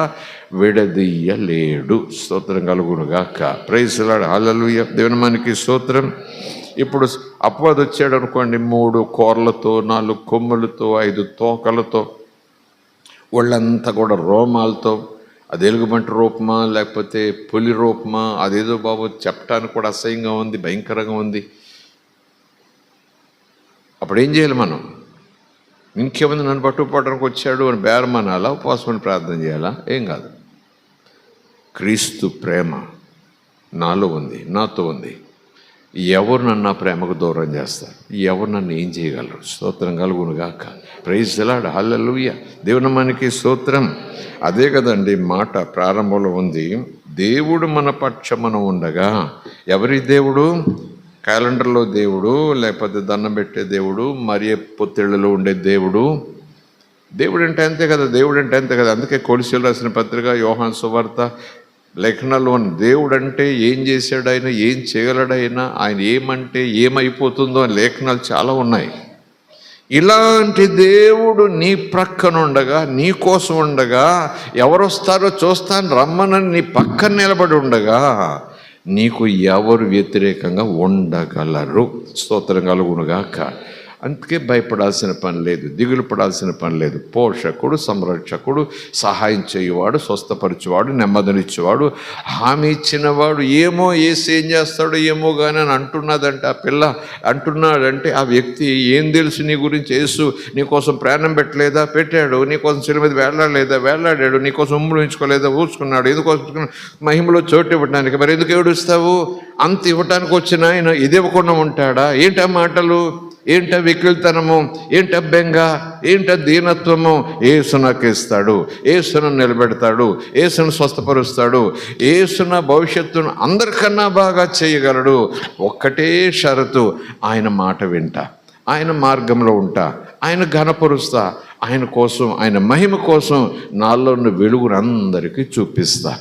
విడదీయలేడు. స్తోత్రం కలుగునుగాక. Praise the Lord. హల్లెలూయా. దేవుని మనకి స్తోత్రం. ఇప్పుడు అపవాది వచ్చాడు అనుకోండి, 3 కోర్లతో, 4 కొమ్ములతో, 5 తోకలతో, వాళ్ళంతా కూడా రోమాలతో, అది ఎలుగుబంటి రూపమా లేకపోతే పులి రూపమా, అదేదో బాబు చెప్పడానికి కూడా అసహ్యంగా ఉంది, భయంకరంగా ఉంది. అప్పుడు ఏం చేయాలి మనం? ఇంకేముంది, నన్ను పట్టుకుపోవడానికి వచ్చాడు అని బేరమనాలా, ఉపవాసమని ప్రార్థన చేయాలా? ఏం కాదు. క్రీస్తు ప్రేమ నాలో ఉంది, నాతో ఉంది. ఎవరు నన్ను ఆ ప్రేమకు దూరం చేస్తారు? ఎవరు నన్ను ఏం చేయగలరు? స్తోత్రం కలుగునుగాక. Praise the Lord. హల్లెలూయా. దేవుని మనకి స్తోత్రం. అదే కదండి మాట ప్రారంభంలో ఉంది, దేవుడు మన పక్షమున ఉండగా. ఎవరి దేవుడు? క్యాలెండర్లో దేవుడు, లేకపోతే దండం పెట్టే దేవుడు, మరియ పొత్తిళ్ళలో ఉండే దేవుడు. దేవుడు అంటే అంతే కదా, దేవుడు అంటే అంతే కదా. అందుకే కొలస్సీయులకు రాసిన పత్రిక, యోహాను సువార్త, లేఖనాల్లో దేవుడు అంటే ఏం చేశాడు ఆయన, ఏం చేయగలడైనా, ఆయన ఏమంటే ఏమైపోతుందో అని లేఖనాలు చాలా ఉన్నాయి. ఇలాంటి దేవుడు నీ ప్రక్కన ఉండగా, నీ కోసం ఉండగా, ఎవరు వస్తారో చూస్తాను రమ్మనని నీ పక్కన నిలబడి ఉండగా నీకు ఎవరు వ్యతిరేకంగా ఉండగలరు? స్తోత్రం కలుగునుగాక. అందుకే భయపడాల్సిన పని లేదు, దిగులు పడాల్సిన పని లేదు. పోషకుడు, సంరక్షకుడు, సహాయం చేయువాడు, స్వస్థపరచువాడు, నెమ్మదినిచ్చేవాడు, హామీ ఇచ్చినవాడు. ఏమో ఏం చేస్తాడో ఏమో కానీ అని అంటున్నదంటే ఆ పిల్ల, అంటున్నాడంటే ఆ వ్యక్తి ఏం తెలుసు నీ గురించి? యేసు నీకోసం ప్రాణం పెట్టలేదా? పెట్టాడు. నీకోసం శిలువ మీద వేలాడలేదా? వేలాడాడు. నీకోసం ఉమ్ములు ఉంచుకోలేదా? ఊడ్చుకున్నాడు. ఎందుకోసం? మహిమలో చోటు ఇవ్వడానికి. మరి ఎందుకు ఏడుస్తావు? అంత ఇవ్వటానికి వచ్చిన ఆయన ఇది ఇవ్వకుండా ఉంటాడా? ఏంటా మాటలు? ఏంట వెకిలితనము? ఏంట బెంగ? ఏంట దీనత్వము? యేసు నాకు ఇస్తాడు, యేసును నిలబెడతాడు, యేసును స్వస్థపరుస్తాడు, యేసున భవిష్యత్తును అందరికన్నా బాగా చేయగలడు. ఒక్కటే షరతు, ఆయన మాట వింటా, ఆయన మార్గంలో ఉంటా, ఆయన ఘనపరుస్తా, ఆయన కోసం, ఆయన మహిమ కోసం నాలో ఉన్న వెలుగును అందరికీ చూపిస్తా.